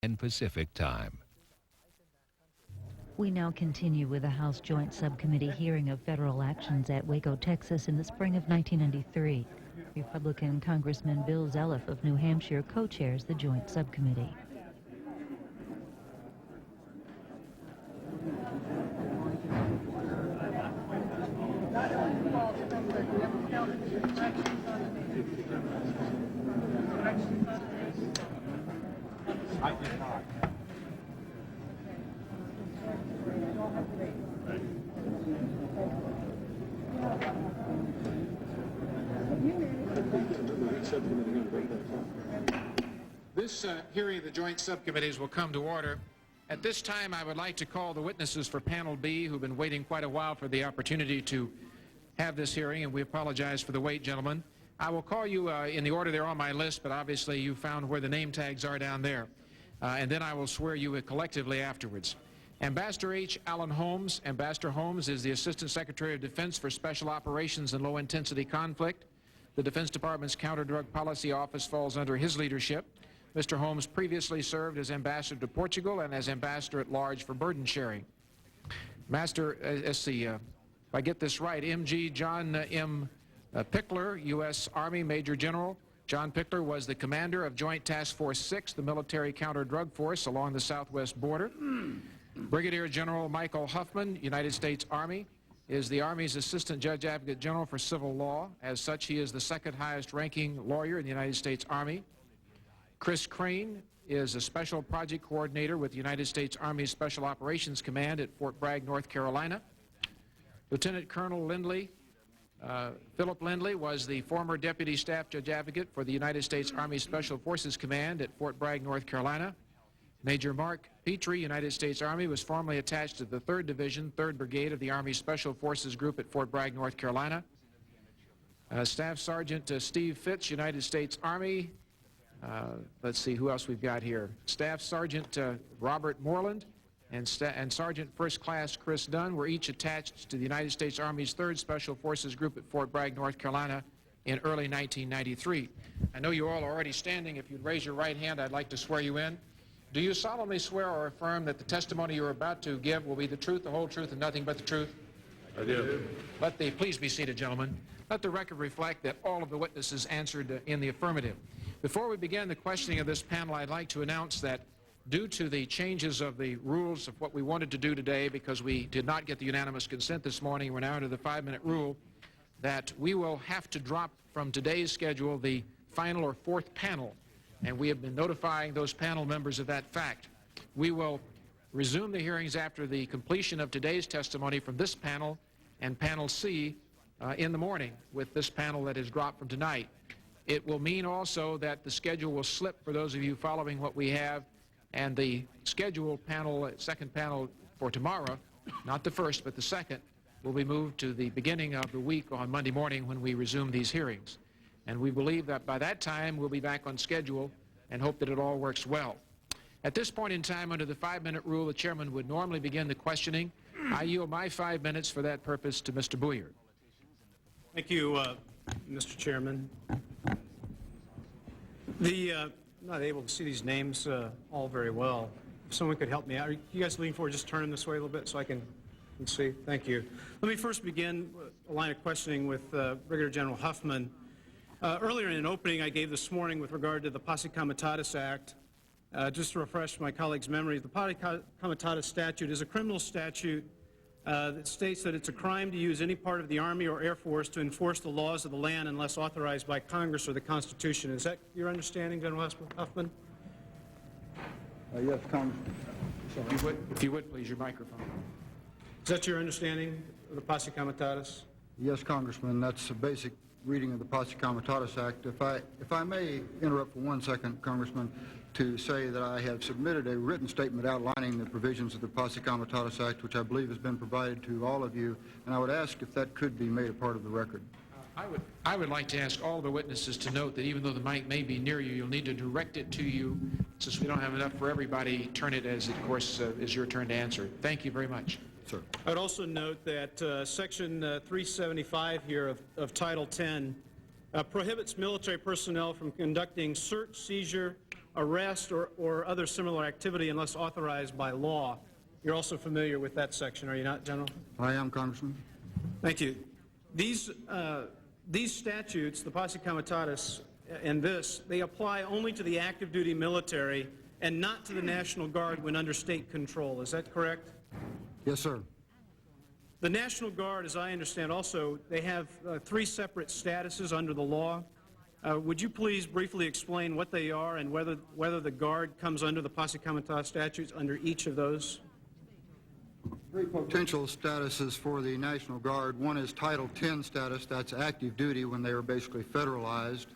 and Pacific Time. We now continue with the House Joint Subcommittee hearing of federal actions at Waco, Texas in the spring of 1993. Republican Congressman Bill Zeliff of New Hampshire co-chairs the Joint Subcommittee. This hearing of the joint subcommittees will come to order. At this time, I would like to call the witnesses for Panel B, who've been waiting quite a while for the opportunity to have this hearing, and we apologize for the wait, gentlemen. I will call you in the order they're on my list, but obviously you found where the name tags are down there. And then I will swear you collectively afterwards. Ambassador H. Allen Holmes. Ambassador Holmes is the Assistant Secretary of Defense for Special Operations and Low-Intensity Conflict. The Defense Department's Counter-Drug Policy Office falls under his leadership. Mr. Holmes previously served as Ambassador to Portugal and as Ambassador at Large for Burden Sharing. Master, let's see, if I get this right, M.G. John M. Pickler, U.S. Army Major General. John Pickler was the commander of Joint Task Force 6, the military counter-drug force along the southwest border. Brigadier General Michael Huffman, United States Army, is the Army's Assistant Judge Advocate General for Civil Law. As such, he is the second highest ranking lawyer in the United States Army. Chris Crane is a Special Project Coordinator with the United States Army Special Operations Command at Fort Bragg, North Carolina. Lieutenant Colonel Lindley, Philip Lindley, was the former Deputy Staff Judge Advocate for the United States Army Special Forces Command at Fort Bragg, North Carolina. Major Mark Petrie, United States Army, was formerly attached to the 3rd Division, 3rd Brigade of the Army Special Forces Group at Fort Bragg, North Carolina. Staff Sergeant Steve Fitz, United States Army. Let's see who else we've got here. Staff Sergeant Robert Moreland and Sergeant First Class Chris Dunn were each attached to the United States Army's 3rd Special Forces Group at Fort Bragg, North Carolina in early 1993. I know you all are already standing. If you'd raise your right hand, I'd like to swear you in. Do you solemnly swear or affirm that the testimony you're about to give will be the truth, the whole truth, and nothing but the truth? I do. Please be seated, gentlemen. Let the record reflect that all of the witnesses answered in the affirmative. Before we begin the questioning of this panel, I'd like to announce that due to the changes of the rules of what we wanted to do today, because we did not get the unanimous consent this morning, we're now under the 5-minute rule, that we will have to drop from today's schedule the final or 4th panel, and we have been notifying those panel members of that fact. We will resume the hearings after the completion of today's testimony from this panel and Panel C in the morning with this panel that is dropped from tonight. It will mean also that the schedule will slip for those of you following what we have, and the scheduled panel, 2nd panel for tomorrow, not the 1st but the 2nd, will be moved to the beginning of the week on Monday morning when we resume these hearings. And we believe that by that time we'll be back on schedule and hope that it all works well. At this point in time, under the 5-minute rule, the chairman would normally begin the questioning. I yield my 5 minutes for that purpose to Mr. Booyer. Thank you, Mr. Chairman. I'm not able to see these names all very well. If someone could help me out. Are you guys leaning forward? Just turn them this way a little bit so I can see. Thank you. Let me first begin a line of questioning with Brigadier General Huffman. Earlier in an opening I gave this morning with regard to the Posse Comitatus Act, just to refresh my colleagues' memories, the Posse Comitatus statute is a criminal statute that states that it's a crime to use any part of the Army or Air Force to enforce the laws of the land unless authorized by Congress or the Constitution. Is that your understanding, General Huffman? Yes, Congressman. If you would, please, your microphone. Is that your understanding of the Posse Comitatus? Yes, Congressman. That's a basic reading of the Posse Comitatus Act. If I may interrupt for 1 second, Congressman, to say that I have submitted a written statement outlining the provisions of the Posse Comitatus Act, which I believe has been provided to all of you, and I would ask if that could be made a part of the record. I would like to ask all the witnesses to note that even though the mic may be near you, you'll need to direct it to you. Since we don't have enough for everybody, turn it as, of course, is your turn to answer. Thank you very much. Sir. I would also note that Section 375 here of Title 10 prohibits military personnel from conducting search, seizure, arrest or other similar activity unless authorized by law. You're also familiar with that section, are you not, General? I am, Congressman. Thank you. These statutes, the posse comitatus and this, they apply only to the active duty military and not to the National Guard when under state control. Is that correct? Yes, sir. The National Guard, as I understand also, they have 3 separate statuses under the law. Would you please briefly explain what they are and whether the Guard comes under the posse comitatus statutes under each of those? 3 potential statuses for the National Guard. One is Title 10 status, that's active duty when they are basically federalized.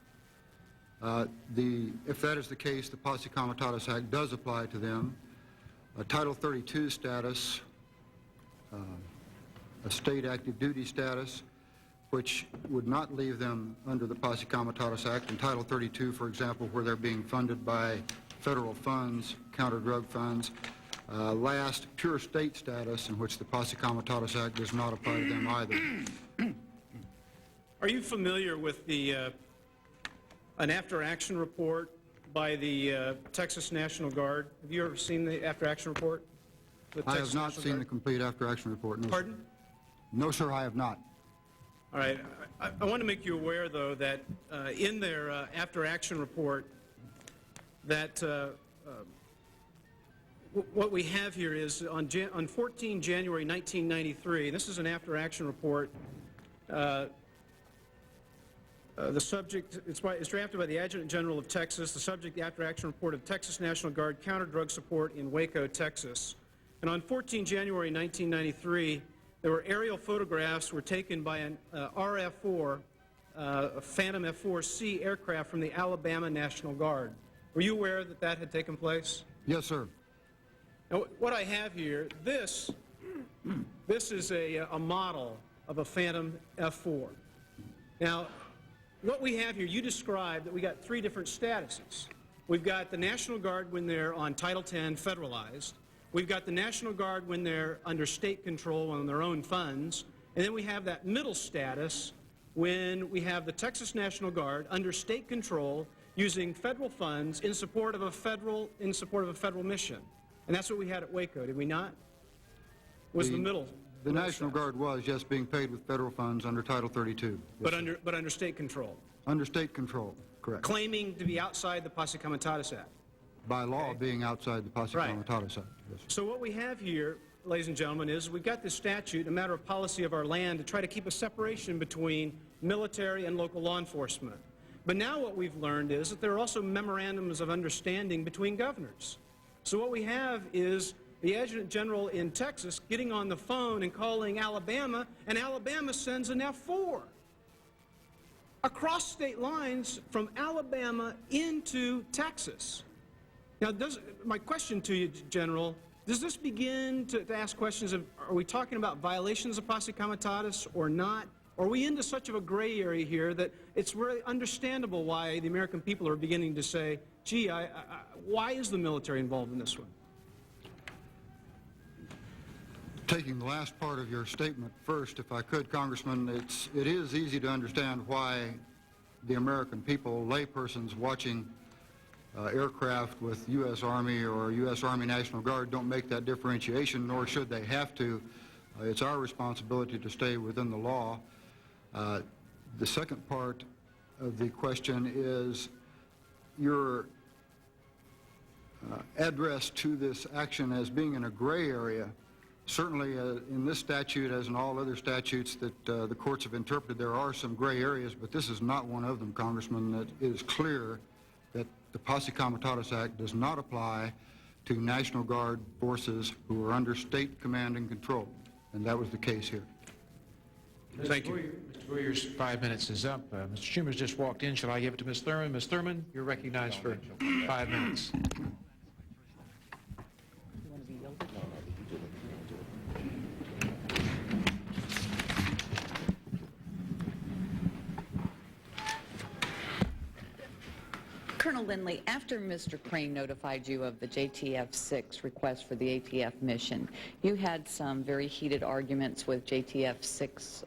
If that is the case, the Posse Comitatus Act does apply to them. Title 32 status, a state active duty status, which would not leave them under the Posse Comitatus Act. In Title 32, for example, where they're being funded by federal funds, counter-drug funds. Last, pure state status, in which the Posse Comitatus Act does not apply to them either. Are you familiar with an after-action report by the Texas National Guard? Have you ever seen the after-action report? I have not seen the complete after-action report. No, Pardon? Sir. No, sir, I have not. All right. I want to make you aware, though, that in their after-action report, that what we have here is on 14 January 1993, this is an after-action report. The subject, it's drafted by the Adjutant General of Texas. The subject, the after-action report of Texas National Guard counter-drug support in Waco, Texas. And on 14 January 1993, there were aerial photographs were taken by an RF-4, a Phantom F-4C aircraft from the Alabama National Guard. Were you aware that that had taken place? Yes, sir. Now, what I have here, this is a model of a Phantom F-4. Now, what we have here, you described that we got 3 different statuses. We've got the National Guard when they're on Title 10 federalized. We've got the National Guard when they're under state control on their own funds. And then we have that middle status when we have the Texas National Guard under state control using federal funds in support of a federal mission. And that's what we had at Waco, did we not? Was the middle. The National Guard was, yes, being paid with federal funds under Title 32. But under state control. Under state control, correct. Claiming to be outside the Posse Comitatus Act. By law, being outside the Posse Comitatus Act. Yes. So what we have here, ladies and gentlemen, is we've got this statute, a matter of policy of our land, to try to keep a separation between military and local law enforcement. But now what we've learned is that there are also memorandums of understanding between governors. So what we have is the Adjutant General in Texas getting on the phone and calling Alabama, and Alabama sends an F-4 across state lines from Alabama into Texas. Now, my question to you, General, does this begin to ask questions of, are we talking about violations of Posse Comitatus or not? Or are we into such of a gray area here that it's really understandable why the American people are beginning to say, gee, why is the military involved in this one? Taking the last part of your statement first, if I could, Congressman, it is easy to understand why the American people, laypersons watching aircraft with U.S. Army or U.S. Army National Guard don't make that differentiation, nor should they have to. It's our responsibility to stay within the law. The second part of the question is your address to this action as being in a gray area. Certainly in this statute, as in all other statutes that the courts have interpreted, there are some gray areas, but this is not one of them, Congressman. It is clear that the Posse Comitatus Act does not apply to National Guard forces who are under state command and control, and that was the case here. Thank you. Mr. Boyer's 5 minutes is up. Mr. Schumer's just walked in. Shall I give it to Ms. Thurman? Ms. Thurman, you're recognized for 5 minutes. Colonel Lindley, after Mr. Crane notified you of the JTF-6 request for the ATF mission, you had some very heated arguments with JTF-6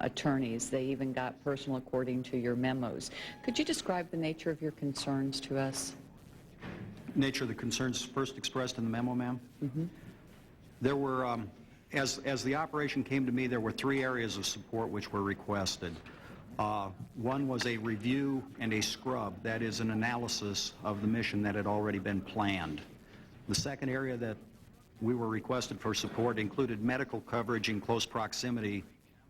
attorneys. They even got personal according to your memos. Could you describe the nature of your concerns to us? nature of the concerns first expressed in the memo, ma'am? There were, as the operation came to me, there were 3 areas of support which were requested. One was a review and a scrub, that is an analysis of the mission that had already been planned. The second area that we were requested for support included medical coverage in close proximity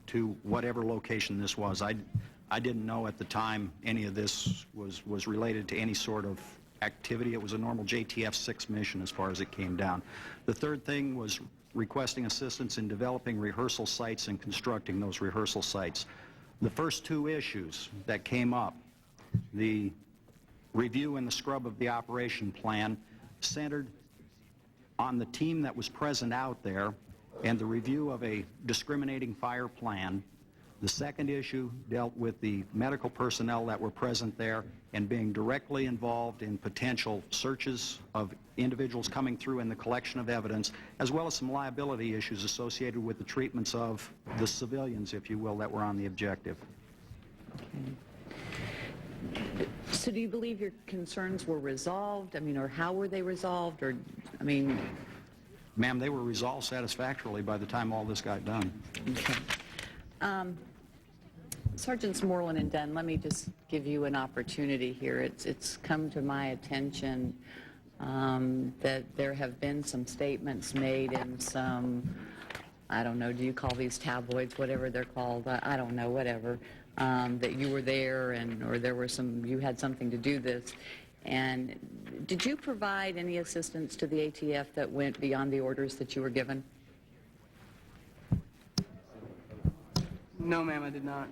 to whatever location this was. I didn't know at the time any of this was related to any sort of activity. It was a normal JTF-6 mission as far as it came down. The third thing was requesting assistance in developing rehearsal sites and constructing those rehearsal sites. The first 2 issues that came up, the review and the scrub of the operation plan, centered on the team that was present out there and the review of a discriminating fire plan. The second issue dealt with the medical personnel that were present there and being directly involved in potential searches of individuals coming through in the collection of evidence, as well as some liability issues associated with the treatments of the civilians, if you will, that were on the objective. So do you believe your concerns were resolved? I mean, or how were they resolved? Or, I mean... Ma'am, they were resolved satisfactorily by the time all this got done. Okay. Sergeants Moreland and Dunn, let me just give you an opportunity here. It's come to my attention that there have been some statements made in some, I don't know, do you call these tabloids, whatever they're called? I don't know, whatever, that you were there or there were you had something to do this. And did you provide any assistance to the ATF that went beyond the orders that you were given? No, ma'am, I did not.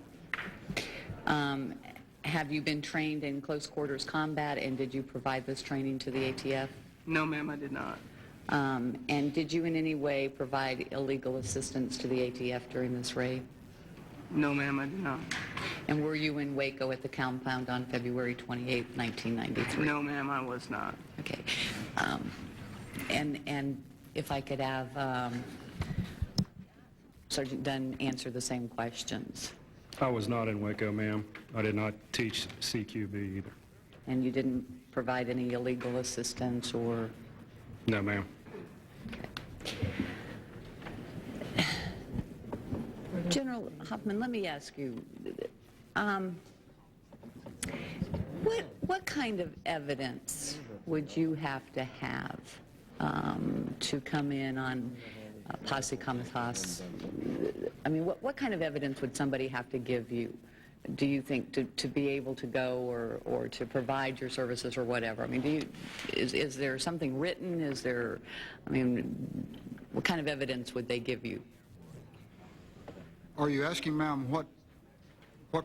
Have you been trained in close quarters combat, and did you provide this training to the ATF? No, ma'am, I did not. And did you in any way provide illegal assistance to the ATF during this raid? No, ma'am, I did not. And were you in Waco at the compound on February 28, 1993? No, ma'am, I was not. Okay. And if I could have Sergeant Dunn answer the same questions. I was not in Waco, ma'am. I did not teach CQB either. And you didn't provide any illegal assistance or... No, ma'am. Okay. General Huffman, let me ask you, what kind of evidence would you have to have to come in on posse comitatus? I mean, what kind of evidence would somebody have to give you, do you think, to be able to go or to provide your services or whatever? I mean, is there something written? Is there, I mean, what kind of evidence would they give you? Are you asking, ma'am, what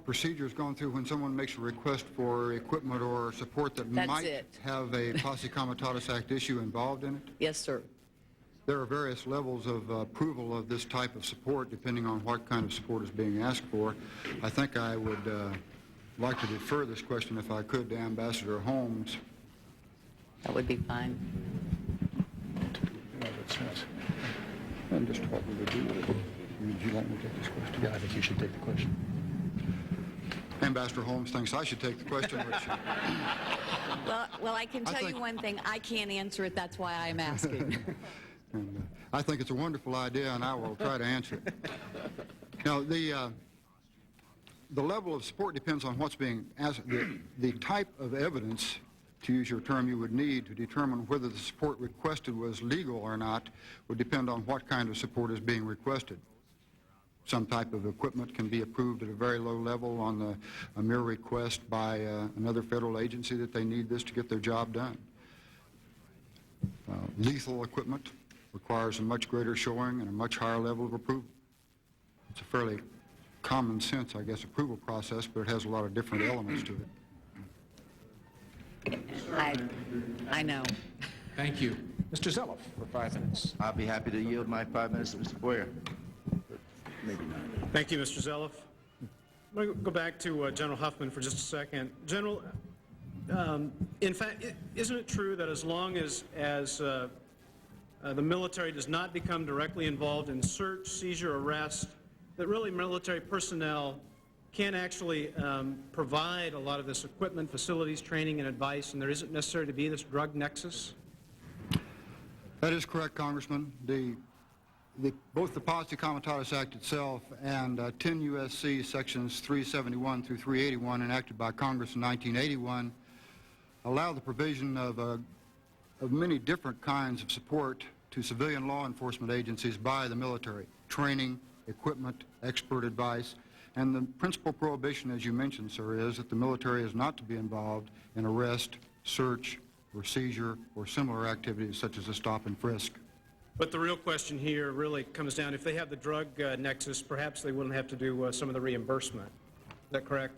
procedure is going through when someone makes a request for equipment or support that might have a Posse Comitatus Act issue involved in it? Yes, sir. There are various levels of approval of this type of support depending on what kind of support is being asked for. I think I would like to defer this question, if I could, to Ambassador Holmes. That would be fine. No, that's not. I'm just what we would do with it. Would you like me to take this question? Yeah, I think you should take the question. Ambassador Holmes thinks I should take the question, which... Well, I can tell you one thing. I can't answer it. That's why I'm asking. And, I think it's a wonderful idea, and I will try to answer it. Now, the level of support depends on what's being asked. The type of evidence, to use your term, you would need to determine whether the support requested was legal or not would depend on what kind of support is being requested. Some type of equipment can be approved at a very low level on a mere request by another federal agency that they need this to get their job done. Lethal equipment requires a much greater showing and a much higher level of approval. It's a fairly common sense, I guess, approval process, but it has a lot of different elements to it. I know. Thank you. Mr. Zelloff for 5 minutes. I'll be happy to yield my 5 minutes to Mr. Boyer. Maybe not. Thank you, Mr. Zelloff. I'm going to go back to General Huffman for just a second. General, in fact, isn't it true that as long as the military does not become directly involved in search, seizure, arrest, that really military personnel can actually provide a lot of this equipment, facilities, training, and advice, and there isn't necessary to be this drug nexus? That is correct, Congressman. Both the Posse Comitatus Act itself and 10 U.S.C. sections 371 through 381 enacted by Congress in 1981 allow the provision of many different kinds of support to civilian law enforcement agencies by the military: training, equipment, expert advice. And the principal prohibition, as you mentioned, sir, is that the military is not to be involved in arrest, search, or seizure, or similar activities such as a stop and frisk. But the real question here really comes down, if they have the drug nexus, perhaps they wouldn't have to do some of the reimbursement. Is that correct?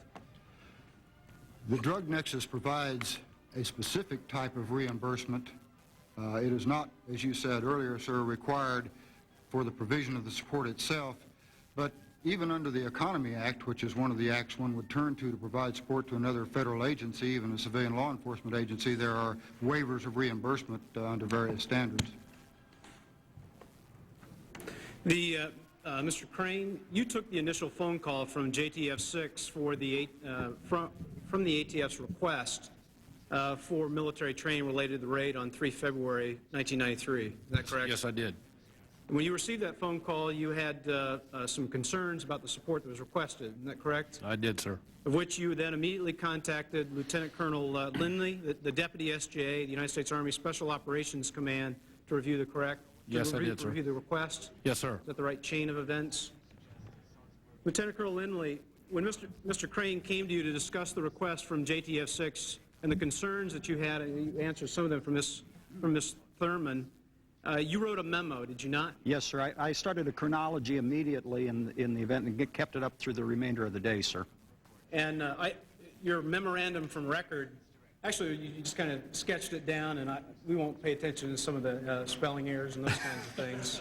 The drug nexus provides a specific type of reimbursement. It is not, as you said earlier, sir, required for the provision of the support itself, but even under the Economy Act, which is one of the acts one would turn to provide support to another federal agency, even a civilian law enforcement agency, there are waivers of reimbursement under various standards. Mr. Crane, you took the initial phone call from JTF-6 for the from the ATF's request for military training related to the raid on 3 February 1993. Is that correct? Yes, I did. When you received that phone call, you had some concerns about the support that was requested. Isn't that correct? I did, sir. Of which you then immediately contacted Lieutenant Colonel Lindley, the Deputy SJA, the United States Army Special Operations Command, to review the correct? Yes, I did, sir. To review the request? Yes, sir. Is that the right chain of events? Lieutenant Colonel Lindley, when Mr. Crane came to you to discuss the request from JTF-6 and the concerns that you had, and you answered some of them from Ms. Thurman, you wrote a memo, did you not? Yes, sir. I started a chronology immediately in the event and kept it up through the remainder of the day, sir. And your memorandum from record, actually, you just kind of sketched it down, and we won't pay attention to some of the spelling errors and those kinds of things.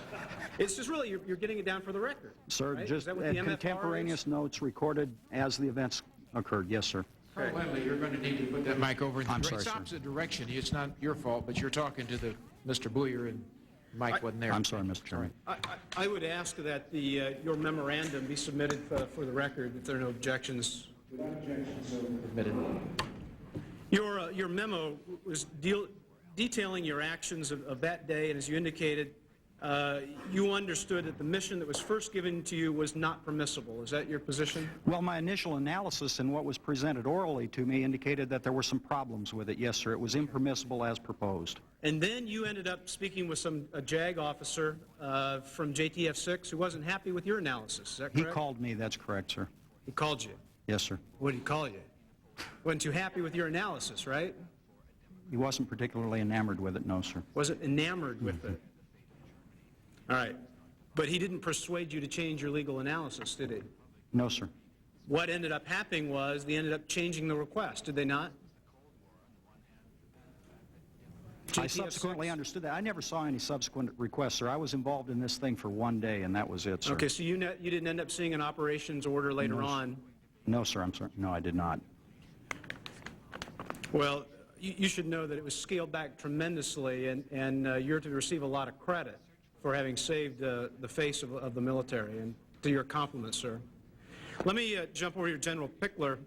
It's just really, you're getting it down for the record. Sir, right? just contemporaneous notes recorded as the events occurred. Yes, sir. Colonel Lindley, you're going to need to put that mic over in the I'm sorry, it's sir. opposite direction. It's not your fault, but you're talking to the Mr. Boyer, and Mike wasn't there. I'm sorry, Mr. Chairman. I would ask that your memorandum be submitted for the record if there are no objections. Admitted. Your memo was detailing your actions of that day, and as you indicated, you understood that the mission that was first given to you was not permissible. Is that your position? Well, my initial analysis and what was presented orally to me indicated that there were some problems with it. Yes, sir. It was impermissible as proposed. And then you ended up speaking with a JAG officer from JTF-6 who wasn't happy with your analysis. Is that correct? He called me. That's correct, sir. He called you. Yes, sir. What did he call you? Wasn't too happy with your analysis, right? He wasn't particularly enamored with it, no, sir. Wasn't enamored with it. All right. But he didn't persuade you to change your legal analysis, did he? No, sir. What ended up happening was they ended up changing the request, did they not? I subsequently understood that. I never saw any subsequent requests, sir. I was involved in this thing for one day, and that was it, sir. Okay, so you didn't end up seeing an operations order later on? No, sir. I'm sorry. No, I did not. Well, you should know that it was scaled back tremendously, and you're to receive a lot of credit for having saved the face of the military, and to your compliments, sir. Let me jump over to General Pickler.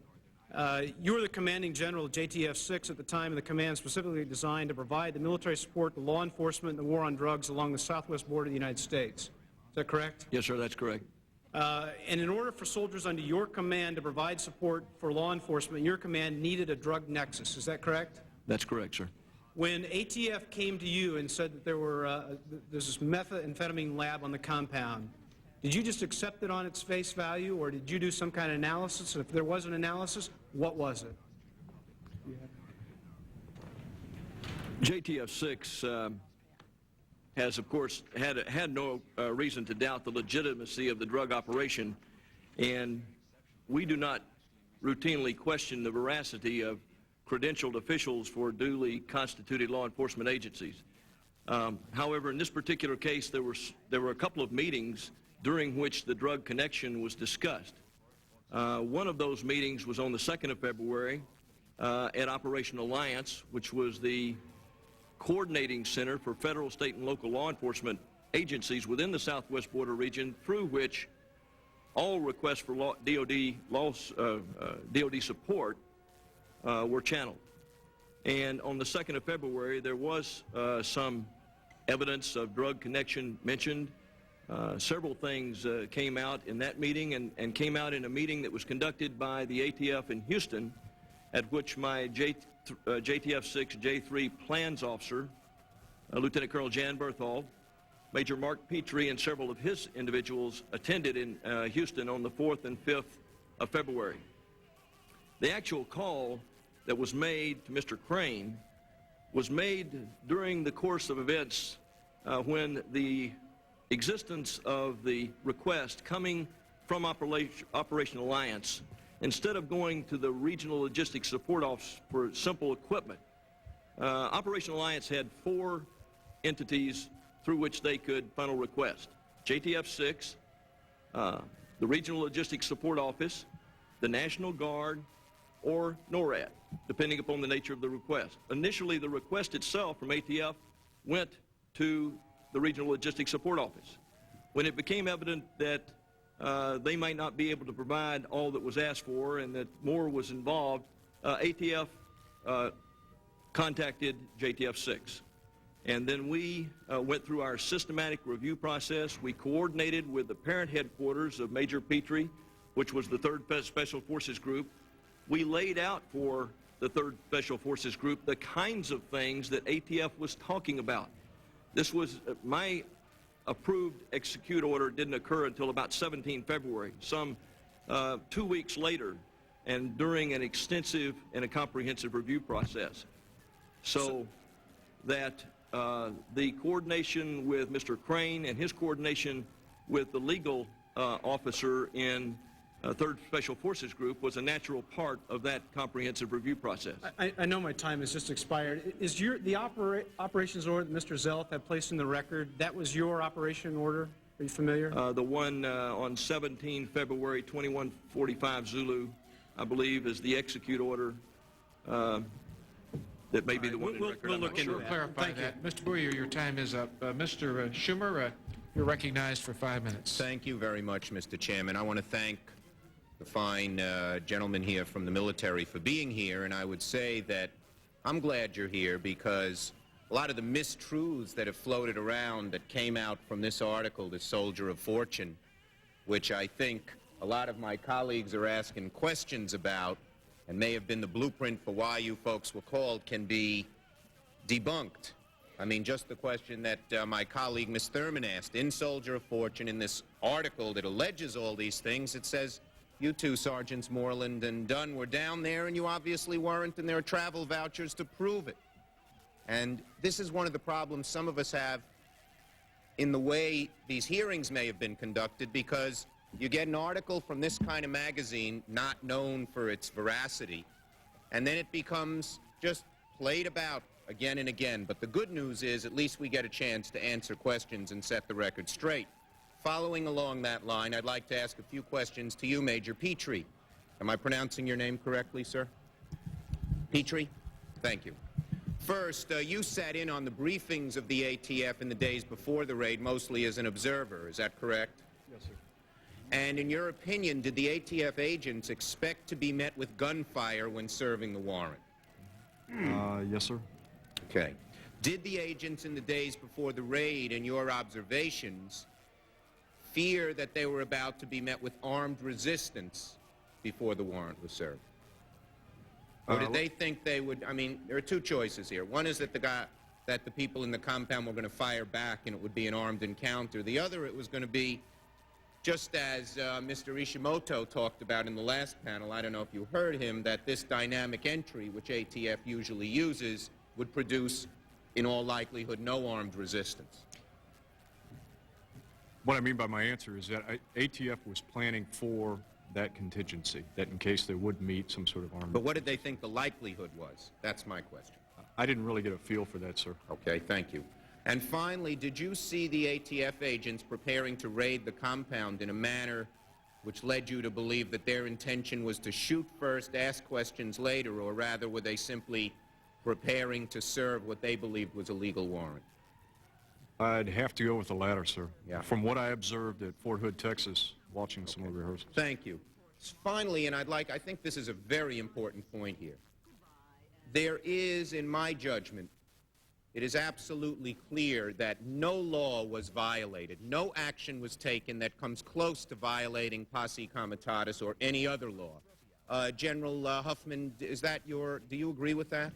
You were the commanding general of JTF-6 at the time, and the command specifically designed to provide the military support to law enforcement and the war on drugs along the southwest border of the United States. Is that correct? Yes, sir, that's correct. And in order for soldiers under your command to provide support for law enforcement, your command needed a drug nexus. Is that correct? That's correct, sir. When ATF came to you and said that there's this methamphetamine lab on the compound, did you just accept it on its face value, or did you do some kind of analysis? And if there was an analysis, what was it? JTF-6 has, of course, had no reason to doubt the legitimacy of the drug operation, and we do not routinely question the veracity of credentialed officials for duly constituted law enforcement agencies. However, in this particular case, there were a couple of meetings during which the drug connection was discussed. One of those meetings was on the 2nd of February at Operation Alliance, which was the coordinating center for federal, state, and local law enforcement agencies within the southwest border region, through which all requests for DOD support were channeled. And on the 2nd of February, there was some evidence of drug connection mentioned. Several things came out in that meeting and came out in a meeting that was conducted by the ATF in Houston, at which my JTF-6 J3 plans officer, Lieutenant Colonel Jan Berthold, Major Mark Petrie, and several of his individuals attended in Houston on the 4th and 5th of February. The actual call that was made to Mr. Crane was made during the course of events when the existence of the request coming from Operation Alliance, instead of going to the Regional Logistics Support Office for simple equipment, Operation Alliance had 4 entities through which they could funnel request: JTF-6, the Regional Logistics Support Office, the National Guard, or NORAD, depending upon the nature of the request. Initially, the request itself from ATF went to the Regional Logistics Support Office. When it became evident that they might not be able to provide all that was asked for and that more was involved, ATF contacted JTF-6. And then we went through our systematic review process. We coordinated with the parent headquarters of Major Petrie, which was the 3rd Special Forces Group. We laid out for the 3rd Special Forces Group the kinds of things that ATF was talking about. This was my approved execute order didn't occur until about 17 February, some 2 weeks later, and during an extensive and a comprehensive review process. So that the coordination with Mr. Crane and his coordination with the legal officer in 3rd Special Forces Group was a natural part of that comprehensive review process. I know my time has just expired. Is the operations order that Mr. Zelf had placed in the record, that was your operation order? Are you familiar? The one on 17 February 2145 Zulu, I believe, is the execute order that may be the one in record. We'll look into that. Clarify that. Mr. Boyer, your time is up. Mr. Schumer, you're recognized for 5 minutes. Thank you very much, Mr. Chairman. I want to thank the fine gentleman here from the military for being here, and I would say that I'm glad you're here because a lot of the mistruths that have floated around that came out from this article, The Soldier of Fortune, which I think a lot of my colleagues are asking questions about and may have been the blueprint for why you folks were called, can be debunked. I mean, just the question that my colleague Ms. Thurman asked. In Soldier of Fortune, in this article that alleges all these things, it says, you two, Sergeants Moreland and Dunn, were down there, and you obviously weren't, and there are travel vouchers to prove it. And this is one of the problems some of us have in the way these hearings may have been conducted, because you get an article from this kind of magazine, not known for its veracity, and then it becomes just played about again and again. But the good news is at least we get a chance to answer questions and set the record straight. Following along that line, I'd like to ask a few questions to you, Major Petrie. Am I pronouncing your name correctly, sir? Petrie? Thank you. First, you sat in on the briefings of the ATF in the days before the raid, mostly as an observer. Is that correct? Yes, sir. And in your opinion, did the ATF agents expect to be met with gunfire when serving the warrant? Yes, sir. Okay. Did the agents in the days before the raid, in your observations, fear that they were about to be met with armed resistance before the warrant was served? Or did they think they would? I mean, there are two choices here. One is that the people in the compound were going to fire back and it would be an armed encounter. The other, it was going to be, just as Mr. Ishimoto talked about in the last panel, I don't know if you heard him, that this dynamic entry, which ATF usually uses, would produce, in all likelihood, no armed resistance. What I mean by my answer is that ATF was planning for that contingency, that in case they would meet some sort of armed... But what did they think the likelihood was? That's my question. I didn't really get a feel for that, sir. Okay, thank you. And finally, did you see the ATF agents preparing to raid the compound in a manner which led you to believe that their intention was to shoot first, ask questions later, or rather were they simply preparing to serve what they believed was a legal warrant? I'd have to go with the latter, sir. Yeah. From what I observed at Fort Hood, Texas, watching some of the rehearsals. Thank you. Finally, and I think this is a very important point here. There is, in my judgment, it is absolutely clear that no law was violated. No action was taken that comes close to violating posse comitatus or any other law. General Huffman, is that do you agree with that?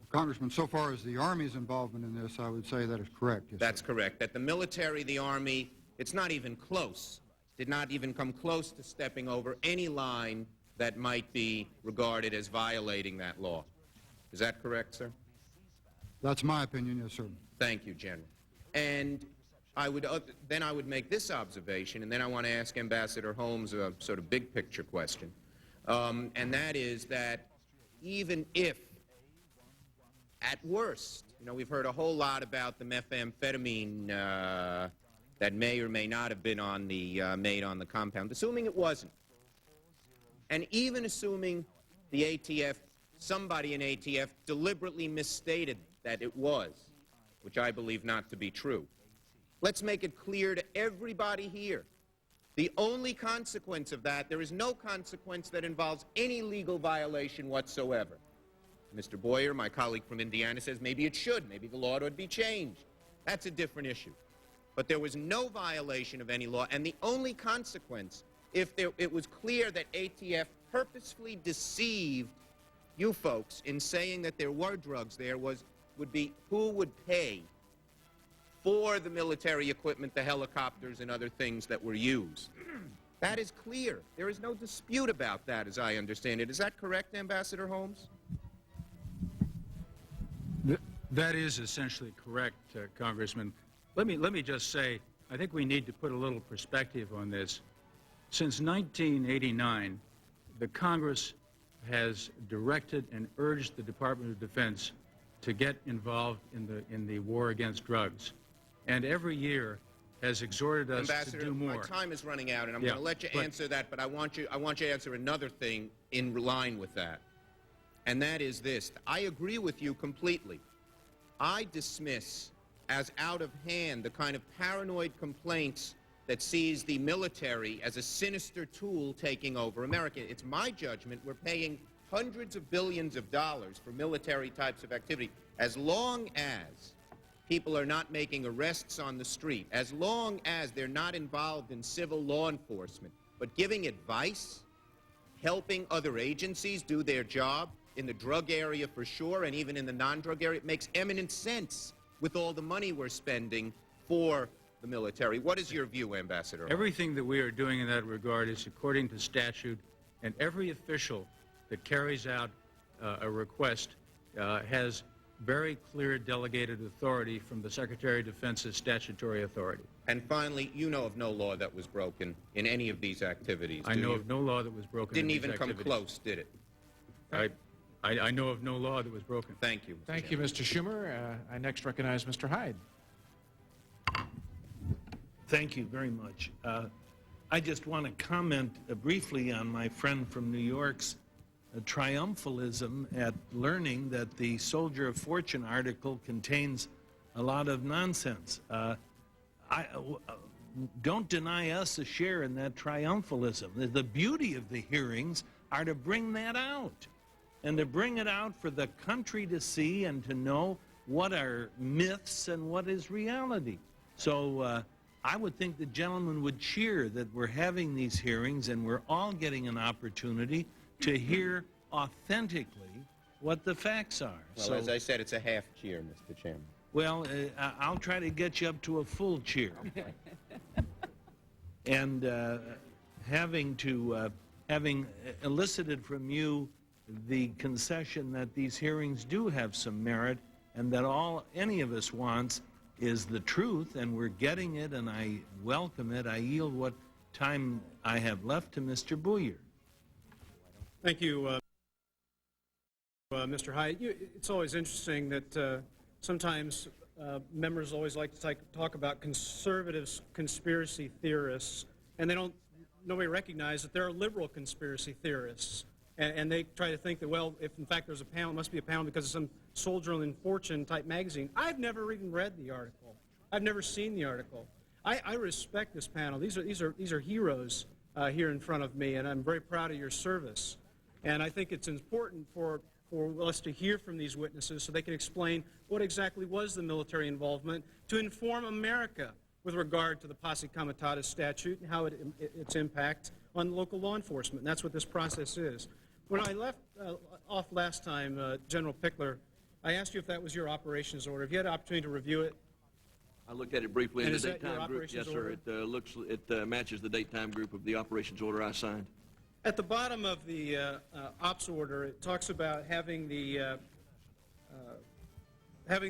Congressman, so far as the Army's involvement in this, I would say that is correct. Yes, That's sir. correct. That the military, the Army, it's not even close, did not even come close to stepping over any line that might be regarded as violating that law. Is that correct, sir? That's my opinion, yes, sir. Thank you, General. And then I would make this observation, and then I want to ask Ambassador Holmes a sort of big picture question, and that is that even if, at worst, we've heard a whole lot about the methamphetamine that may or may not have been made on the compound, assuming it wasn't, and even assuming the ATF, somebody in ATF deliberately misstated that it was, which I believe not to be true. Let's make it clear to everybody here, the only consequence of that, there is no consequence that involves any legal violation whatsoever. Mr. Boyer, my colleague from Indiana, says maybe it should, maybe the law would be changed. That's a different issue. But there was no violation of any law, and the only consequence, if it was clear that ATF purposefully deceived you folks in saying that there were drugs there, would be who would pay for the military equipment, the helicopters and other things that were used. That is clear. There is no dispute about that, as I understand it. Is that correct, Ambassador Holmes? That is essentially correct, Congressman. Let me just say, I think we need to put a little perspective on this. Since 1989, the Congress has directed and urged the Department of Defense to get involved in the war against drugs, and every year has exhorted us Ambassador, to do more. my time is running out, and I'm going to let you answer that, but I want you to answer another thing in line with that, and that is this. I agree with you completely. I dismiss as out of hand the kind of paranoid complaints that sees the military as a sinister tool taking over America. It's my judgment we're paying hundreds of billions of dollars for military types of activity. As long as people are not making arrests on the street, as long as they're not involved in civil law enforcement, but giving advice, helping other agencies do their job, in the drug area for sure, and even in the non-drug area, it makes eminent sense with all the money we're spending for the military. What is your view, Ambassador? Everything that we are doing in that regard is according to statute, and every official that carries out a request has very clear delegated authority from the Secretary of Defense's statutory authority. And finally, you know of no law that was broken in any of these activities, I know of no law that was broken. Didn't even come close, did it? I know of no law that was broken. Thank you. Thank you, Mr. Schumer. I next recognize Mr. Hyde. Thank you very much. I just want to comment briefly on my friend from New York's triumphalism at learning that the Soldier of Fortune article contains a lot of nonsense. Don't deny us a share in that triumphalism. The beauty of the hearings are to bring that out, and to bring it out for the country to see and to know what are myths and what is reality. So I would think the gentleman would cheer that we're having these hearings and we're all getting an opportunity to hear authentically what the facts are. Well, as I said, it's a half cheer, Mr. Chairman. Well, I'll try to get you up to a full cheer. And having elicited from you the concession that these hearings do have some merit and that all any of us wants is the truth, and we're getting it, and I welcome it, I yield what time I have left to Mr. Boyer. Thank you, Mr. Hyde. It's always interesting that sometimes members always like to talk about conservative conspiracy theorists, and nobody recognizes that there are liberal conspiracy theorists. And they try to think that, well, if in fact there's a panel, it must be a panel because of some Soldier in Fortune type magazine. I've never even read the article. I've never seen the article. I respect this panel. These are heroes here in front of me, and I'm very proud of your service. And I think it's important for us to hear from these witnesses so they can explain what exactly was the military involvement to inform America with regard to the Posse Comitatus statute and how its impact on local law enforcement. And that's what this process is. When I left off last time, General Pickler, I asked you if that was your operations order. Have you had an opportunity to review it? I looked at it briefly in And the is that your daytime group. operations Yes, sir. order? It matches the daytime group of the operations order I signed. At the bottom of the ops order, it talks about having the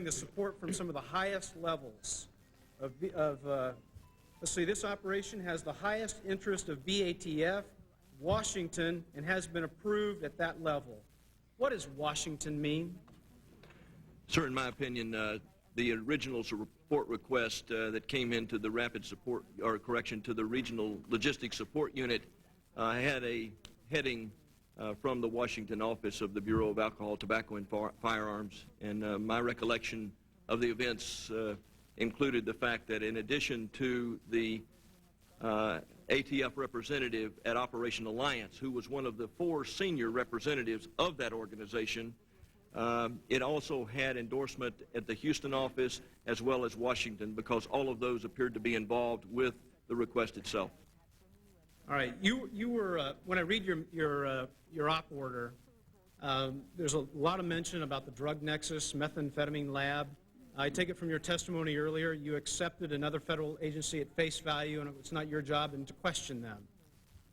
support from some of the highest levels of let's see, this operation has the highest interest of BATF, Washington, and has been approved at that level. What does Washington mean? Sir, in my opinion, the original support request that came into the rapid support, or correction, to the regional logistics support unit had a heading from the Washington office of the Bureau of Alcohol, Tobacco, and Firearms. And my recollection of the events included the fact that in addition to the ATF representative at Operation Alliance, who was one of the 4 senior representatives of that organization, it also had endorsement at the Houston office as well as Washington, because all of those appeared to be involved with the request itself. All right, you were when I read your op order, there's a lot of mention about the drug nexus, methamphetamine lab. I take it from your testimony earlier, you accepted another federal agency at face value, and it's not your job to question them.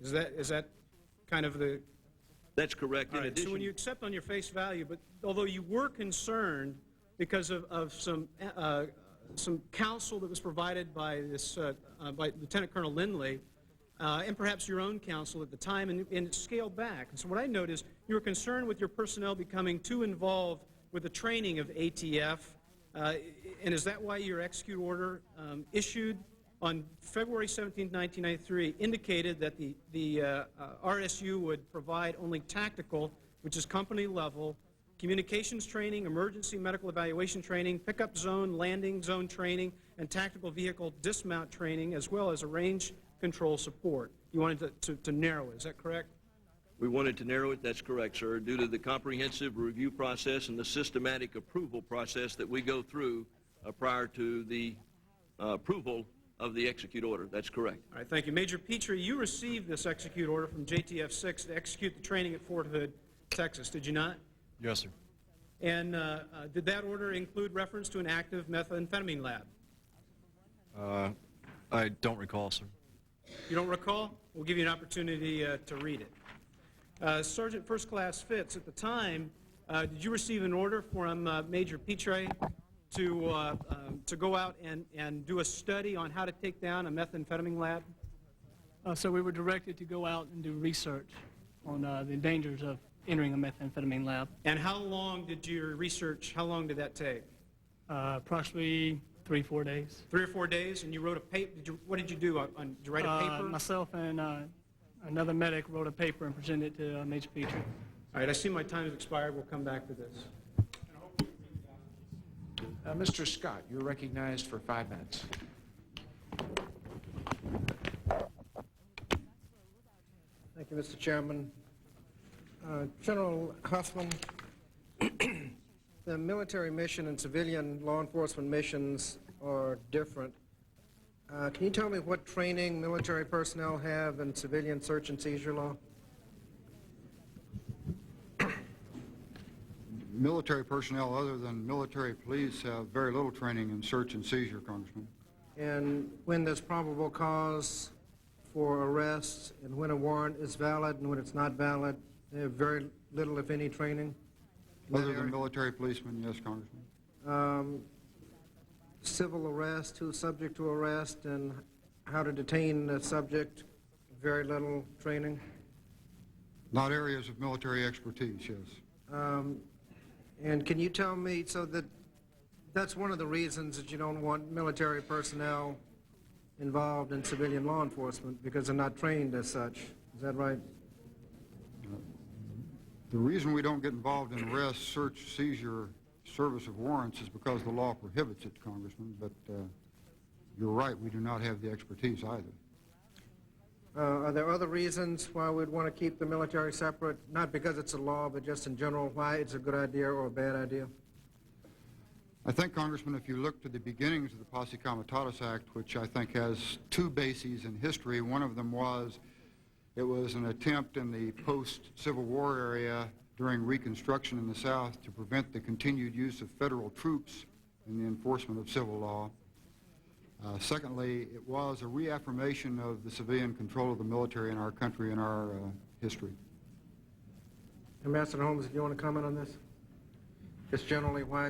Is that kind of the? That's correct. All right, so when you accept on your face value, but although you were concerned because of some counsel that was provided by this by Lieutenant Colonel Lindley, and perhaps your own counsel at the time, and it scaled back. And so what I noticed, you were concerned with your personnel becoming too involved with the training of ATF, and is that why your execute order issued on February 17, 1993, indicated that the RSU would provide only tactical, which is company level, communications training, emergency medical evaluation training, pickup zone, landing zone training, and tactical vehicle dismount training, as well as a range control support. You wanted to narrow it, is that correct? We wanted to narrow it, that's correct, sir, due to the comprehensive review process and the systematic approval process that we go through prior to the approval of the execute order. That's correct. All right, thank you. Major Petrie, you received this execute order from JTF 6 to execute the training at Fort Hood, Texas, did you not? Yes, sir. And did that order include reference to an active methamphetamine lab? I don't recall, sir. You don't recall? We'll give you an opportunity to read it. Sergeant First Class Fitz, at the time, did you receive an order from Major Petrie to go out and do a study on how to take down a methamphetamine lab? So we were directed to go out and do research on the dangers of entering a methamphetamine lab. And how long did your research, how long did that take? Approximately 3-4 days. 3 or 4 days, and you wrote a paper. What did you do? Did you write a paper? Myself and another medic wrote a paper and presented it to Major Petrie. All right, I see my time has expired. We'll come back to this. Mr. Scott, you're recognized for 5 minutes. Thank you, Mr. Chairman. General Huffman, the military mission and civilian law enforcement missions are different. Can you tell me what training military personnel have in civilian search and seizure law? Military personnel other than military police have very little training in search and seizure, Congressman. And when there's probable cause for arrest, and when a warrant is valid and when it's not valid, they have very little, if any, training? Other than military policemen, yes, Congressman. Civil arrest, who's subject to arrest, and how to detain the subject, very little training? Not areas of military expertise, yes. And can you tell me, so that's one of the reasons that you don't want military personnel involved in civilian law enforcement, because they're not trained as such. Is that right? The reason we don't get involved in arrest, search, seizure, service of warrants is because the law prohibits it, Congressman. But you're right, we do not have the expertise either. Are there other reasons why we'd want to keep the military separate? Not because it's a law, but just in general, why it's a good idea or a bad idea? I think, Congressman, if you look to the beginnings of the Posse Comitatus Act, which I think has two bases in history, one of them was it was an attempt in the post-Civil War area during Reconstruction in the South to prevent the continued use of federal troops in the enforcement of civil law. Secondly, it was a reaffirmation of the civilian control of the military in our country and our history. Ambassador Holmes, do you want to comment on this? Just generally why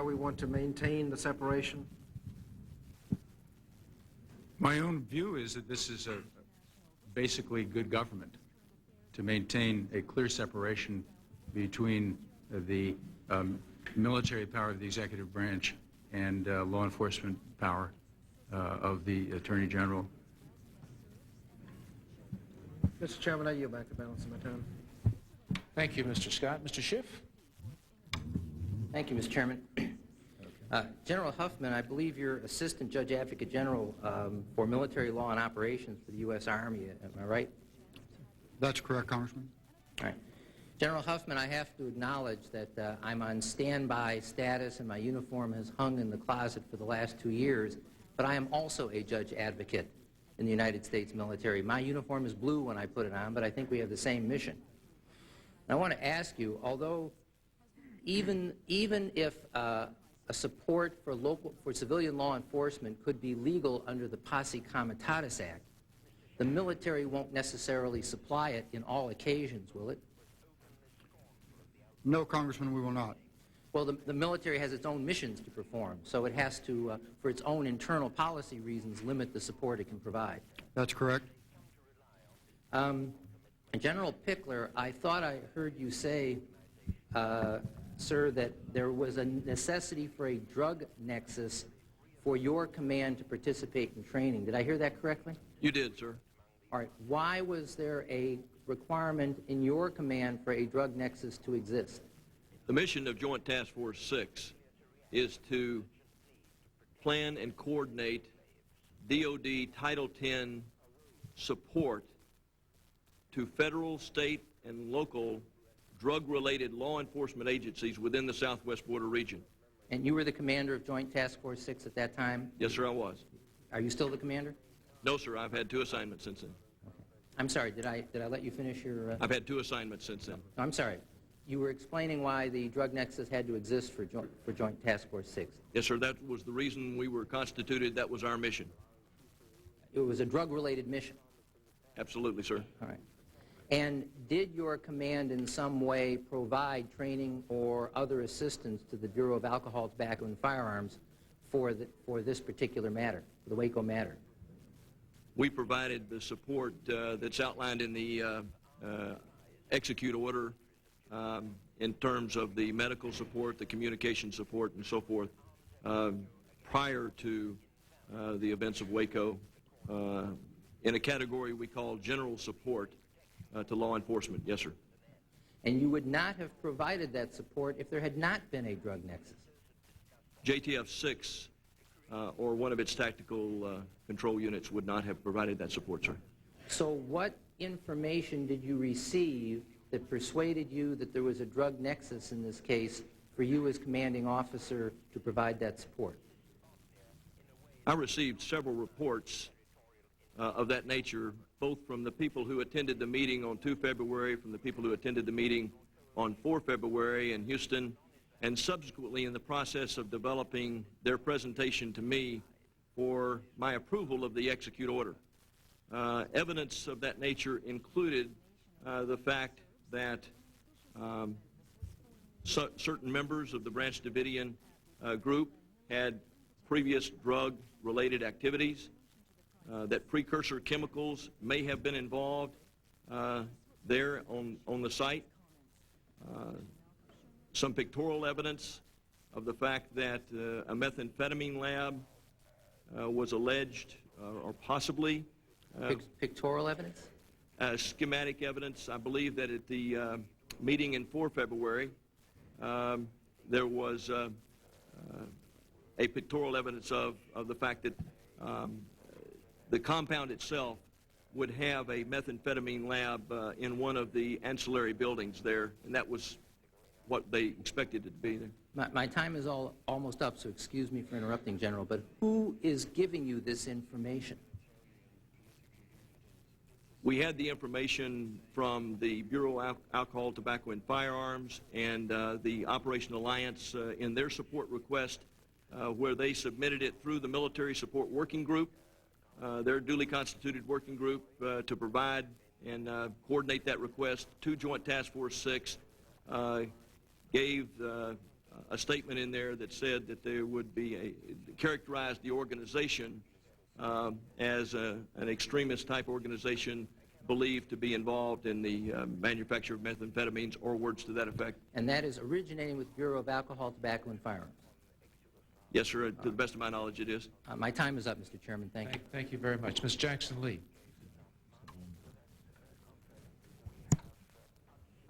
we want to maintain the separation? My own view is that this is basically good government, to maintain a clear separation between the military power of the executive branch and law enforcement power of the Attorney General. Mr. Chairman, I yield back the balance of my time. Thank you, Mr. Scott. Mr. Schiff? Thank you, Mr. Chairman. General Huffman, I believe you're Assistant Judge Advocate General for Military Law and Operations for the U.S. Army. Am I right? That's correct, Congressman. All right. General Huffman, I have to acknowledge that I'm on standby status and my uniform has hung in the closet for the last 2 years, but I am also a judge advocate in the United States military. My uniform is blue when I put it on, but I think we have the same mission. And I want to ask you, although even if a support for civilian law enforcement could be legal under the Posse Comitatus Act, the military won't necessarily supply it in all occasions, will it? No, Congressman, we will not. Well, the military has its own missions to perform, so it has to, for its own internal policy reasons, limit the support it can provide. That's correct. General Pickler, I thought I heard you say, sir, that there was a necessity for a drug nexus for your command to participate in training. Did I hear that correctly? You did, sir. All right. Why was there a requirement in your command for a drug nexus to exist? The mission of Joint Task Force 6 is to plan and coordinate DOD Title X support to federal, state, and local drug-related law enforcement agencies within the southwest border region. And you were the commander of Joint Task Force 6 at that time? Yes, sir, I was. Are you still the commander? No, sir, I've had 2 assignments since then. I'm sorry, did I let you finish your... I've had 2 assignments since then. No, I'm sorry. You were explaining why the drug nexus had to exist for Joint Task Force 6. Yes, sir, that was the reason we were constituted. That was our mission. It was a drug-related mission? Absolutely, sir. All right. And did your command in some way provide training or other assistance to the Bureau of Alcohol, Tobacco, and Firearms for this particular matter, for the Waco matter? We provided the support that's outlined in the execute order in terms of the medical support, the communication support, and so forth prior to the events of Waco in a category we call general support to law enforcement. Yes, sir. And you would not have provided that support if there had not been a drug nexus? JTF 6 or one of its tactical control units would not have provided that support, sir. So what information did you receive that persuaded you that there was a drug nexus in this case for you as commanding officer to provide that support? I received several reports of that nature, both from the people who attended the meeting on 2 February, from the people who attended the meeting on 4 February in Houston, and subsequently in the process of developing their presentation to me for my approval of the execute order. Evidence of that nature included the fact that certain members of the Branch Davidian group had previous drug-related activities, that precursor chemicals may have been involved there on the site, some pictorial evidence of the fact that a methamphetamine lab was alleged or possibly... pictorial evidence? Schematic evidence. I believe that at the meeting in 4 February, there was a pictorial evidence of the fact that the compound itself would have a methamphetamine lab in one of the ancillary buildings there, and that was what they expected it to be there. My time is almost up, so excuse me for interrupting, General, but who is giving you this information? We had the information from the Bureau of Alcohol, Tobacco, and Firearms and the Operation Alliance in their support request, where they submitted it through the Military Support Working Group, their duly constituted working group, to provide and coordinate that request to Joint Task Force 6, gave a statement in there that said that there would be characterized the organization as an extremist type organization believed to be involved in the manufacture of methamphetamines or words to that effect. And that is originating with Bureau of Alcohol, Tobacco, and Firearms? Yes, sir. To the best of my knowledge, it is. My time is up, Mr. Chairman. Thank you. Thank you very much. Ms. Jackson-Lee.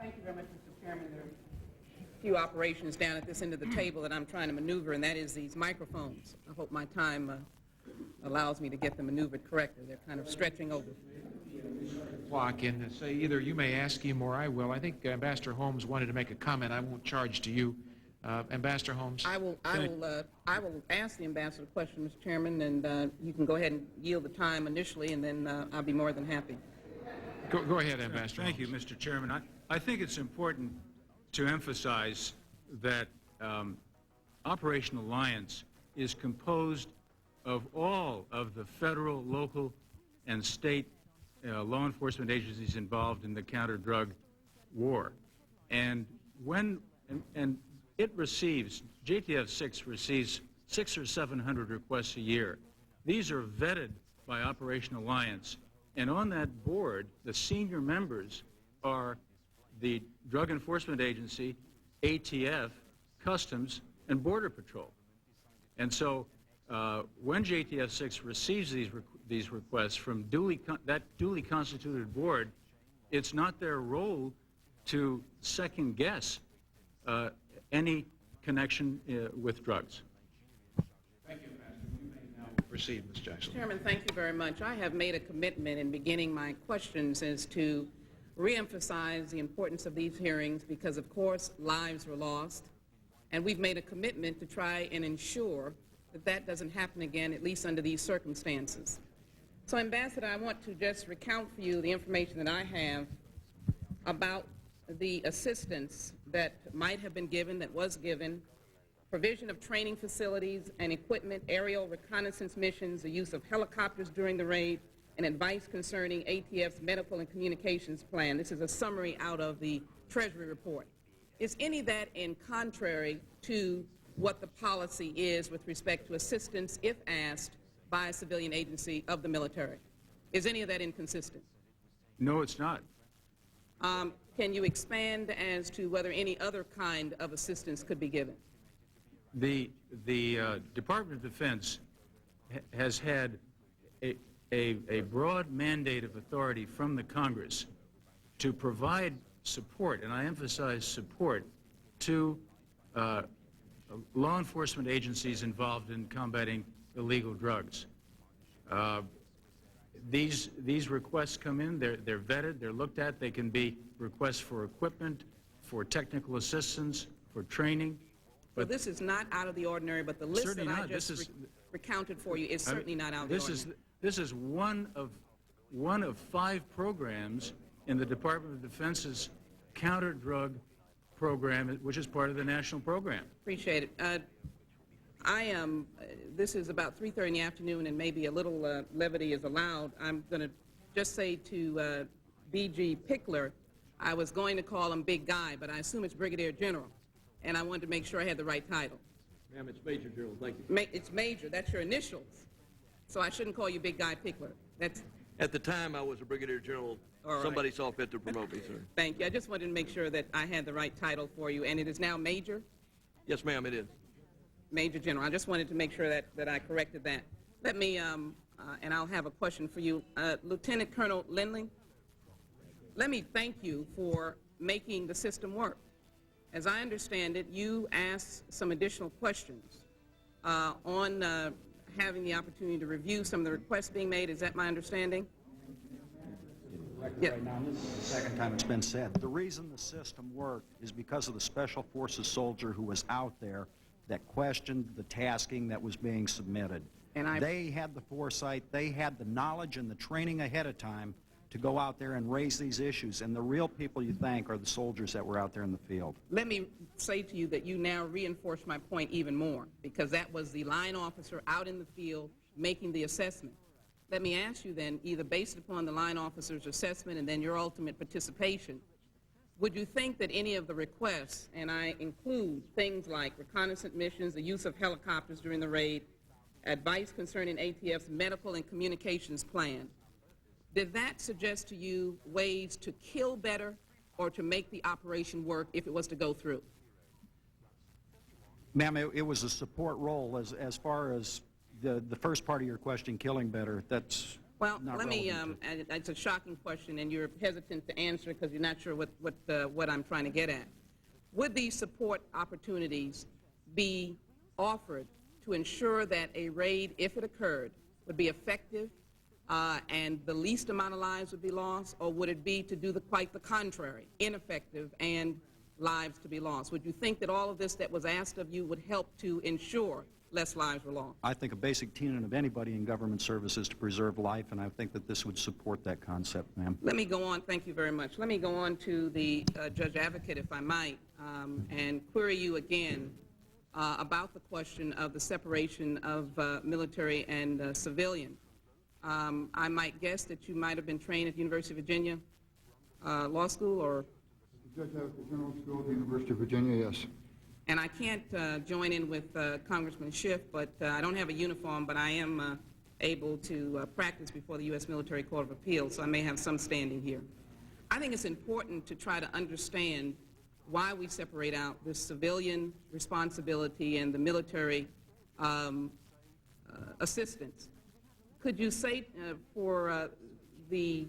Thank you very much, Mr. Chairman. There are a few operations down at this end of the table that I'm trying to maneuver, and that is these microphones. I hope my time allows me to get them maneuvered correctly. They're kind of stretching over. Clock and say either you may ask him or I will. I think Ambassador Holmes wanted to make a comment. I won't charge to you. Ambassador Holmes. I will ask the ambassador a question, Mr. Chairman, and you can go ahead and yield the time initially, and then I'll be more than happy. Go ahead, Ambassador. Thank you, Mr. Chairman. I think it's important to emphasize that Operation Alliance is composed of all of the federal, local, and state law enforcement agencies involved in the counter-drug war. And it receives, JTF-6 receives 600 or 700 requests a year. These are vetted by Operation Alliance. And on that board, the senior members are the Drug Enforcement Agency, ATF, Customs, and Border Patrol. And so when JTF-6 receives these requests from that duly constituted board, it's not their role to second-guess any connection with drugs. Thank you, Ambassador. You may now proceed, Ms. Jackson. Chairman, thank you very much. I have made a commitment in beginning my questions as to reemphasize the importance of these hearings because, of course, lives were lost, and we've made a commitment to try and ensure that that doesn't happen again, at least under these circumstances. So, Ambassador, I want to just recount for you the information that I have about the assistance that might have been given, that was given, provision of training facilities and equipment, aerial reconnaissance missions, the use of helicopters during the raid, and advice concerning ATF's medical and communications plan. This is a summary out of the Treasury report. Is any of that in contrary to what the policy is with respect to assistance, if asked, by a civilian agency of the military? Is any of that inconsistent? No, it's not. Can you expand as to whether any other kind of assistance could be given? The Department of Defense has had a broad mandate of authority from the Congress to provide support, and I emphasize support, to law enforcement agencies involved in combating illegal drugs. These requests come in, they're vetted, they're looked at. They can be requests for equipment, for technical assistance, for training. But this is not out of the ordinary, but the list that I just recounted for you is certainly not out of the ordinary. This is one of 5 programs in the Department of Defense's counter-drug program, which is part of the national program. Appreciate it. This is about 3:30 in the afternoon, and maybe a little levity is allowed. I'm going to just say to B.G. Pickler, I was going to call him Big Guy, but I assume it's Brigadier General, and I wanted to make sure I had the right title. Ma'am, it's Major General. Thank you. It's Major. That's your initials. So I shouldn't call you Big Guy Pickler. That's... At the time, I was a Brigadier General. Right. Somebody saw fit to promote me, sir. Thank you. I just wanted to make sure that I had the right title for you, and it is now Major? Yes, ma'am, it is. Major General. I just wanted to make sure that I corrected that. Let me, and I'll have a question for you. Lieutenant Colonel Lindley, let me thank you for making the system work. As I understand it, you asked some additional questions on having the opportunity to review some of the requests being made. Is that my understanding? Right now, this is the second time it's been said. The reason the system worked is because of the Special Forces soldier who was out there that questioned the tasking that was being submitted. And they had the foresight, they had the knowledge and the training ahead of time to go out there and raise these issues. And the real people you thank are the soldiers that were out there in the field. Let me say to you that you now reinforce my point even more, because that was the line officer out in the field making the assessment. Let me ask you then, either based upon the line officer's assessment and then your ultimate participation, would you think that any of the requests, and I include things like reconnaissance missions, the use of helicopters during the raid, advice concerning ATF's medical and communications plan, did that suggest to you ways to kill better or to make the operation work if it was to go through? Ma'am, it was a support role as far as the first part of your question, killing better. That's well, not let me, relevant to- it's a shocking question, and you're hesitant to answer because you're not sure what I'm trying to get at. Would these support opportunities be offered to ensure that a raid, if it occurred, would be effective and the least amount of lives would be lost, or would it be to do quite the contrary, ineffective and lives to be lost? Would you think that all of this that was asked of you would help to ensure less lives were lost? I think a basic tenet of anybody in government service is to preserve life, and I think that this would support that concept, ma'am. Let me go on. Thank you very much. Let me go on to the Judge Advocate, if I might, and query you again about the question of the separation of military and civilian. I might guess that you might have been trained at the University of Virginia Law School, or? Judge Advocate General School at the University of Virginia, yes. And I can't join in with Congressman Schiff, but I don't have a uniform, but I am able to practice before the U.S. Military Court of Appeals, so I may have some standing here. I think it's important to try to understand why we separate out the civilian responsibility and the military assistance. Could you say for the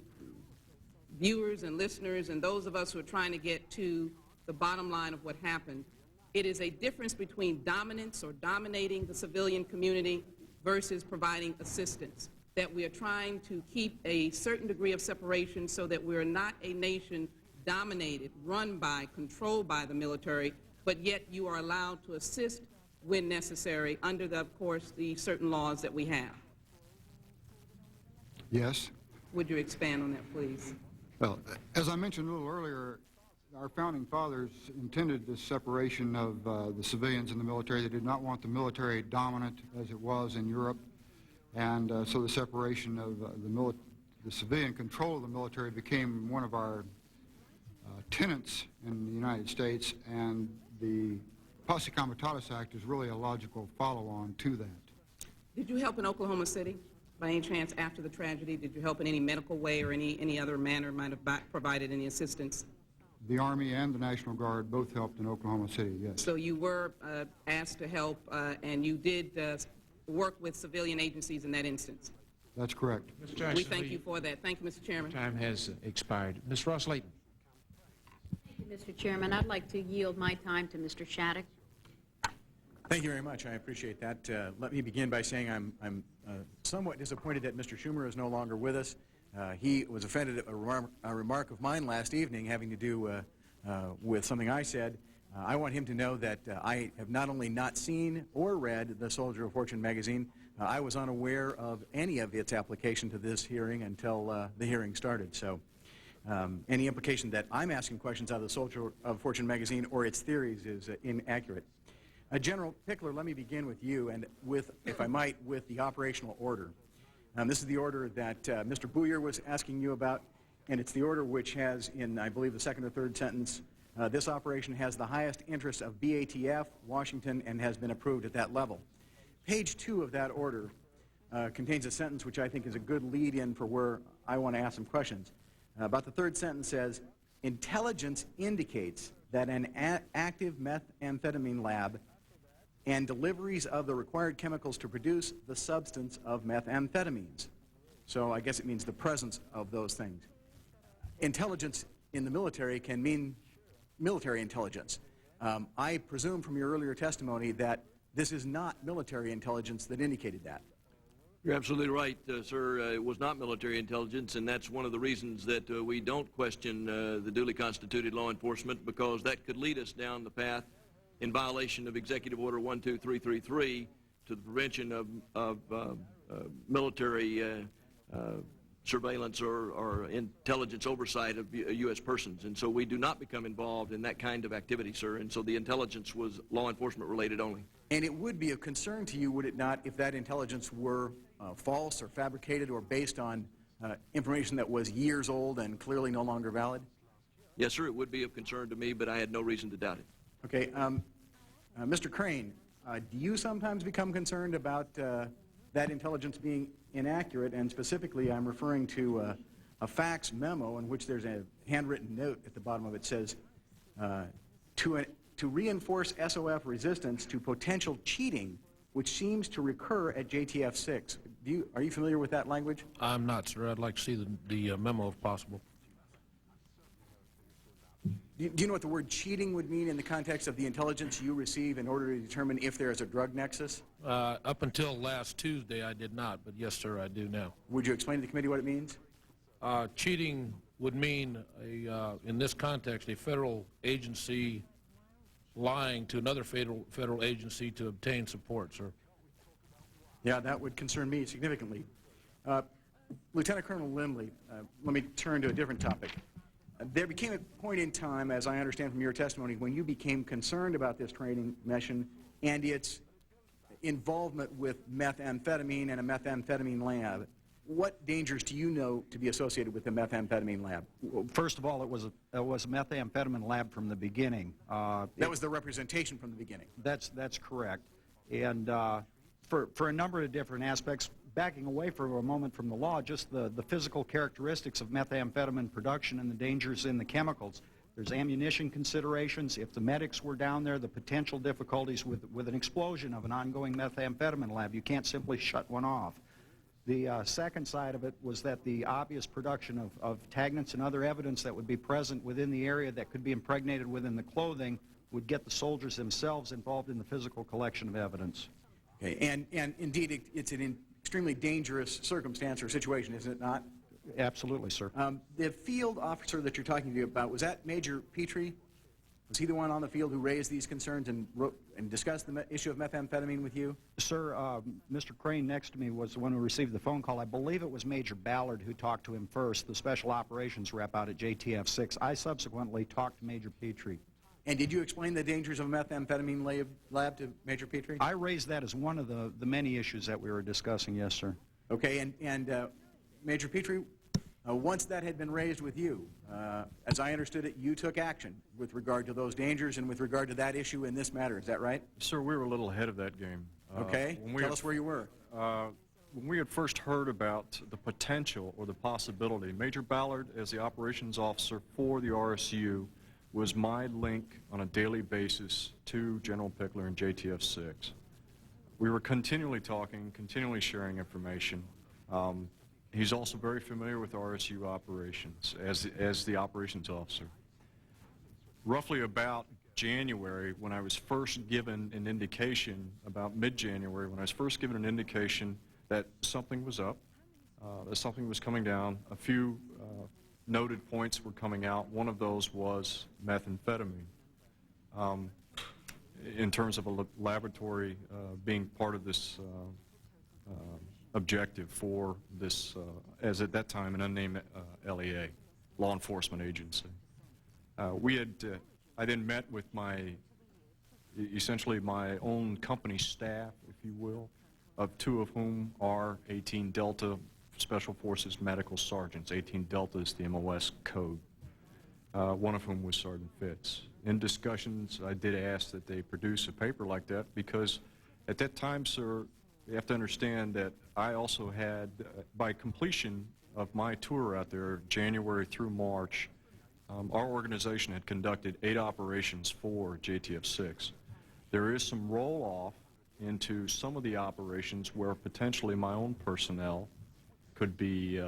viewers and listeners and those of us who are trying to get to the bottom line of what happened, it is a difference between dominance or dominating the civilian community versus providing assistance, that we are trying to keep a certain degree of separation so that we're not a nation dominated, run by, controlled by the military, but yet you are allowed to assist when necessary under, of course, the certain laws that we have. Yes. Would you expand on that, please? Well, as I mentioned a little earlier, our founding fathers intended this separation of the civilians and the military. They did not want the military dominant as it was in Europe, and so the separation of the civilian control of the military became one of our tenets in the United States, and the Posse Comitatus Act is really a logical follow-on to that. Did you help in Oklahoma City by any chance after the tragedy? Did you help in any medical way or any other manner might have provided any assistance? The Army and the National Guard both helped in Oklahoma City, yes. So you were asked to help, and you did work with civilian agencies in that instance? That's correct. Mr. Jackson, we thank you for that. Thank you, Mr. Chairman. Time has expired. Ms. Ross-Layton. Thank you, Mr. Chairman. I'd like to yield my time to Mr. Shattuck. Thank you very much. I appreciate that. Let me begin by saying I'm somewhat disappointed that Mr. Schumer is no longer with us. He was offended at a remark of mine last evening having to do with something I said. I want him to know that I have not only not seen or read the Soldier of Fortune magazine, I was unaware of any of its application to this hearing until the hearing started. So any implication that I'm asking questions out of the Soldier of Fortune magazine or its theories is inaccurate. General Pickler, let me begin with you and with, if I might, with the operational order. This is the order that Mr. Booyer was asking you about, and it's the order which has, in I believe the second or third sentence, this operation has the highest interest of BATF, Washington, and has been approved at that level. Page 2 of that order contains a sentence which I think is a good lead-in for where I want to ask some questions. About the third sentence says, intelligence indicates that an active methamphetamine lab and deliveries of the required chemicals to produce the substance of methamphetamines. So I guess it means the presence of those things. Intelligence in the military can mean military intelligence. I presume from your earlier testimony that this is not military intelligence that indicated that. You're absolutely right, sir. It was not military intelligence, and that's one of the reasons that we don't question the duly constituted law enforcement, because that could lead us down the path in violation of Executive Order 12333 to the prevention of military surveillance or intelligence oversight of U.S. persons. And so we do not become involved in that kind of activity, sir. And so the intelligence was law enforcement related only. And it would be of concern to you, would it not, if that intelligence were false or fabricated or based on information that was years old and clearly no longer valid? Yes, sir, it would be of concern to me, but I had no reason to doubt it. Okay. Mr. Crane, do you sometimes become concerned about that intelligence being inaccurate? And specifically, I'm referring to a fax memo in which there's a handwritten note at the bottom of it. Says, to reinforce SOF resistance to potential cheating, which seems to recur at JTF 6. Are you familiar with that language? I'm not, sir. I'd like to see the memo if possible. Do you know what the word cheating would mean in the context of the intelligence you receive in order to determine if there is a drug nexus? Up until last Tuesday, I did not, but yes, sir, I do now. Would you explain to the committee what it means? Cheating would mean, in this context, a federal agency lying to another federal agency to obtain support, sir. Yeah, that would concern me significantly. Lieutenant Colonel Lindley, let me turn to a different topic. There became a point in time, as I understand from your testimony, when you became concerned about this training mission and its involvement with methamphetamine and a methamphetamine lab. What dangers do you know to be associated with the methamphetamine lab? Well, first of all, it was a methamphetamine lab from the beginning. That was the representation from the beginning. That's correct. And for a number of different aspects, backing away for a moment from the law, just the physical characteristics of methamphetamine production and the dangers in the chemicals. There's ammunition considerations. If the medics were down there, the potential difficulties with an explosion of an ongoing methamphetamine lab. You can't simply shut one off. The second side of it was that the obvious production of tagnants and other evidence that would be present within the area that could be impregnated within the clothing would get the soldiers themselves involved in the physical collection of evidence. Okay. And indeed, it's an extremely dangerous circumstance or situation, isn't it not? Absolutely, sir. The field officer that you're talking to me about, was that Major Petrie? Was he the one on the field who raised these concerns and discussed the issue of methamphetamine with you? Sir, Mr. Crane next to me was the one who received the phone call. I believe it was Major Ballard who talked to him first, the special operations rep out at JTF 6. I subsequently talked to Major Petrie. And did you explain the dangers of a methamphetamine lab to Major Petrie? I raised that as one of the many issues that we were discussing, yes, sir. Okay, and Major Petrie, once that had been raised with you, as I understood it, you took action with regard to those dangers and with regard to that issue in this matter. Is that right? Sir, we were a little ahead of that game. Okay. Tell us where you were. When we had first heard about the potential or the possibility, Major Ballard, as the operations officer for the RSU, was my link on a daily basis to General Pickler and JTF 6. We were continually talking, continually sharing information. He's also very familiar with RSU operations as the operations officer. Roughly about January, when I was first given an indication, about mid-January, when I was first given an indication that something was up, that something was coming down, a few noted points were coming out. One of those was methamphetamine. In terms of a laboratory being part of this objective for this, as at that time, an unnamed LEA, law enforcement agency. I then met with essentially my own company staff, if you will, of two of whom are 18 Delta Special Forces medical sergeants. 18 Delta is the MOS code, one of whom was Sergeant Fitz. In discussions, I did ask that they produce a paper like that because at that time, sir, you have to understand that I also had, by completion of my tour out there, January through March, our organization had conducted 8 operations for JTF 6. There is some roll-off into some of the operations where potentially my own personnel could be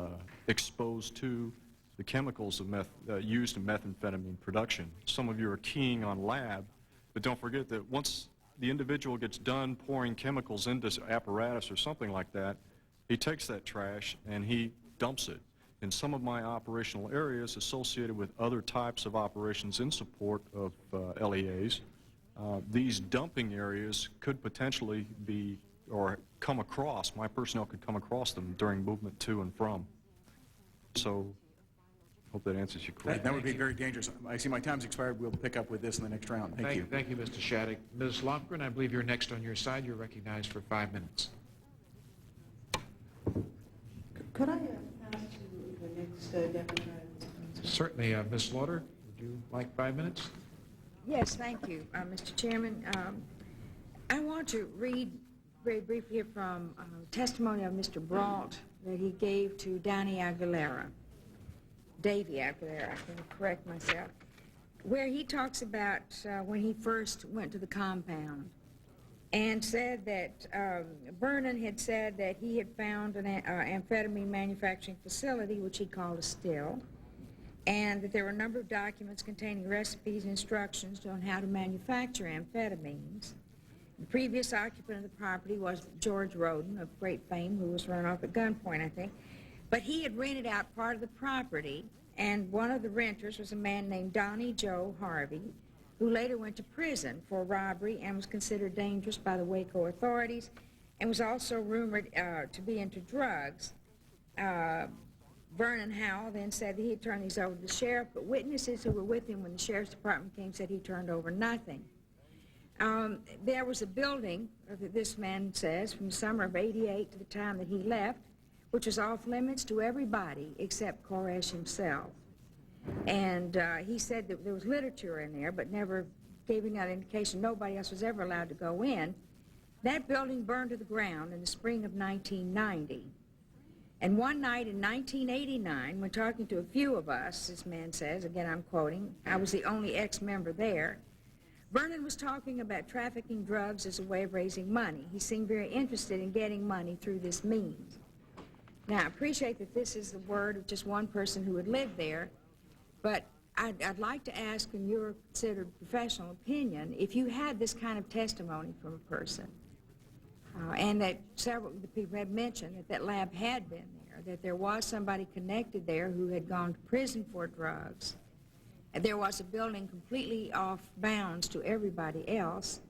exposed to the chemicals of used in methamphetamine production. Some of you are keying on lab, but don't forget that once the individual gets done pouring chemicals into apparatus or something like that, He takes that trash and he dumps it in some of my operational areas associated with other types of operations in support of LEAs. These dumping areas could potentially be, or come across, my personnel could come across them during movement to and from. So, hope that answers your question. That would be very dangerous. I see my time's expired. We'll pick up with this in the next round. Thank you. Thank you, Mr. Shattuck. Ms. Lofgren, I believe you're next on your side. You're recognized for 5 minutes. Could I pass to the next deputy? Certainly, Ms. Slaughter, would you like 5 minutes? Yes, thank you, Mr. Chairman. I want to read very briefly from testimony of Mr. Brault that he gave to Davy Aguilera, I can correct myself, where he talks about when he first went to the compound and said that Vernon had said that he had found an amphetamine manufacturing facility, which he called a still, and that there were a number of documents containing recipes and instructions on how to manufacture amphetamines. The previous occupant of the property was George Roden, of great fame, who was run off at gunpoint, I think. But he had rented out part of the property, and one of the renters was a man named Donnie Joe Harvey, who later went to prison for robbery and was considered dangerous by the Waco authorities, and was also rumored to be into drugs. Vernon Howell then said that he had turned these over to the sheriff, but witnesses who were with him when the sheriff's department came said he turned over nothing. There was a building, this man says, from the summer of '88 to the time that he left, which was off limits to everybody except Koresh himself. And he said that there was literature in there, but never gave any other indication. Nobody else was ever allowed to go in. That building burned to the ground in the spring of 1990. And one night in 1989, when talking to a few of us, this man says, again I'm quoting, I was the only ex-member there, Vernon was talking about trafficking drugs as a way of raising money. He seemed very interested in getting money through this means. Now, I appreciate that this is the word of just one person who had lived there, but I'd like to ask, in your considered professional opinion, if you had this kind of testimony from a person, and that several of the people had mentioned that that lab had been there, that there was somebody connected there who had gone to prison for drugs, and there was a building completely off bounds to everybody else,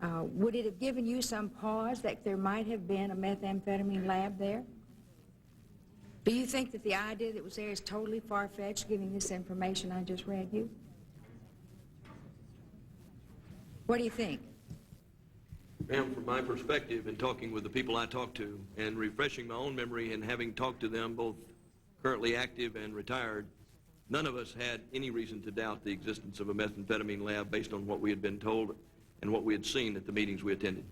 would it have given you some pause that there might have been a methamphetamine lab there? Do you think that the idea that was there is totally far-fetched, giving this information I just read you? What do you think? Ma'am, from my perspective, in talking with the people I talked to and refreshing my own memory and having talked to them, both currently active and retired, none of us had any reason to doubt the existence of a methamphetamine lab based on what we had been told and what we had seen at the meetings we attended.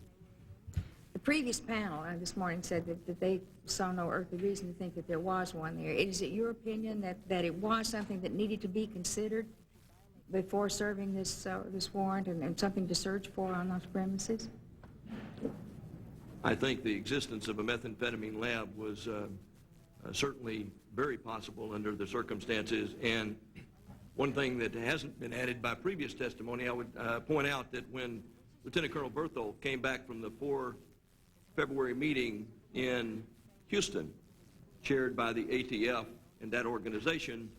The previous panel this morning said that they saw no earthly reason to think that there was one there. Is it your opinion that it was something that needed to be considered before serving this warrant and something to search for on those premises? I think the existence of a methamphetamine lab was certainly very possible under the circumstances. And one thing that hasn't been added by previous testimony, I would point out that when Lieutenant Colonel Berthold came back from the February meeting in Houston, chaired by the ATF and that organization,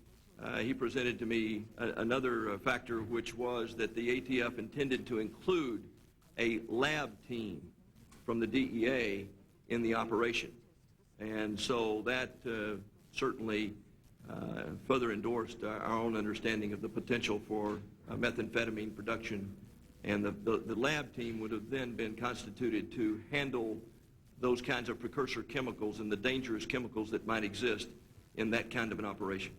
he presented to me another factor, which was that the ATF intended to include a lab team from the DEA in the operation. And so that certainly further endorsed our own understanding of the potential for methamphetamine production. And the lab team would have then been constituted to handle those kinds of precursor chemicals and the dangerous chemicals that might exist in that kind of an operation.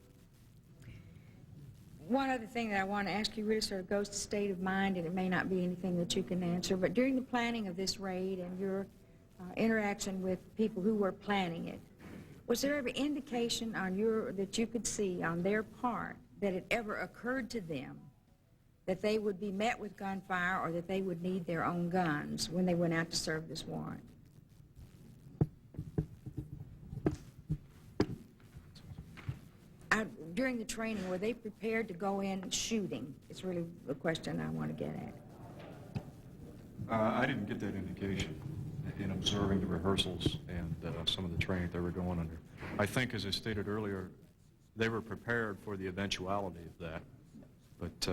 One other thing that I want to ask you really sort of goes to state of mind, and it may not be anything that you can answer, but during the planning of this raid and your interaction with people who were planning it, was there ever indication on that you could see on their part that it ever occurred to them that they would be met with gunfire or that they would need their own guns when they went out to serve this warrant? During the training, were they prepared to go in shooting? It's really the question I want to get at. I didn't get that indication in a observing the rehearsals and some of the training they were going under. I think, as I stated earlier, they were prepared for the eventuality of that, but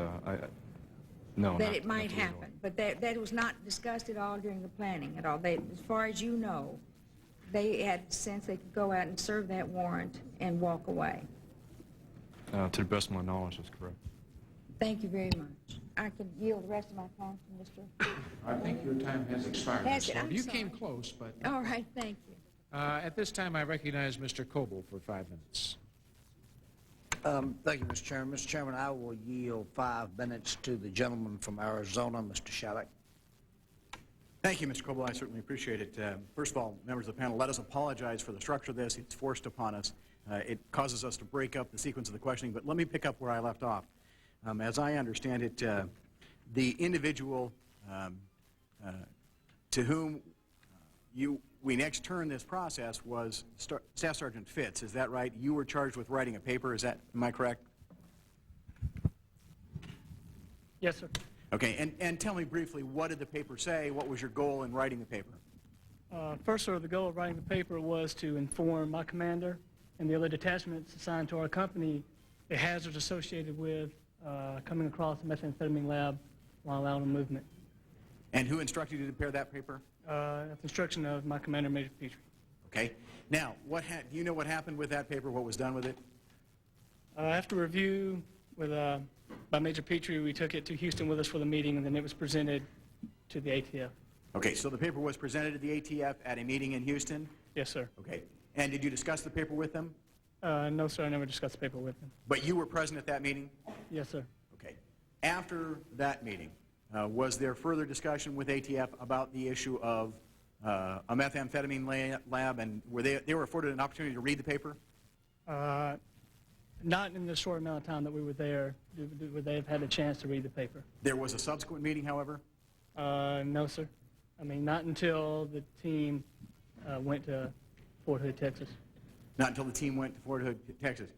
no. That it might happen, but that was not discussed at all during the planning at all. As far as you know, they had the sense they could go out and serve that warrant and walk away. To the best of my knowledge, that's correct. Thank you very much. I can yield the rest of my time to Mr. I think your time has expired. Has it? Ms. Ford. I'm You sorry. came close, but All right, thank you. at this time I recognize Mr. Coble for 5 minutes. Thank you, Mr. Chairman. Mr. Chairman, I will yield 5 minutes to the gentleman from Arizona, Mr. Shattuck. Thank you, Mr. Coble. I certainly appreciate it. First of all, members of the panel, let us apologize for the structure of this. It's forced upon us. It causes us to break up the sequence of the questioning, but let me pick up where I left off. As I understand it, the individual to whom we next turned this process was Staff Sergeant Fitz. Is that right? You were charged with writing a paper. Am I correct? Yes, sir. Okay, and tell me briefly, what did the paper say? What was your goal in writing the paper? First, sir, the goal of writing the paper was to inform my commander and the other detachments assigned to our company the hazards associated with coming across the methamphetamine lab while out on movement. And who instructed you to prepare that paper? At the instruction of my commander, Major Petrie. Okay. Now, do you know what happened with that paper, what was done with it? After review with, by Major Petrie, we took it to Houston with us for the meeting, and then it was presented to the ATF. Okay, so the paper was presented to the ATF at a meeting in Houston? Yes, sir. Okay. And did you discuss the paper with them? No, sir, I never discussed the paper with them. But you were present at that meeting? Yes, sir. Okay. After that meeting, was there further discussion with ATF about the issue of a methamphetamine lab, and they were afforded an opportunity to read the paper? Not in the short amount of time that we were there would they have had a chance to read the paper. There was a subsequent meeting, however? No, sir. I mean, not until the team went to Fort Hood, Texas. Not until the team went to Fort Hood, Texas.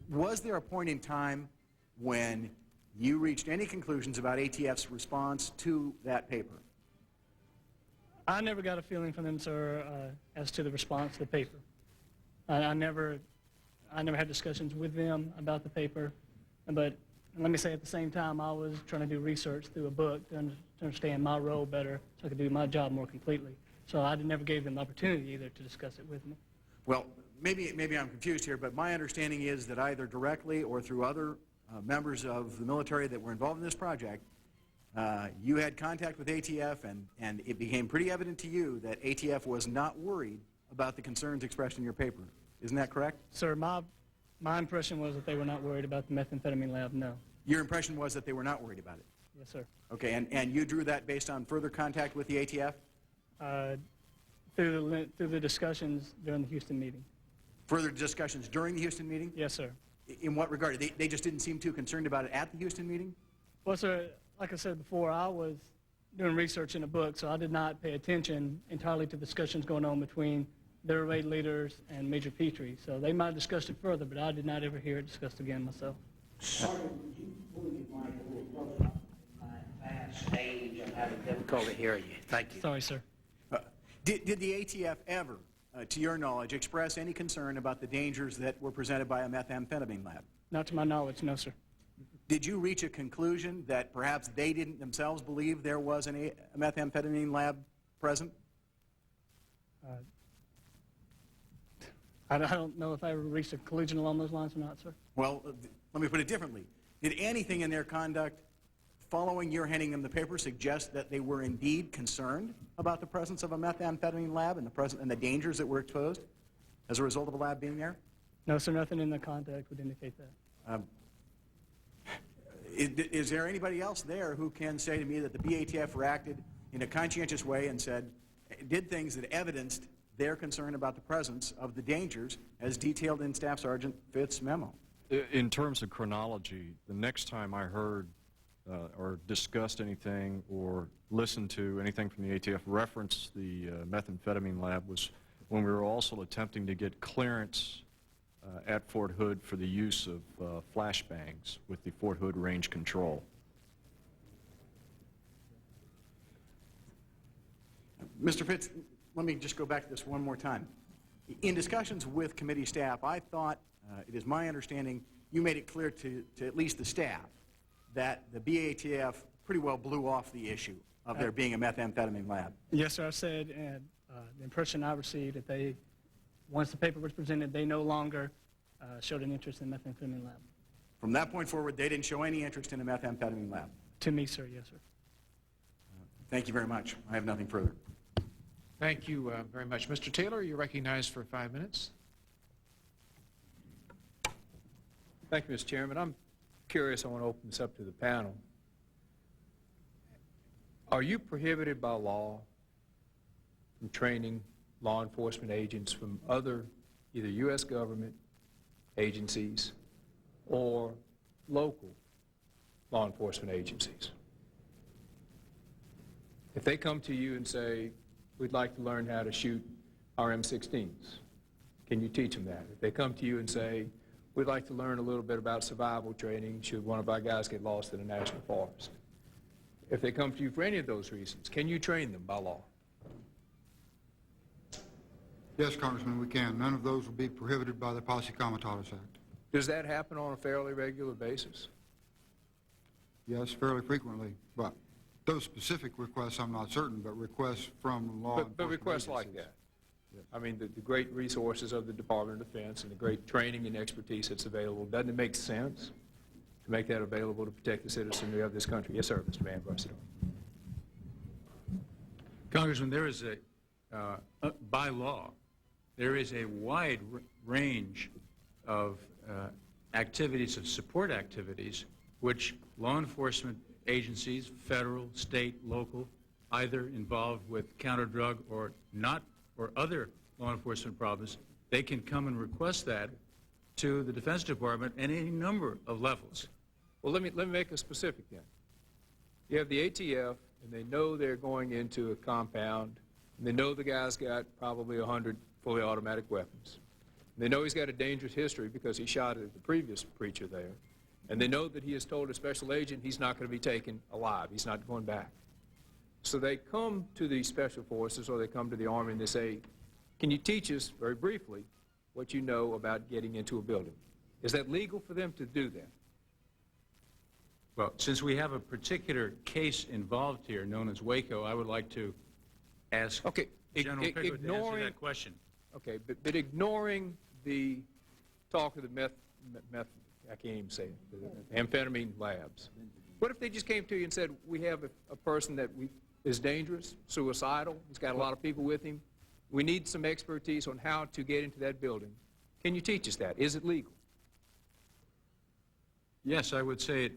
Was there a point in time when you reached any conclusions about ATF's response to that paper? I never got a feeling from them, sir, as to the response to the paper. I never had discussions with them about the paper, but let me say at the same time, I was trying to do research through a book to understand my role better so I could do my job more completely. So I never gave them the opportunity either to discuss it with me. Well, maybe I'm confused here, but my understanding is that either directly or through other members of the military that were involved in this project, you had contact with ATF, and it became pretty evident to you that ATF was not worried about the concerns expressed in your paper. Isn't that correct? Sir, my impression was that they were not worried about the methamphetamine lab, no. Your impression was that they were not worried about it? Yes, sir. Okay, and you drew that based on further contact with the ATF? Through the discussions during the Houston meeting. Further discussions during the Houston meeting? Yes, sir. In what regard? They just didn't seem too concerned about it at the Houston meeting? Well, sir, like I said before, I was doing research in a book, so I did not pay attention entirely to discussions going on between their raid leaders and Major Petrie. So they might have discussed it further, but I did not ever hear it discussed again myself. Sergeant, would you pull your mic a little closer? My advanced age, I'm having difficulty hearing you. Thank you. Sorry, sir. Did the ATF ever, to your knowledge, express any concern about the dangers that were presented by a methamphetamine lab? Not to my knowledge, no, sir. Did you reach a conclusion that perhaps they didn't themselves believe there was a methamphetamine lab present? I don't know if I ever reached a conclusion along those lines or not, sir. Well, let me put it differently. Did anything in their conduct following your handing them the paper suggest that they were indeed concerned about the presence of a methamphetamine lab and the dangers that were exposed as a result of a lab being there? No, sir, nothing in the contact would indicate that. Is there anybody else there who can say to me that the BATF reacted in a conscientious way and did things that evidenced their concern about the presence of the dangers as detailed in Staff Sergeant Fitz's memo? In terms of chronology, the next time I heard or discussed anything or listened to anything from the ATF reference the methamphetamine lab was when we were also attempting to get clearance at Fort Hood for the use of flashbangs with the Fort Hood Range Control. Mr. Fitz, let me just go back to this one more time. In discussions with committee staff, I thought, it is my understanding, you made it clear to at least the staff that the BATF pretty well blew off the issue of there being a methamphetamine lab. Yes, sir. I said, and the impression I received that they, once the paper was presented, they no longer showed an interest in the methamphetamine lab. From that point forward, they didn't show any interest in a methamphetamine lab. To me, sir, yes, sir. Thank you very much. I have nothing further. Thank you very much. Mr. Taylor, you're recognized for 5 minutes. Thank you, Mr. Chairman. I'm curious. I want to open this up to the panel. Are you prohibited by law from training law enforcement agents from other either U.S. government agencies or local law enforcement agencies? If they come to you and say, we'd like to learn how to shoot our M16s, can you teach them that? If they come to you and say, we'd like to learn a little bit about survival training should one of our guys get lost in a national forest, if they come to you for any of those reasons, can you train them by law? Yes, Congressman, we can. None of those will be prohibited by the Posse Comitatus Act. Does that happen on a fairly regular basis? Yes, fairly frequently, but those specific requests, I'm not certain, but requests from law enforcement But requests like agencies. that. I mean, the great resources of the Department of Defense and the great training and expertise that's available, doesn't it make sense to make that available to protect the citizenry of this country? Yes, sir, Mr. Van Brassidon. Congressman, there is by law, there is a wide range of activities, of support activities, which law enforcement agencies, federal, state, local, either involved with counter-drug or not, or other law enforcement problems, they can come and request that to the Defense Department at any number of levels. Well, let me make it specific then. You have the ATF, and they know they're going into a compound, and they know the guy's got probably 100 fully automatic weapons. And they know he's got a dangerous history because he shot at the previous preacher there. And they know that he has told a special agent he's not going to be taken alive. He's not going back. So they come to the special forces or they come to the Army and they say, can you teach us, very briefly, what you know about getting into a building? Is that legal for them to do that? Well, since we have a particular case involved here known as Waco, I would like to ask General Pickard to answer that question. Okay, but ignoring the talk of the I can't even say it, the amphetamine labs. What if they just came to you and said, we have a person that is dangerous, suicidal, he's got a lot of people with him, we need some expertise on how to get into that building. Can you teach us that? Is it legal? Yes, I would say,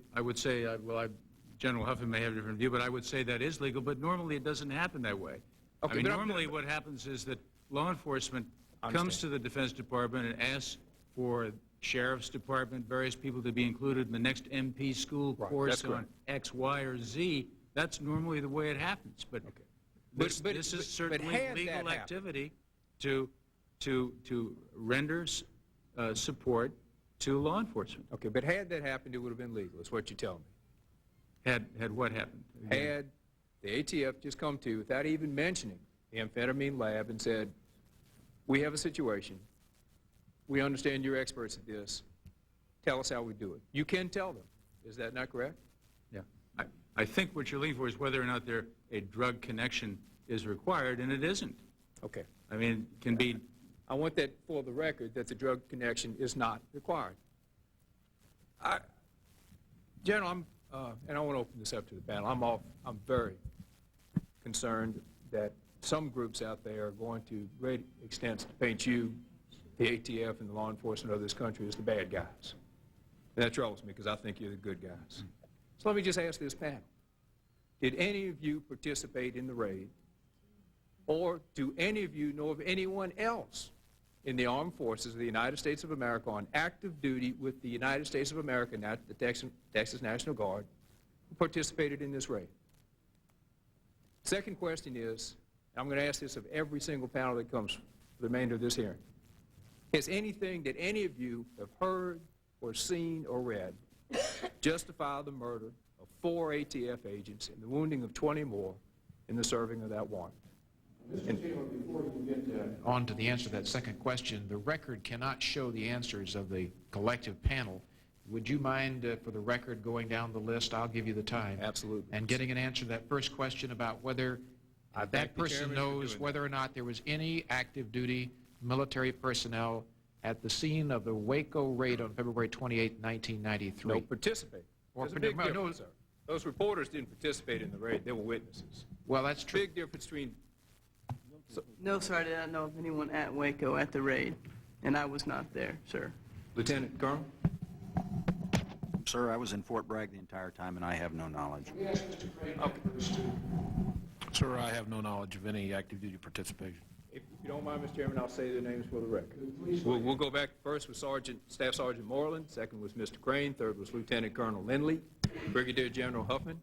General Huffman may have a different view, but I would say that is legal, but normally it doesn't happen that way. Okay, I mean, normally what happens is that law enforcement comes to the Defense Department and asks for Sheriff's Department, various people to be included in the next MP school course on X, Y, or Z. That's normally the way it happens. But this is certainly legal activity to render support to law enforcement. Okay, but had that happened, it would have been legal, is what you tell me. Had what happened? Had the ATF just come to you without even mentioning the amphetamine lab and said, we have a situation, we understand you're experts at this, tell us how we do it. You can tell them. Is that not correct? Yeah. I think what you're looking for is whether or not a drug connection is required, and it isn't. Okay. I mean, it can be... I want that for the record, that the drug connection is not required. General, and I want to open this up to the panel, I'm very concerned that some groups out there are going to great extents to paint you, the ATF, and the law enforcement of this country as the bad guys. And that troubles me because I think you're the good guys. So let me just ask this panel. Did any of you participate in the raid? Or do any of you know of anyone else in the armed forces of the United States of America on active duty with the United States of America, not the Texas National Guard, who participated in this raid? Second question is, I'm going to ask this of every single panel that comes for the remainder of this hearing. Is anything that any of you have heard or seen or read justify the murder of 4 ATF agents and the wounding of 20 more in the serving of that warrant? Mr. Taylor, before you get on to the answer to that second question, the record cannot show the answers of the collective panel. Would you mind, for the record, going down the list? I'll give you the time. Absolutely. And getting an answer to that first question about whether that person knows whether or not there was any active duty military personnel at the scene of the Waco raid on February 28, 1993. No, participate. There's a big difference, sir. Those reporters didn't participate in the raid. They were witnesses. Well, that's true. Big difference between... No, sir, I did not know of anyone at Waco at the raid, and I was not there, sir. Lieutenant Colonel? Sir, I was in Fort Bragg the entire time, and I have no knowledge. Sir, I have no knowledge of any active duty participation. If you don't mind, Mr. Chairman, I'll say their names for the record. We'll go back first with Staff Sergeant Moreland, second was Mr. Crane, third was Lieutenant Colonel Lindley, Brigadier General Huffman.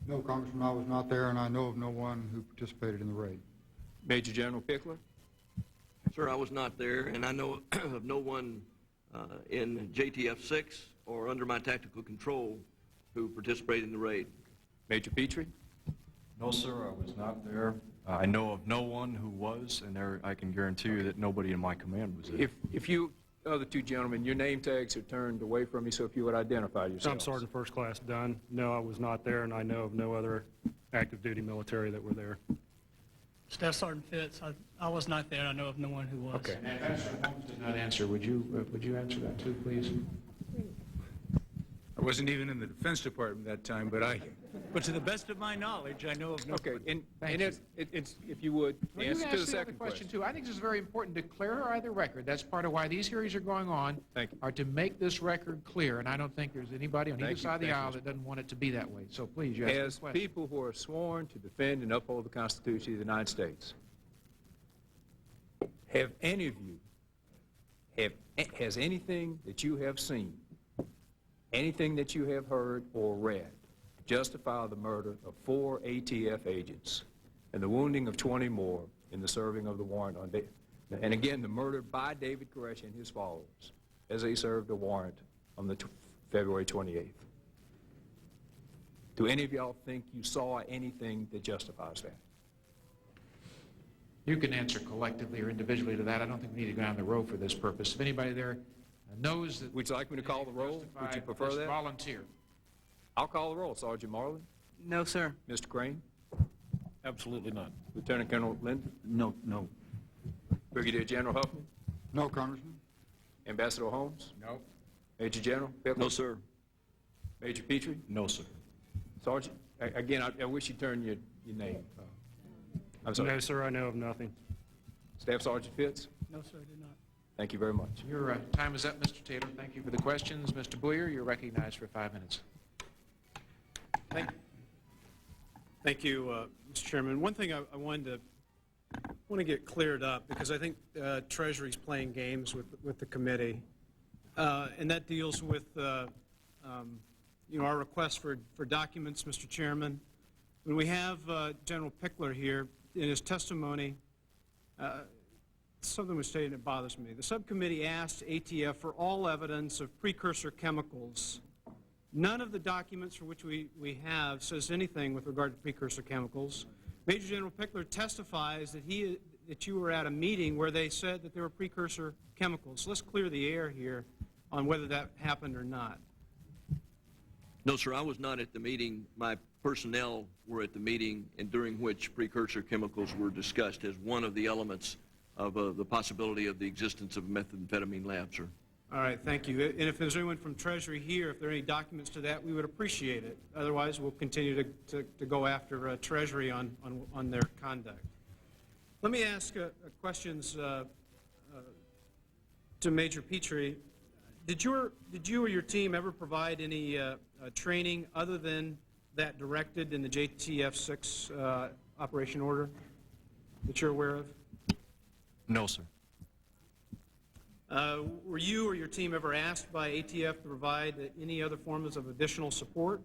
No, Congressman, I was not there, and I know of no one who participated in the raid. Major General Pickler. Sir, I was not there, and I know of no one in JTF 6 or under my tactical control who participated in the raid. Major Petrie. No, sir, I was not there. I know of no one who was, and I can guarantee you that nobody in my command was there. If you other two gentlemen, your name tags are turned away from you, so if you would identify yourselves. I'm Sergeant First Class Dunn. No, I was not there, and I know of no other active duty military that were there. Staff Sergeant Fitz, I was not there. I know of no one who was. Okay. And Ambassador Holmes did not answer. Would you answer that too, please? I wasn't even in the Defense Department that time, but to the best of my knowledge, I know of no. Okay, and it's if you would, Well, answer you to asked the the second other question, too. I think this is very important to clarify the record. That's part of why these hearings are going on, are to make this record clear, and I don't think there's anybody on either side of the aisle that doesn't want it to be that way. So please, you ask As the question. people who are sworn to defend and uphold the Constitution of the United States, have any of you, has anything that you have seen, anything that you have heard or read, justify the murder of 4 ATF agents and the wounding of 20 more in the serving of the warrant on and again, the murder by David Koresh and his followers as they served a warrant on the February 28th. Do any of y'all think you saw anything that justifies that? You can answer collectively or individually to that. I don't think we need to go down the road for this purpose. If anybody there knows that... Would you like me to call the roll? Would you prefer just that? Volunteer. I'll call the roll. Sergeant Marlin? No, sir. Mr. Crane? Absolutely not. Lieutenant Colonel Lind? No. Brigadier General Huffman? No, Congressman. Ambassador Holmes? No. Major General Pickler? No, sir. Major Petrie? No, sir. Sergeant? Again, I wish you turn your name. I'm sorry. No, sir, I know of nothing. Staff Sergeant Fitz? No, sir, I did not. Thank you very much. Your time is up, Mr. Taylor. Thank you for the questions. Mr. Boyer, you're recognized for 5 minutes. Thank you, Mr. Chairman. One thing I want to get cleared up, because I think Treasury's playing games with the committee, and that deals with our request for documents, Mr. Chairman. When we have General Pickler here in his testimony, something was stated that bothers me. The subcommittee asked ATF for all evidence of precursor chemicals. None of the documents for which we have says anything with regard to precursor chemicals. Major General Pickler testifies that you were at a meeting where they said that there were precursor chemicals. Let's clear the air here on whether that happened or not. No, sir, I was not at the meeting. My personnel were at the meeting, and during which precursor chemicals were discussed as one of the elements of the possibility of the existence of a methamphetamine lab, sir. All right, thank you. And if there's anyone from Treasury here, if there are any documents to that, we would appreciate it. Otherwise, we'll continue to go after Treasury on their conduct. Let me ask questions to Major Petrie. Did you or your team ever provide any training other than that directed in the JTF 6 operation order that you're aware of? No, sir. Were you or your team ever asked by ATF to provide any other forms of additional support?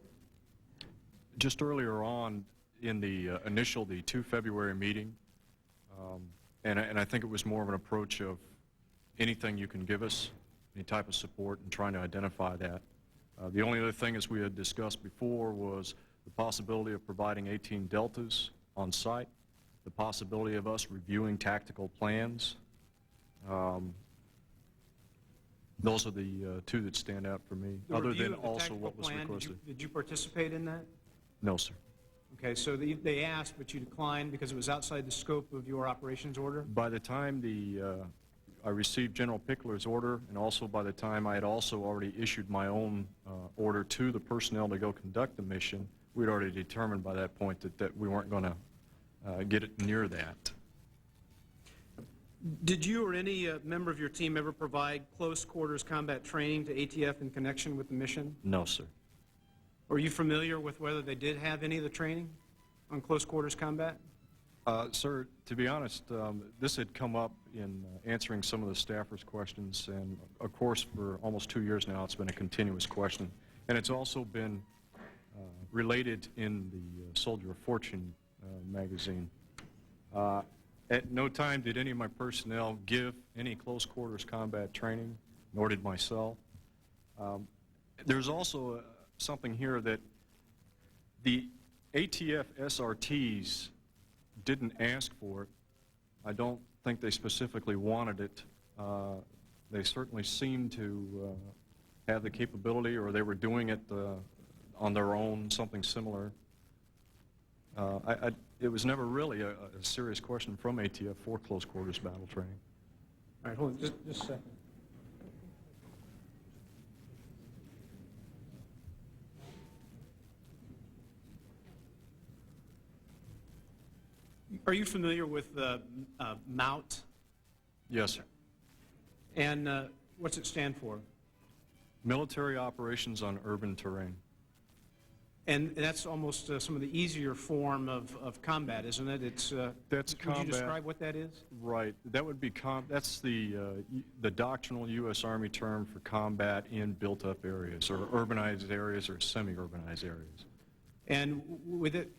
Just earlier on in the the 2 February meeting, and I think it was more of an approach of anything you can give us, any type of support, and trying to identify that. The only other thing, as we had discussed before, was the possibility of providing 18 deltas on site, the possibility of us reviewing tactical plans. Those are the two that stand out for me, The other review than of the also tactical what was plan, requested. did you participate in that? No, sir. Okay, so they asked, but you declined because it was outside the scope of your operations order? By the time I received General Pickler's order, and also by the time I had also already issued my own order to the personnel to go conduct the mission, we'd already determined by that point that we weren't going to get it near that. Did you or any member of your team ever provide close quarters combat training to ATF in connection with the mission? No, sir. Are you familiar with whether they did have any of the training on close quarters combat? Sir, to be honest, this had come up in answering some of the staffers' questions, and of course for almost 2 years now it's been a continuous question. And it's also been related in the Soldier of Fortune magazine. At no time did any of my personnel give any close quarters combat training, nor did myself. There's also something here that the ATF SRTs didn't ask for it. I don't think they specifically wanted it. They certainly seemed to have the capability, or they were doing it on their own, something similar. It was never really a serious question from ATF for close quarters battle training. All right, hold on, just a second. Are you familiar with MOUT? Yes, sir. And what's it stand for? Military Operations on Urban Terrain. And that's almost some of the easier form of combat, isn't it? It's that's would combat. you describe what that is? Right. That would be that's the doctrinal U.S. Army term for combat in built-up areas, or urbanized areas, or semi-urbanized areas. And would it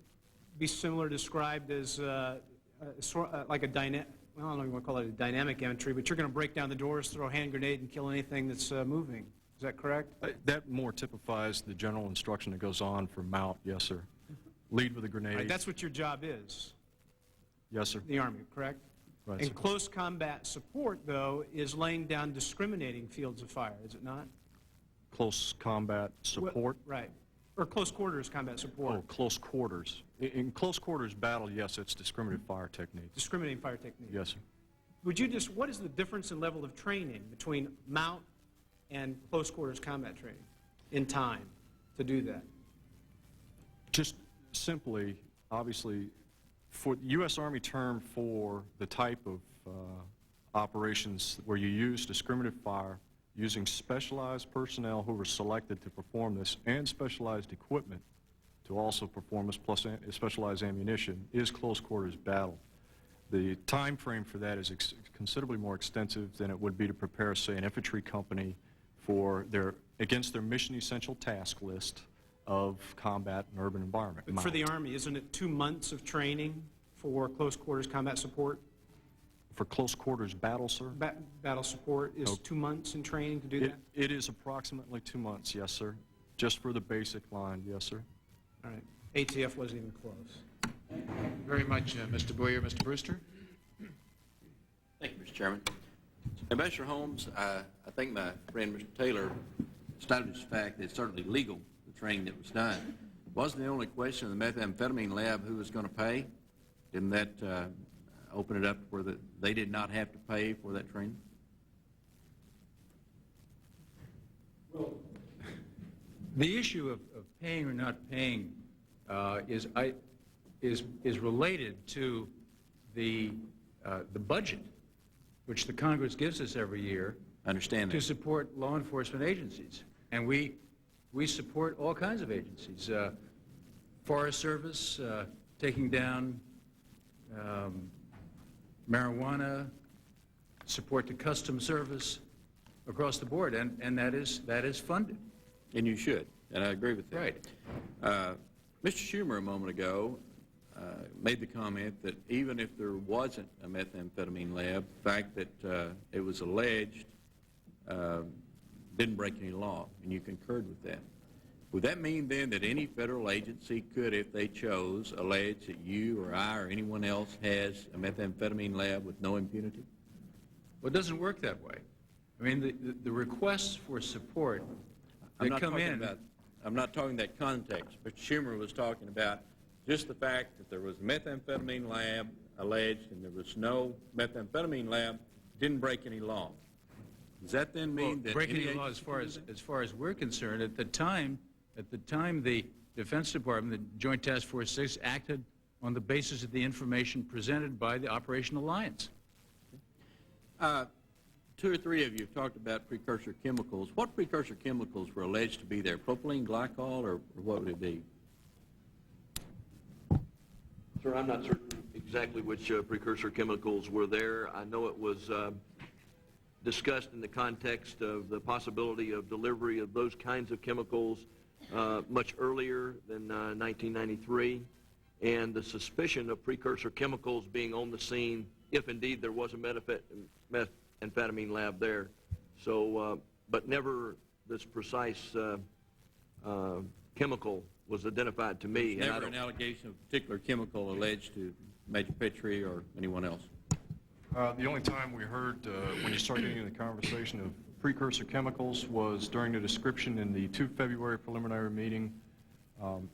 be similar described as like a dynamic? Well, I don't even want to call it a dynamic entry, but you're going to break down the doors, throw a hand grenade, and kill anything that's moving. Is that correct? That more typifies the general instruction that goes on for MOUT, yes, sir. Lead with a grenade. Right, that's what your job is. Yes, sir. The Army, correct? Right, and sir. Close combat support, though, is laying down discriminating fields of fire, is it not? Close combat support? Well, right. Or close quarters combat support. Oh, close quarters. In close quarters battle, yes, it's discriminative fire technique. Discriminating fire technique. Yes, sir. Would you just, what is the difference in level of training between MOUT and close quarters combat training in time to do that? Just simply, obviously, for the U.S. Army term for the type of operations where you use discriminative fire using specialized personnel who were selected to perform this, and specialized equipment to also perform this, plus specialized ammunition, is close quarters battle. The time frame for that is considerably more extensive than it would be to prepare, say, an infantry company for against their mission essential task list of combat in urban environment. But for the Army, isn't it 2 months of training for close quarters combat support? For close quarters battle, sir? Battle support is 2 months in training to do that? It is approximately 2 months, yes, sir. Just for the basic line, yes, sir. All right. ATF wasn't even close. Thank you very much, Mr. Boyer. Mr. Brewster? Thank you, Mr. Chairman. Ambassador Holmes, I think my friend Mr. Taylor established the fact that it's certainly legal, the training that was done. Wasn't the only question in the methamphetamine lab who was going to pay? Didn't that open it up where they did not have to pay for that training? Well, the issue of paying or not paying is related to the budget, which the Congress gives us every year. I understand that. To support law enforcement agencies, and we support all kinds of agencies. Forest Service taking down marijuana, support the Customs Service across the board, and that is funded. And you should, and I agree with that. Right. Mr. Schumer a moment ago made the comment that even if there wasn't a methamphetamine lab, the fact that it was alleged didn't break any law, and you concurred with that. Would that mean then that any federal agency could, if they chose, allege that you or I or anyone else has a methamphetamine lab with no impunity? Well, it doesn't work that way. I mean, the requests for support that come in... I'm not talking that context, but Schumer was talking about just the fact that there was a methamphetamine lab alleged and there was no methamphetamine lab, didn't break any law. Does that then mean that breaking any the law as far as we're concerned, at the time the Defense Department, the Joint Task Force 6, acted on the basis of the information presented by the Operation Alliance. Two or three of you have talked about precursor chemicals. What precursor chemicals were alleged to be there? Propylene glycol, or what would it be? Sir, I'm not certain exactly which precursor chemicals were there. I know it was discussed in the context of the possibility of delivery of those kinds of chemicals much earlier than 1993, and the suspicion of precursor chemicals being on the scene if indeed there was a methamphetamine lab there. So, but never this precise chemical was identified to me. Never an allegation of a particular chemical alleged to Major Petrie or anyone else? The only time we heard, when you started getting into the conversation of precursor chemicals, was during the description in the 2 February preliminary meeting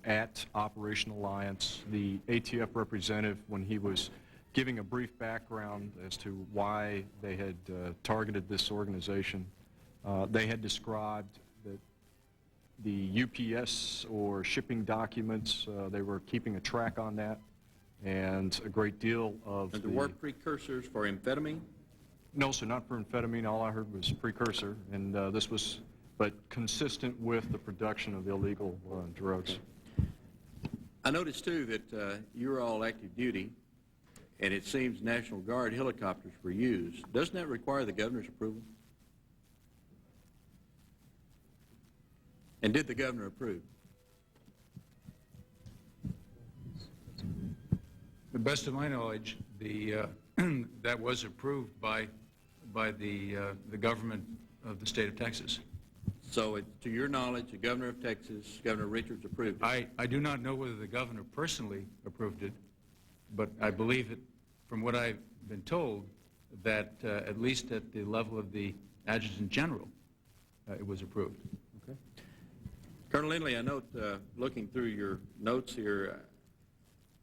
at Operation Alliance. The ATF representative, when he was giving a brief background as to why they had targeted this organization, they had described that the UPS or shipping documents, they were keeping a track on that, and a great deal of There were precursors for amphetamine? No, sir, not for amphetamine. All I heard was precursor, and this was, but consistent with the production of illegal drugs. I noticed, too, that you were all active duty, and it seems National Guard helicopters were used. Doesn't that require the governor's approval? And did the governor approve? To the best of my knowledge, that was approved by the government of the state of Texas. So, to your knowledge, the governor of Texas, Governor Richards, approved it? I do not know whether the governor personally approved it, but I believe it, from what I've been told, that at least at the level of the Adjutant General, it was approved. Okay. Colonel Lindley, I note, looking through your notes here,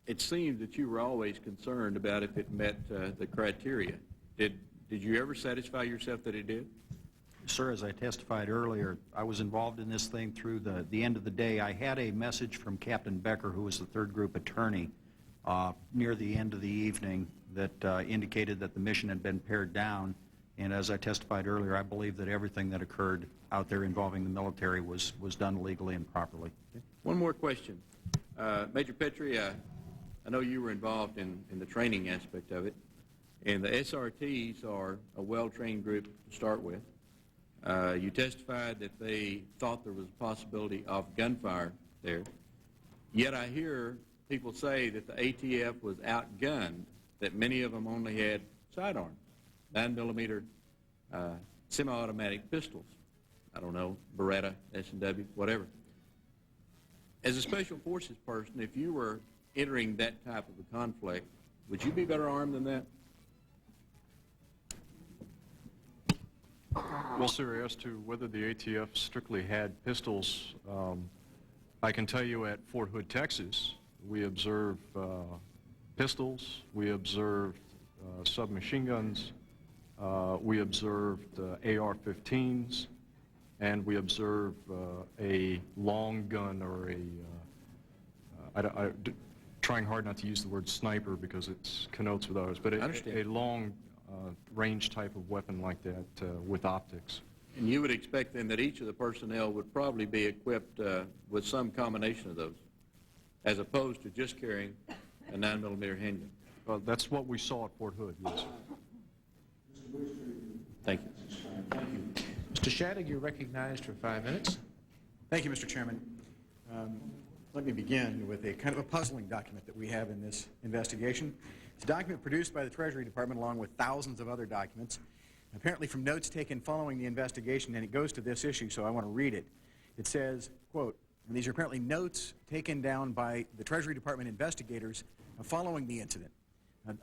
it seemed that you were always concerned about if it met the criteria. Did you ever satisfy yourself that it did? Sir, as I testified earlier, I was involved in this thing through the end of the day. I had a message from Captain Becker, who was the third group attorney, near the end of the evening that indicated that the mission had been pared down. And as I testified earlier, I believe that everything that occurred out there involving the military was done legally and properly. Okay. One more question. Major Petrie, I know you were involved in the training aspect of it, and the SRTs are a well-trained group to start with. You testified that they thought there was a possibility of gunfire there, yet I hear people say that the ATF was outgunned, that many of them only had sidearms, 9mm semi-automatic pistols. I don't know, Beretta, S&W, whatever. As a Special Forces person, if you were entering that type of a conflict, would you be better armed than that? Well, sir, as to whether the ATF strictly had pistols, I can tell you at Fort Hood, Texas, we observed pistols, we observed submachine guns, we observed AR-15s, and we observed a long gun, or trying hard not to use the word sniper because it connotes with others, but a long range type of weapon like that with optics. And you would expect then that each of the personnel would probably be equipped with some combination of those, as opposed to just carrying a 9mm handgun. That's what we saw at Fort Hood, yes. Thank you. Mr. Shattuck, you're recognized for 5 minutes. Thank you, Mr. Chairman. Let me begin with a kind of a puzzling document that we have in this investigation. It's a document produced by the Treasury Department along with thousands of other documents, apparently from notes taken following the investigation, and it goes to this issue, so I want to read it. It says, quote, And these are apparently notes taken down by the Treasury Department investigators following the incident.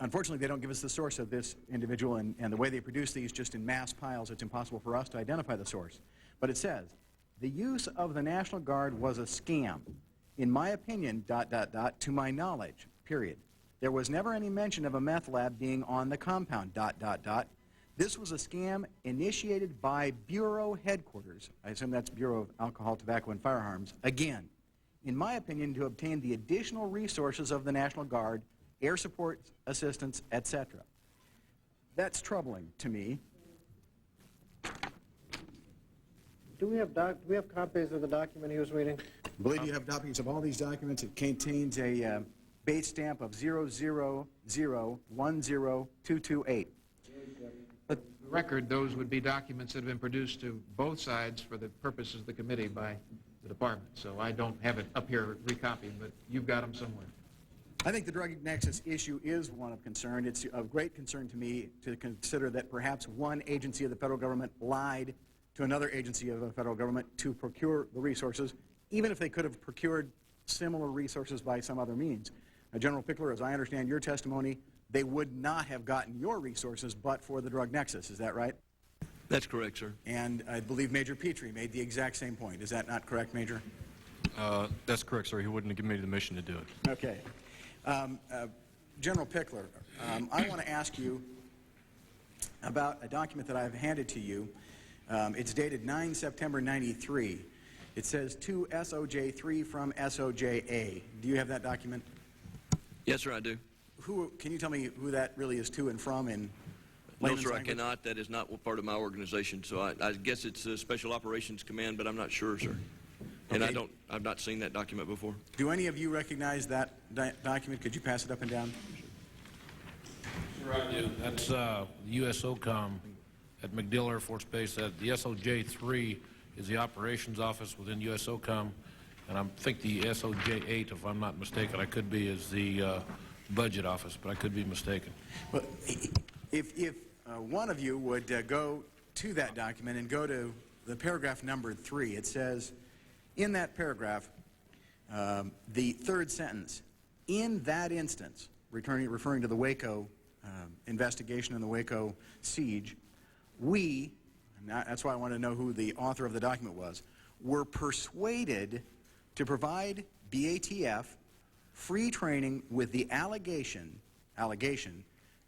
Unfortunately, they don't give us the source of this individual, and the way they produce these just in mass piles, it's impossible for us to identify the source. But it says, the use of the National Guard was a scam. In my opinion, ... to my knowledge, period. There was never any mention of a meth lab being on the compound, ... This was a scam initiated by Bureau headquarters, I assume that's Bureau of Alcohol, Tobacco, and Firearms, again, in my opinion, to obtain the additional resources of the National Guard, air support assistance, etc. That's troubling to me. Do we have copies of the document he was reading? I believe you have copies of all these documents. It contains a base stamp of 000102228. For the record, those would be documents that have been produced to both sides for the purposes of the committee by the department. So I don't have it up here recopied, but you've got them somewhere. I think the drug nexus issue is one of concern. It's of great concern to me to consider that perhaps one agency of the federal government lied to another agency of the federal government to procure the resources, even if they could have procured similar resources by some other means. General Pickler, as I understand your testimony, they would not have gotten your resources but for the drug nexus. Is that right? That's correct, sir. And I believe Major Petrie made the exact same point. Is that not correct, Major? That's correct, sir. He wouldn't have given me the mission to do it. Okay. General Pickler, I want to ask you about a document that I've handed to you. It's dated 9 September 93. It says to SOJ3 from SOJA. Do you have that document? Yes, sir, I do. Can you tell me who that really is to and from in No, layman's sir, I language? cannot. That is not part of my organization. So I guess it's a Special Operations Command, but I'm not sure, sir. And Okay. I've not seen that document before. Do any of you recognize that document? Could you pass it up and down? Yeah, that's USOCOM at MacDill Air Force Base. The SOJ-3 is the operations office within USOCOM, and I think the SOJ-8, if I'm not mistaken, I could be, is the budget office, but I could be mistaken. Well, if one of you would go to that document and go to the paragraph number 3, it says, in that paragraph, the third sentence, in that instance, referring to the Waco investigation and the Waco siege, we, and that's why I want to know who the author of the document was, were persuaded to provide BATF free training with the allegation,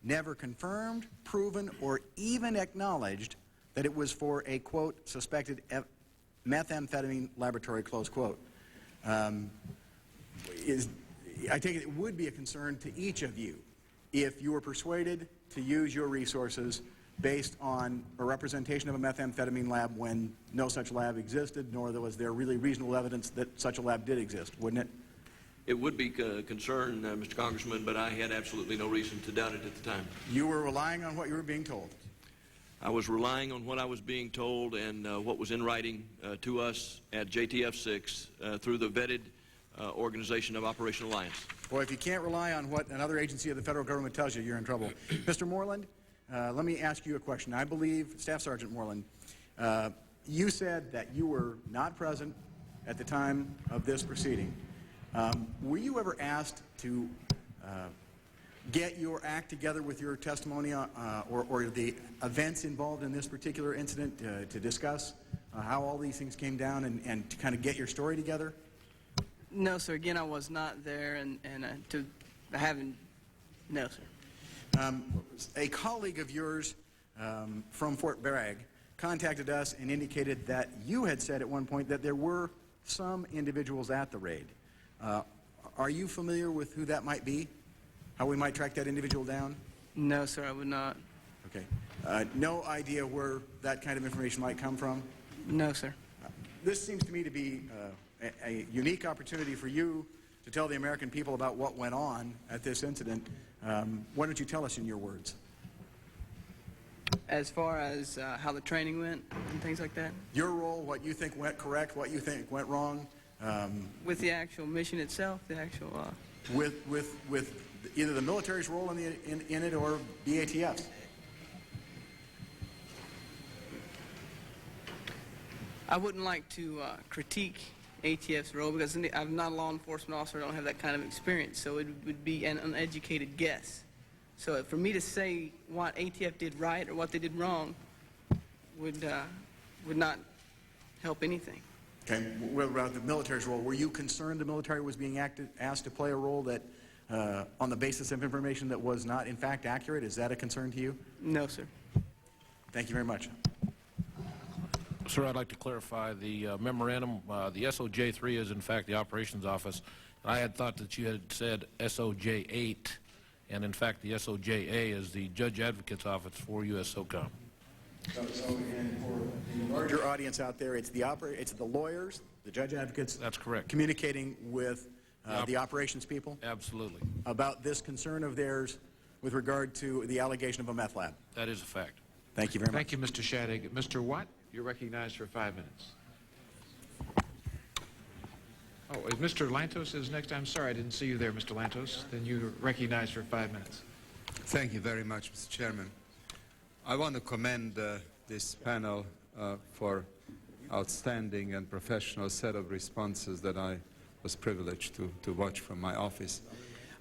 never confirmed, proven, or even acknowledged that it was for a, quote, suspected methamphetamine laboratory, close quote. I take it would be a concern to each of you if you were persuaded to use your resources based on a representation of a methamphetamine lab when no such lab existed, nor was there really reasonable evidence that such a lab did exist, wouldn't it? It would be a concern, Mr. Congressman, but I had absolutely no reason to doubt it at the time. You were relying on what you were being told? I was relying on what I was being told and what was in writing to us at JTF-6 through the vetted organization of Operation Alliance. Boy, if you can't rely on what another agency of the federal government tells you, you're in trouble. Mr. Moreland, let me ask you a question. I believe, Staff Sergeant Moreland, you said that you were not present at the time of this proceeding. Were you ever asked to get your act together with your testimony or the events involved in this particular incident to discuss how all these things came down and to kind of get your story together? No, sir. Again, I was not there, and I haven't. No, sir. A colleague of yours from Fort Bragg contacted us and indicated that you had said at one point that there were some individuals at the raid. Are you familiar with who that might be? How we might track that individual down? No, sir, I would not. Okay. No idea where that kind of information might come from? No, sir. This seems to me to be a unique opportunity for you to tell the American people about what went on at this incident. Why don't you tell us in your words? As far as how the training went and things like that? Your role, what you think went correct, what you think went wrong? With the actual mission itself, the actual... With either the military's role in it or BATF's? I wouldn't like to critique ATF's role, because I'm not a law enforcement officer, I don't have that kind of experience, so it would be an uneducated guess. So for me to say what ATF did right or what they did wrong would not help anything. Okay. What about the military's role? Were you concerned the military was being asked to play a role that, on the basis of information that was not in fact accurate? Is that a concern to you? No, sir. Thank you very much. Sir, I'd like to clarify the memorandum. The SOJ3 is, in fact, the operations office. I had thought that you had said SOJ8, and, in fact, the SOJA is the Judge Advocate's office for U.S. SOCOM. So again, for the larger audience out there, it's the lawyers, the judge advocates. That's correct. Communicating with the operations people Absolutely. about this concern of theirs with regard to the allegation of a meth lab. That is a fact. Thank you very much. Thank you, Mr. Shadig. Mr. Watt, you're recognized for 5 minutes. Oh, Mr. Lantos is next. I'm sorry, I didn't see you there, Mr. Lantos. Then you're recognized for 5 minutes. Thank you very much, Mr. Chairman. I want to commend this panel for outstanding and professional set of responses that I was privileged to watch from my office.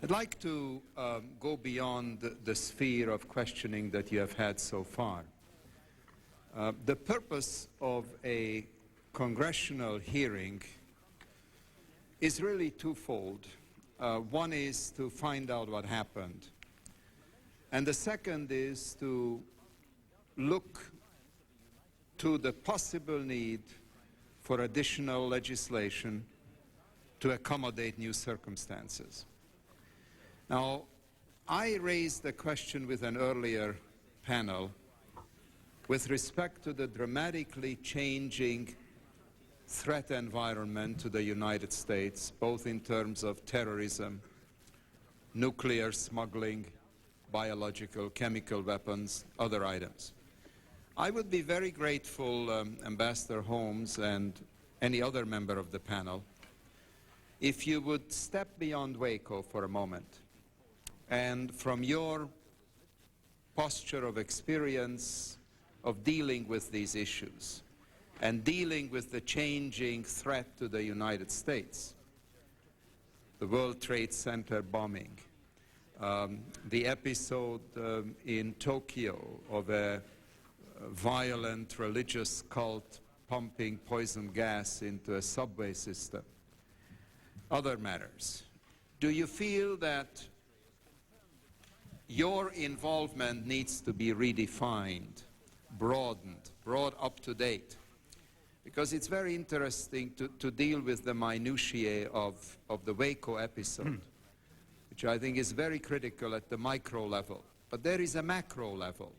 I'd like to go beyond the sphere of questioning that you have had so far. The purpose of a congressional hearing is really twofold. One is to find out what happened, and the second is to look to the possible need for additional legislation to accommodate new circumstances. Now, I raised the question with an earlier panel with respect to the dramatically changing threat environment to the United States, both in terms of terrorism, nuclear smuggling, biological, chemical weapons, other items. I would be very grateful, Ambassador Holmes and any other member of the panel, if you would step beyond Waco for a moment and from your posture of experience of dealing with these issues and dealing with the changing threat to the United States, the World Trade Center bombing, the episode in Tokyo of a violent religious cult pumping poison gas into a subway system, other matters. Do you feel that your involvement needs to be redefined, broadened, brought up to date? Because it's very interesting to deal with the minutiae of the Waco episode, which I think is very critical at the micro level. But there is a macro level.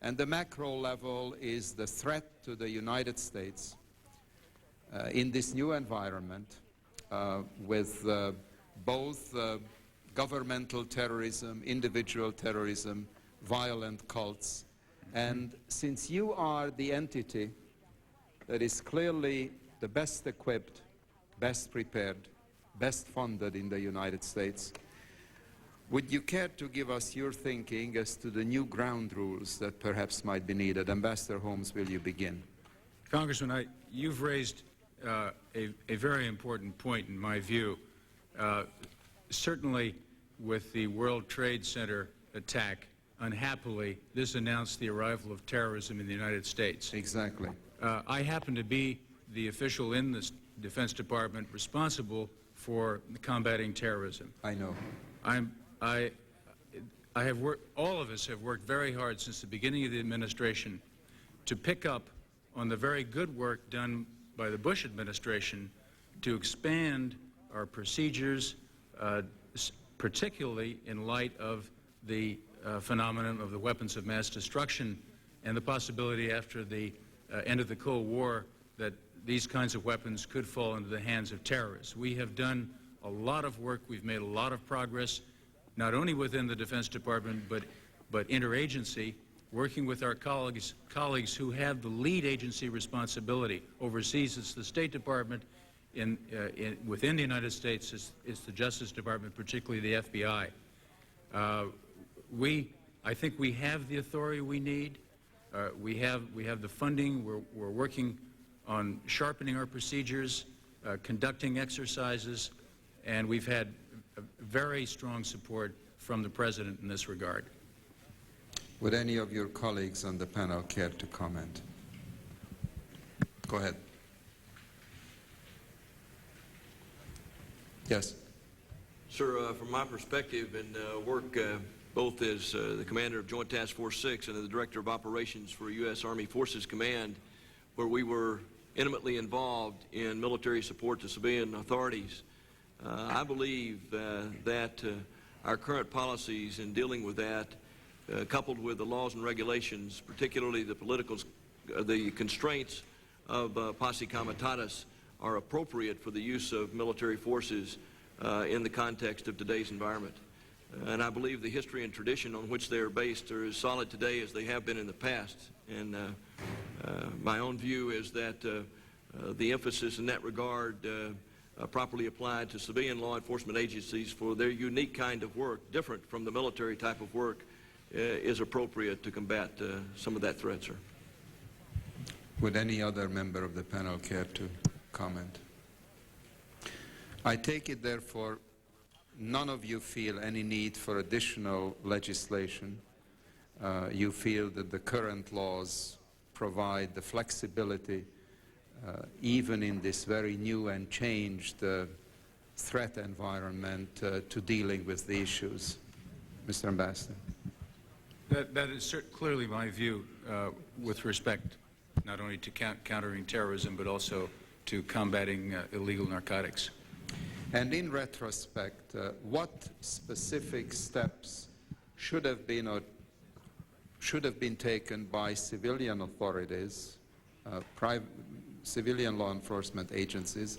And the macro level is the threat to the United States in this new environment with both governmental terrorism, individual terrorism, violent cults. And since you are the entity that is clearly the best equipped, best prepared, best funded in the United States, would you care to give us your thinking as to the new ground rules that perhaps might be needed? Ambassador Holmes, will you begin? Congressman, you've raised a very important point in my view. Certainly with the World Trade Center attack, unhappily, this announced the arrival of terrorism in the United States. Exactly. I happen to be the official in the Defense Department responsible for combating terrorism. I know. I have worked, all of us have worked very hard since the beginning of the administration to pick up on the very good work done by the Bush administration to expand our procedures, particularly in light of the phenomenon of the weapons of mass destruction and the possibility after the end of the Cold War that these kinds of weapons could fall into the hands of terrorists. We have done a lot of work. We've made a lot of progress, not only within the Defense Department, but interagency, working with our colleagues who have the lead agency responsibility. Overseas, it's the State Department. Within the United States, it's the Justice Department, particularly the FBI. I think we have the authority we need. We have the funding. We're working on sharpening our procedures. conducting exercises, and we've had very strong support from the President in this regard. Would any of your colleagues on the panel care to comment? Go ahead. Yes. Sir, from my perspective and work both as the commander of Joint Task Force 6 and the director of operations for U.S. Army Forces Command, where we were intimately involved in military support to civilian authorities, I believe that our current policies in dealing with that, coupled with the laws and regulations, particularly the constraints of posse comitatus, are appropriate for the use of military forces in the context of today's environment. And I believe the history and tradition on which they are based are as solid today as they have been in the past. And my own view is that the emphasis in that regard, properly applied to civilian law enforcement agencies for their unique kind of work, different from the military type of work, is appropriate to combat some of that threat, sir. Would any other member of the panel care to comment? I take it, therefore, none of you feel any need for additional legislation. You feel that the current laws provide the flexibility, even in this very new and changed threat environment, to dealing with the issues. Mr. Ambassador. That is clearly my view with respect not only to countering terrorism, but also to combating illegal narcotics. And in retrospect, what specific steps should have been taken by civilian authorities, civilian law enforcement agencies,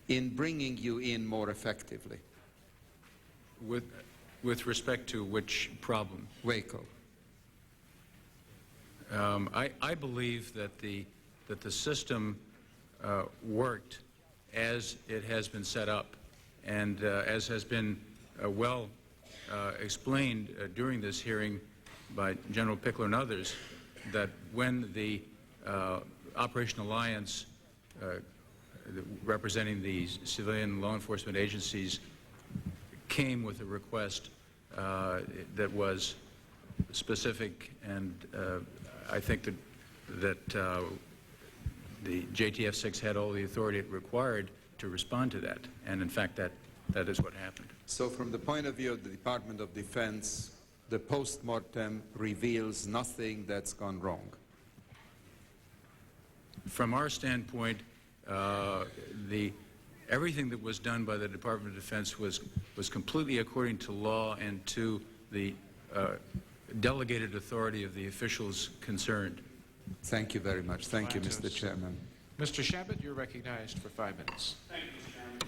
in bringing you in more effectively? With respect to which problem? Waco. I believe that the system worked as it has been set up, and as has been well explained during this hearing by General Pickler and others, that when the Operation Alliance, representing the civilian law enforcement agencies, came with a request that was specific, and I think that the JTF-6 had all the authority it required to respond to that, and in fact that is what happened. So from the point of view of the Department of Defense, the post-mortem reveals nothing that's gone wrong? From our standpoint, everything that was done by the Department of Defense was completely according to law and to the delegated authority of the officials concerned. Thank you very much. Thank you, Mr. Chairman. Mr. Shabbat, you're recognized for 5 minutes. Thank you, Mr. Chairman.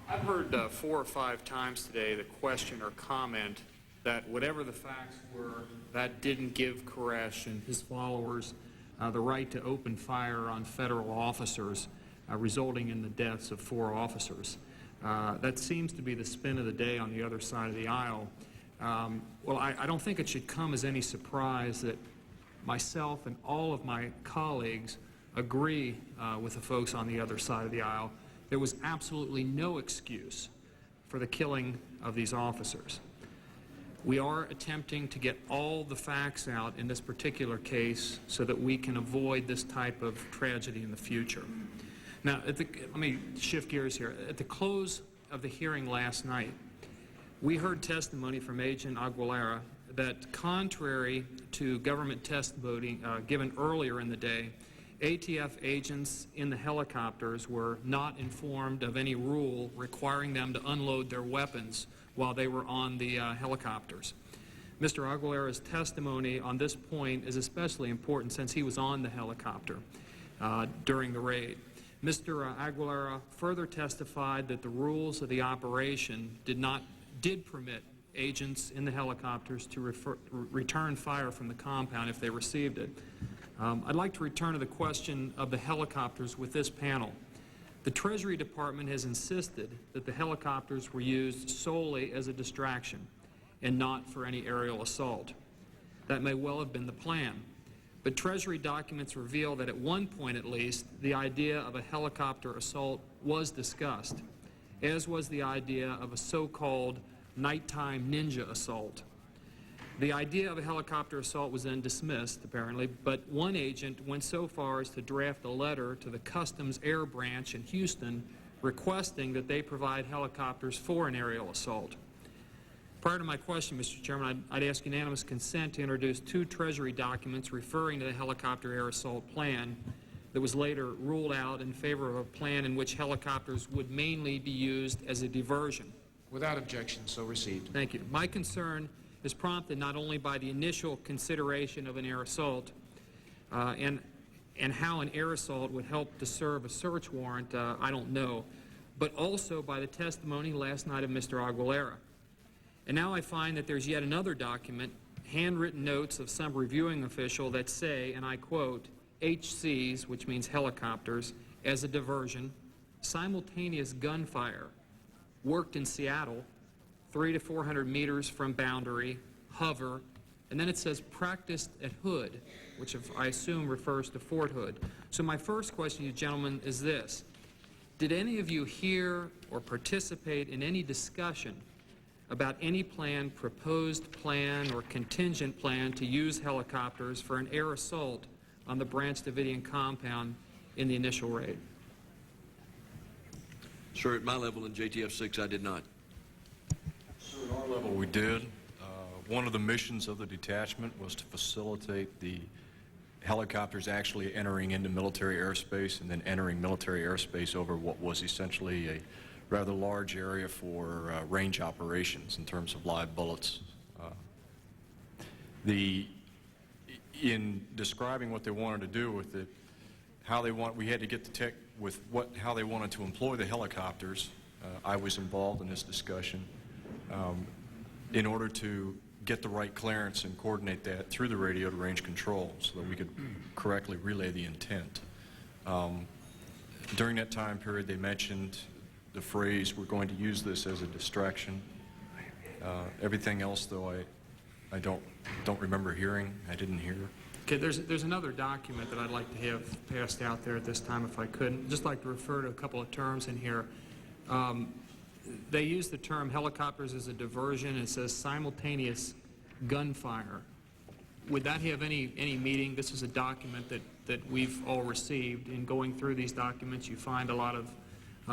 I've heard 4 or 5 times today the question or comment that whatever the facts were, that didn't give Koresh and his followers the right to open fire on federal officers, resulting in the deaths of 4 officers. That seems to be the spin of the day on the other side of the aisle. Well, I don't think it should come as any surprise that myself and all of my colleagues agree with the folks on the other side of the aisle. There was absolutely no excuse for the killing of these officers. We are attempting to get all the facts out in this particular case so that we can avoid this type of tragedy in the future. Now, let me shift gears here. At the close of the hearing last night, we heard testimony from Agent Aguilera that, contrary to government testimony given earlier in the day, ATF agents in the helicopters were not informed of any rule requiring them to unload their weapons while they were on the helicopters. Mr. Aguilera's testimony on this point is especially important since he was on the helicopter during the raid. Mr. Aguilera further testified that the rules of the operation did permit agents in the helicopters to return fire from the compound if they received it. I'd like to return to the question of the helicopters with this panel. The Treasury Department has insisted that the helicopters were used solely as a distraction and not for any aerial assault. That may well have been the plan, but Treasury documents reveal that at one point at least, the idea of a helicopter assault was discussed, as was the idea of a so-called nighttime ninja assault. The idea of a helicopter assault was then dismissed, apparently, but one agent went so far as to draft a letter to the Customs Air Branch in Houston requesting that they provide helicopters for an aerial assault. Prior to my question, Mr. Chairman, I'd ask unanimous consent to introduce 2 Treasury documents referring to the helicopter air assault plan that was later ruled out in favor of a plan in which helicopters would mainly be used as a diversion. Without objection, so received. Thank you. My concern is prompted not only by the initial consideration of an air assault and how an air assault would help to serve a search warrant, I don't know, but also by the testimony last night of Mr. Aguilera. And now I find that there's yet another document, handwritten notes of some reviewing official that say, and I quote, HCs, which means helicopters, as a diversion, simultaneous gunfire, worked in Seattle, 300 to 400 meters from boundary, hover, and then it says practiced at Hood, which I assume refers to Fort Hood. So my first question to you gentlemen is this. Did any of you hear or participate in any discussion about any plan, proposed plan, or contingent plan to use helicopters for an air assault on the Branch Davidian compound in the initial raid? Sir, at my level in JTF 6, I did not. Sir, at our level, we did. One of the missions of the detachment was to facilitate the helicopters actually entering into military airspace and then entering military airspace over what was essentially a rather large area for range operations in terms of live bullets. In describing what they wanted to do with it, we had to get the tech with how they wanted to employ the helicopters. I was involved in this discussion in order to get the right clearance and coordinate that through the radio to range control so that we could correctly relay the intent. During that time period, they mentioned the phrase, we're going to use this as a distraction. Everything else, though, I don't remember hearing. I didn't hear. Okay, there's another document that I'd like to have passed out there at this time if I could. I'd just like to refer to a couple of terms in here. They use the term helicopters as a diversion. It says simultaneous gunfire. Would that have any meaning? This is a document that we've all received. In going through these documents, you find a lot of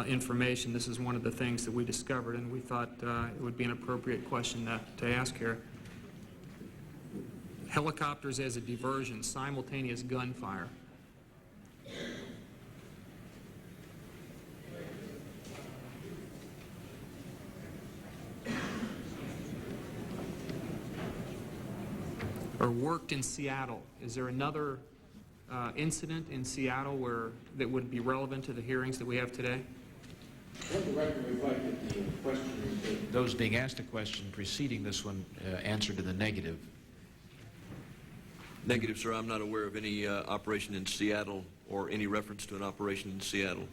information. This is one of the things that we discovered, and we thought it would be an appropriate question to ask here. Helicopters as a diversion, simultaneous gunfire. Or worked in Seattle. Is there another incident in Seattle that would be relevant to the hearings that we have today? Those being asked a question preceding this one answered in the negative. Negative, sir. I'm not aware of any operation in Seattle or any reference to an operation in Seattle.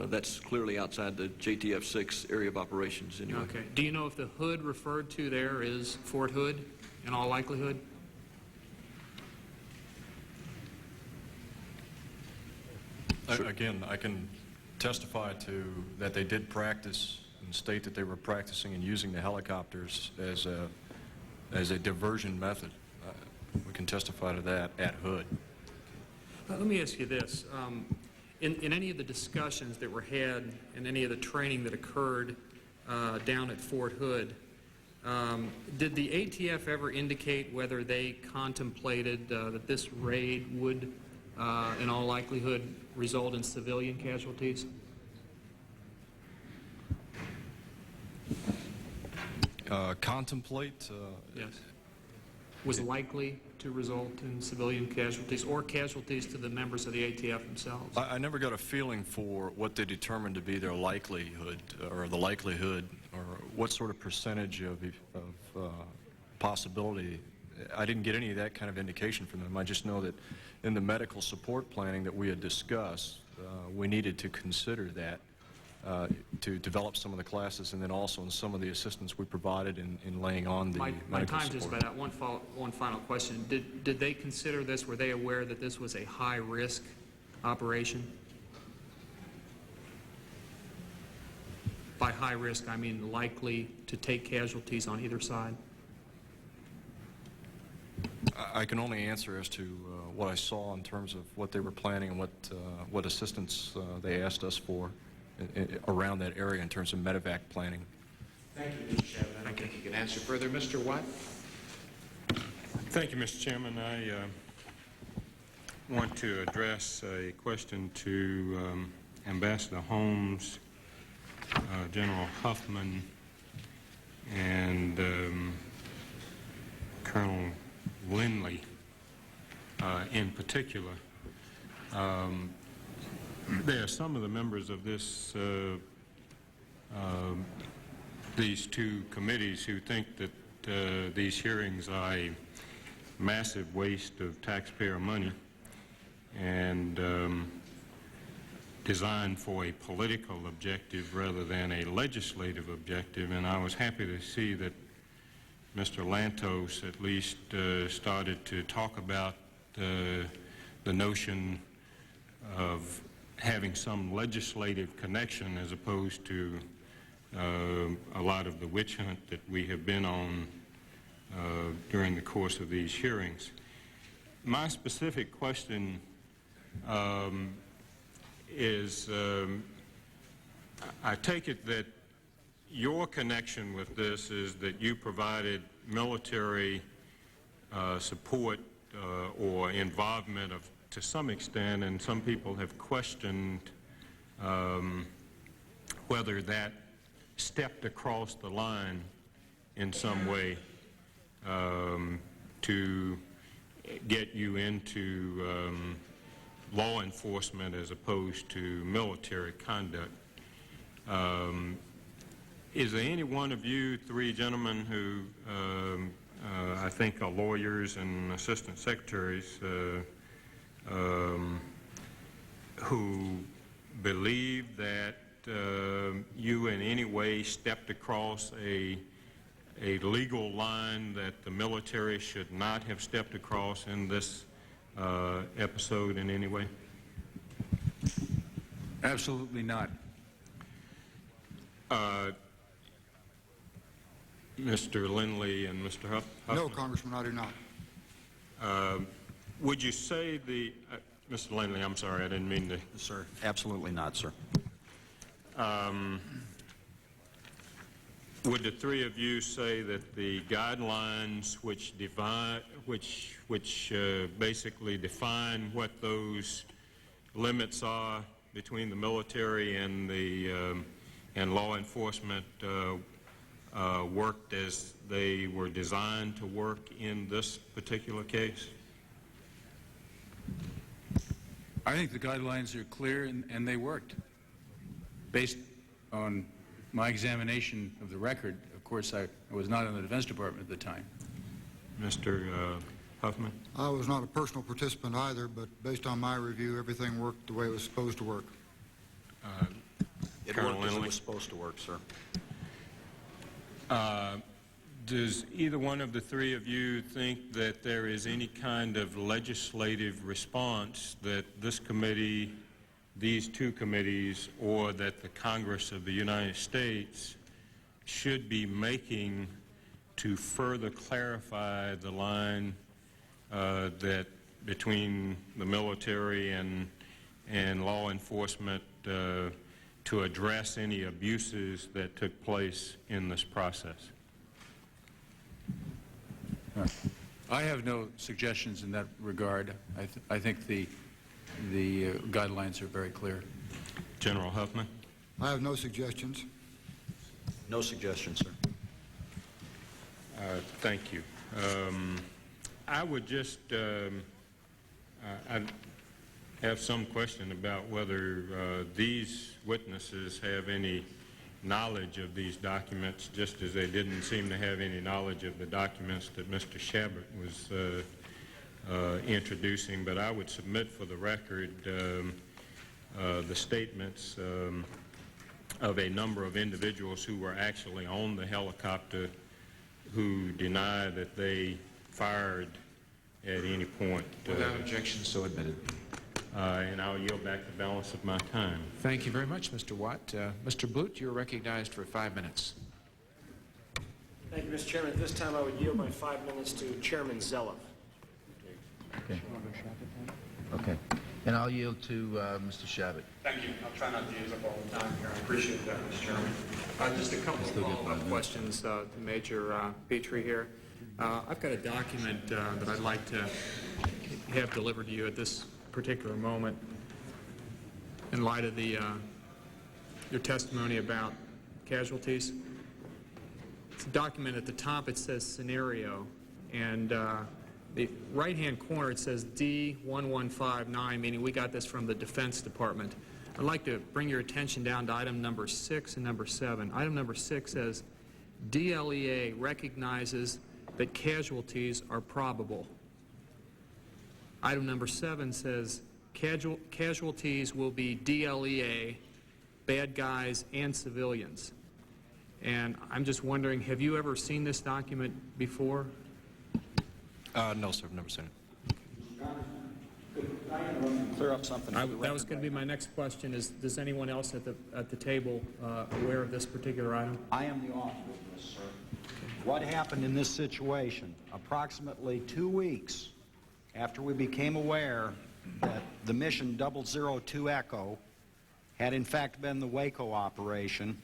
That's clearly outside the JTF 6 area of operations anyway. Okay. Do you know if the Hood referred to there is Fort Hood in all likelihood? Again, I can testify to that they did practice and state that they were practicing and using the helicopters as a diversion method. We can testify to that at Hood. Let me ask you this. In any of the discussions that were had and any of the training that occurred down at Fort Hood, did the ATF ever indicate whether they contemplated that this raid would, in all likelihood, result in civilian casualties? Contemplate? Yes. Was likely to result in civilian casualties or casualties to the members of the ATF themselves? I never got a feeling for what they determined to be their likelihood or the likelihood or what sort of percentage of possibility. I didn't get any of that kind of indication from them. I just know that in the medical support planning that we had discussed, we needed to consider that to develop some of the classes, and then also in some of the assistance we provided in laying on the My medical time just support. about out. One final question. Did they consider this, were they aware that this was a high-risk operation? By high risk, I mean likely to take casualties on either side? I can only answer as to what I saw in terms of what they were planning and what assistance they asked us for around that area in terms of medevac planning. Thank you, Mr. Chairman. I don't think you can answer further. Mr. Watt? Thank you, Mr. Chairman. I want to address a question to Ambassador Holmes, General Huffman, and Colonel Lindley in particular. There are some of the members of these two committees who think that these hearings are a massive waste of taxpayer money and designed for a political objective rather than a legislative objective, and I was happy to see that Mr. Lantos at least started to talk about the notion of having some legislative connection as opposed to a lot of the witch hunt that we have been on during the course of these hearings. My specific question is, I take it that your connection with this is that you provided military support or involvement to some extent, and some people have questioned whether that stepped across the line in some way to get you into law enforcement as opposed to military conduct. Is there any one of you three gentlemen who I think are lawyers and assistant secretaries who believe that you in any way stepped across a legal line that the military should not have stepped across in this episode in any way? Absolutely not. Mr. Lindley and Mr. Huffman? No, Congressman, I do not. Would you say Mr. Lindley, I'm sorry, I didn't mean to. Sir, absolutely not, sir. Would the three of you say that the guidelines which basically define what those limits are between the military and the and law enforcement worked as they were designed to work in this particular case? I think the guidelines are clear and they worked. Based on my examination of the record, of course, I was not in the Defense Department at the time. Mr. Huffman? I was not a personal participant either, but based on my review, everything worked the way it was supposed to work. It worked as it was supposed to work, sir. Does either one of the three of you think that there is any kind of legislative response that this committee, these two committees, or that the Congress of the United States should be making to further clarify the line that between the military and law enforcement to address any abuses that took place in this process? I have no suggestions in that regard. I think the guidelines are very clear. General Huffman? I have no suggestions. No suggestions, sir. Thank you. I would just I have some question about whether these witnesses have any knowledge of these documents, just as they didn't seem to have any knowledge of the documents that Mr. Shabbat was introducing. But I would submit for the record the statements of a number of individuals who were actually on the helicopter who deny that they fired at any point. Without objection, so admitted. And I'll yield back the balance of my time. Thank you very much, Mr. Watt. Mr. Blute, you're recognized for 5 minutes. Thank you, Mr. Chairman. At this time, I would yield my 5 minutes to Chairman Zeller. Okay. Okay. And I'll yield to Mr. Shabbat. Thank you. I'll try not to use up all the time here. I appreciate that, Mr. Chairman. Just a couple of follow-up questions to Major Petrie here. I've got a document that I'd like to have delivered to you at this particular moment in light of your testimony about casualties. It's a document at the top. It says scenario, and the right-hand corner it says D1159, meaning we got this from the Defense Department. I'd like to bring your attention down to item number 6 and number 7. Item number 6 says DLEA recognizes that casualties are probable. Item number 7 says casualties will be DLEA, bad guys, and civilians. And I'm just wondering, have you ever seen this document before? No, sir, I've never seen it. Clear up something. That was going to be my next question. Does anyone else at the table aware of this particular item? I am the author of this, sir. What happened in this situation? Approximately 2 weeks after we became aware that the mission 002 Echo had in fact been the Waco operation,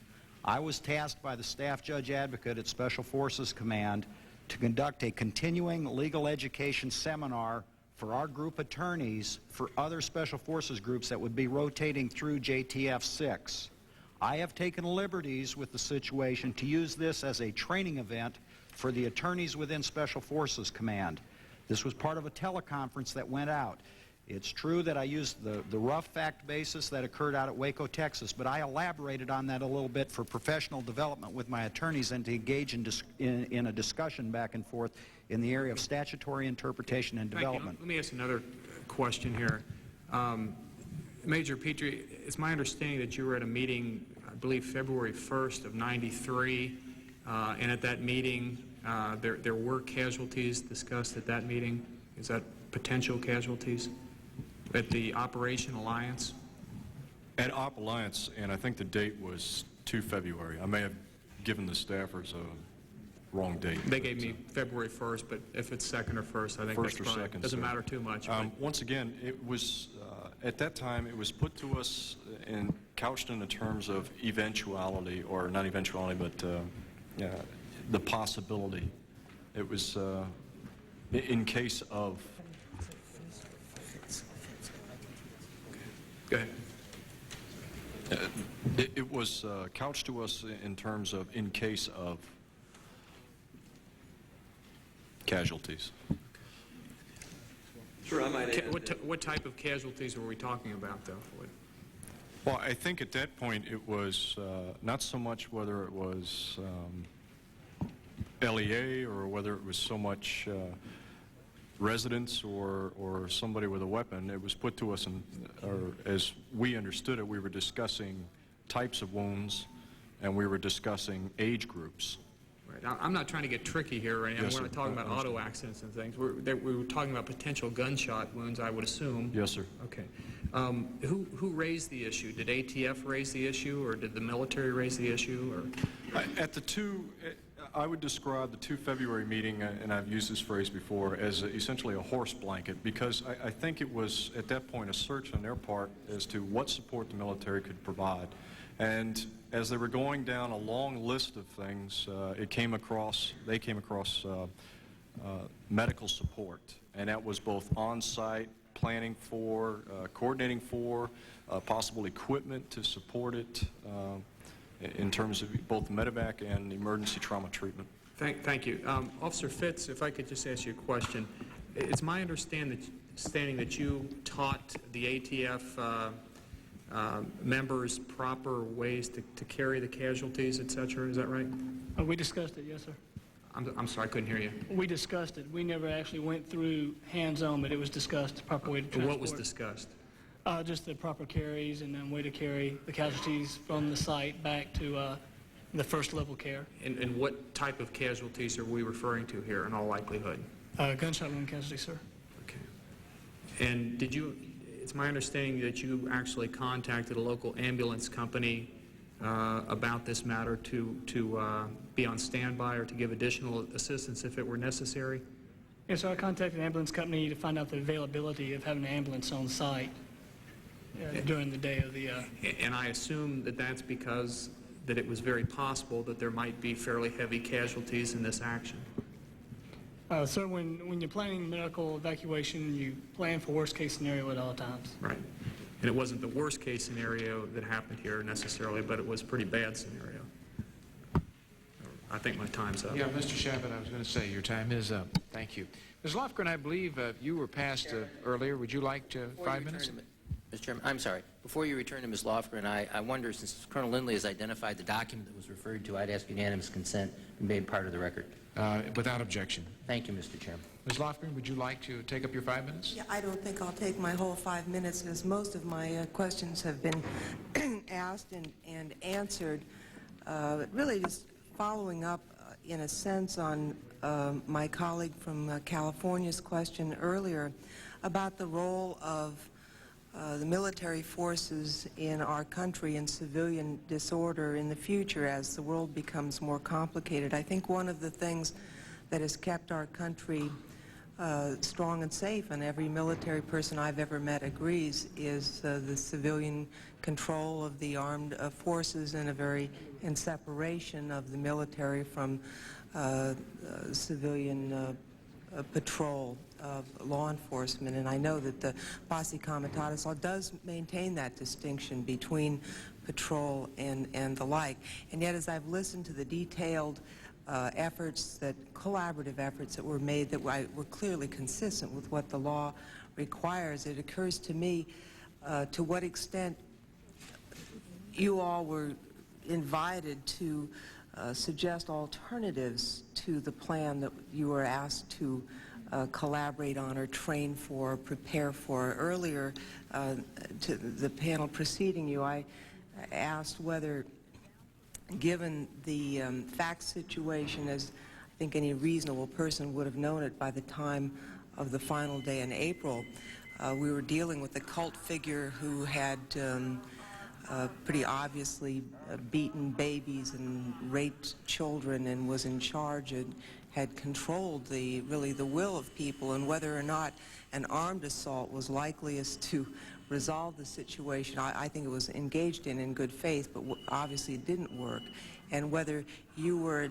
I was tasked by the Staff Judge Advocate at Special Forces Command to conduct a continuing legal education seminar for our group attorneys for other Special Forces groups that would be rotating through JTF 6. I have taken liberties with the situation to use this as a training event for the attorneys within Special Forces Command. This was part of a teleconference that went out. It's true that I used the rough fact basis that occurred out at Waco, Texas, but I elaborated on that a little bit for professional development with my attorneys and to engage in a discussion back and forth in the area of statutory interpretation and development. Let me ask another question here. Major Petrie, it's my understanding that you were at a meeting, I believe February 1st of '93, and at that meeting there were casualties discussed at that meeting. Is that potential casualties at the Operation Alliance? At Op Alliance, and I think the date was 2 February. I may have given the staffers a wrong date. They gave me February 1st, but if it's 2nd or 1st, I think First that's or fine. second, Doesn't sir. matter too much. Once again, it was, at that time, it was put to us and couched in the terms of eventuality, or not eventuality, but the possibility. It was in case of... Go ahead. It was couched to us in terms of in case of casualties. Sure, I might add. What type of casualties were we talking about, though? Well, I think at that point it was not so much whether it was LEA or whether it was so much residents or somebody with a weapon. It was put to us, or as we understood it, we were discussing types of wounds and we were discussing age groups. Right. Now, I'm not trying to get tricky here, right? Yes, we're not sir. talking about auto accidents and things. We were talking about potential gunshot wounds, I would assume. Yes, sir. Okay. Who raised the issue? Did ATF raise the issue, or did the military raise the issue? Or? At the two, I would describe the 2 February meeting, and I've used this phrase before, as essentially a horse blanket, because I think it was at that point a search on their part as to what support the military could provide. And as they were going down a long list of things, they came across medical support, and that was both on-site, planning for, coordinating for, possible equipment to support it, in terms of both medevac and emergency trauma treatment. Thank you. Officer Fitz, if I could just ask you a question. It's my understanding that you taught the ATF members proper ways to carry the casualties, etc. Is that right? We discussed it, yes, sir. I'm sorry, I couldn't hear you. We discussed it. We never actually went through hands-on, but it was discussed the proper way to transport. What was discussed? Just the proper carries and then way to carry the casualties from the site back to the first level care. And what type of casualties are we referring to here in all likelihood? Gunshot wound casualties, sir. And did you, it's my understanding that you actually contacted a local ambulance company about this matter to be on standby or to give additional assistance if it were necessary? Yes, so I contacted an ambulance company to find out the availability of having an ambulance on site during the day of the... And I assume that that's because that it was very possible that there might be fairly heavy casualties in this action. Sir, when you're planning medical evacuation, you plan for worst-case scenario at all times. Right. And it wasn't the worst-case scenario that happened here necessarily, but it was a pretty bad scenario. I think my time's up. Yeah, Mr. Shabbat, I was going to say your time is up. Thank you. Ms. Lofgren, I believe you were passed earlier. Would you like 5 minutes? Mr. Chairman, I'm sorry. Before you return to Ms. Lofgren, I wonder, since Colonel Lindley has identified the document that was referred to, I'd ask unanimous consent to be made part of the record. Without objection. Thank you, Mr. Chairman. Ms. Lofgren, would you like to take up your 5 minutes? Yeah, I don't think I'll take my whole 5 minutes, because most of my questions have been asked and answered. Really just following up, in a sense, on my colleague from California's question earlier about the role of the military forces in our country in civilian disorder in the future as the world becomes more complicated. I think one of the things that has kept our country strong and safe, and every military person I've ever met agrees, is the civilian control of the armed forces and separation of the military from civilian patrol of law enforcement. And I know that the Posse Comitatus law does maintain that distinction between patrol and the like. And yet, as I've listened to the detailed collaborative efforts that were made that were clearly consistent with what the law requires, it occurs to me to what extent you all were invited to suggest alternatives to the plan that you were asked to collaborate on or train for, prepare for. Earlier, to the panel preceding you, I asked whether, given the fact situation, as I think any reasonable person would have known it by the time of the final day in April, we were dealing with a cult figure who had pretty obviously beaten babies and raped children and was in charge and had controlled really the will of people, and whether or not an armed assault was likeliest to resolve the situation. I think it was engaged in good faith, but obviously it didn't work. And whether you were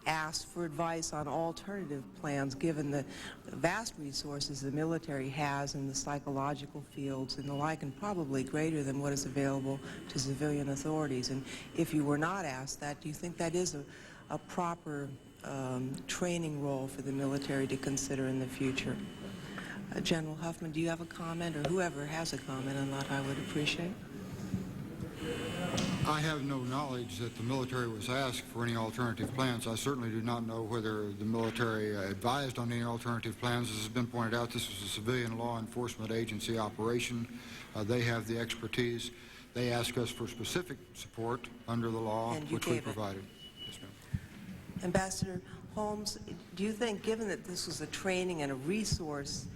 asked for advice on alternative plans, given the vast resources the military has in the psychological fields and the like, and probably greater than what is available to civilian authorities. And if you were not asked that, do you think that is a proper training role for the military to consider in the future? General Huffman, do you have a comment, or whoever has a comment on that, I would appreciate? I have no knowledge that the military was asked for any alternative plans. I certainly do not know whether the military advised on any alternative plans. As has been pointed out, this was a civilian law enforcement agency operation. They have the expertise. They asked us for specific support under the law, which we provided. Yes, ma'am. Ambassador Holmes, do you think, given that this was a training and a resource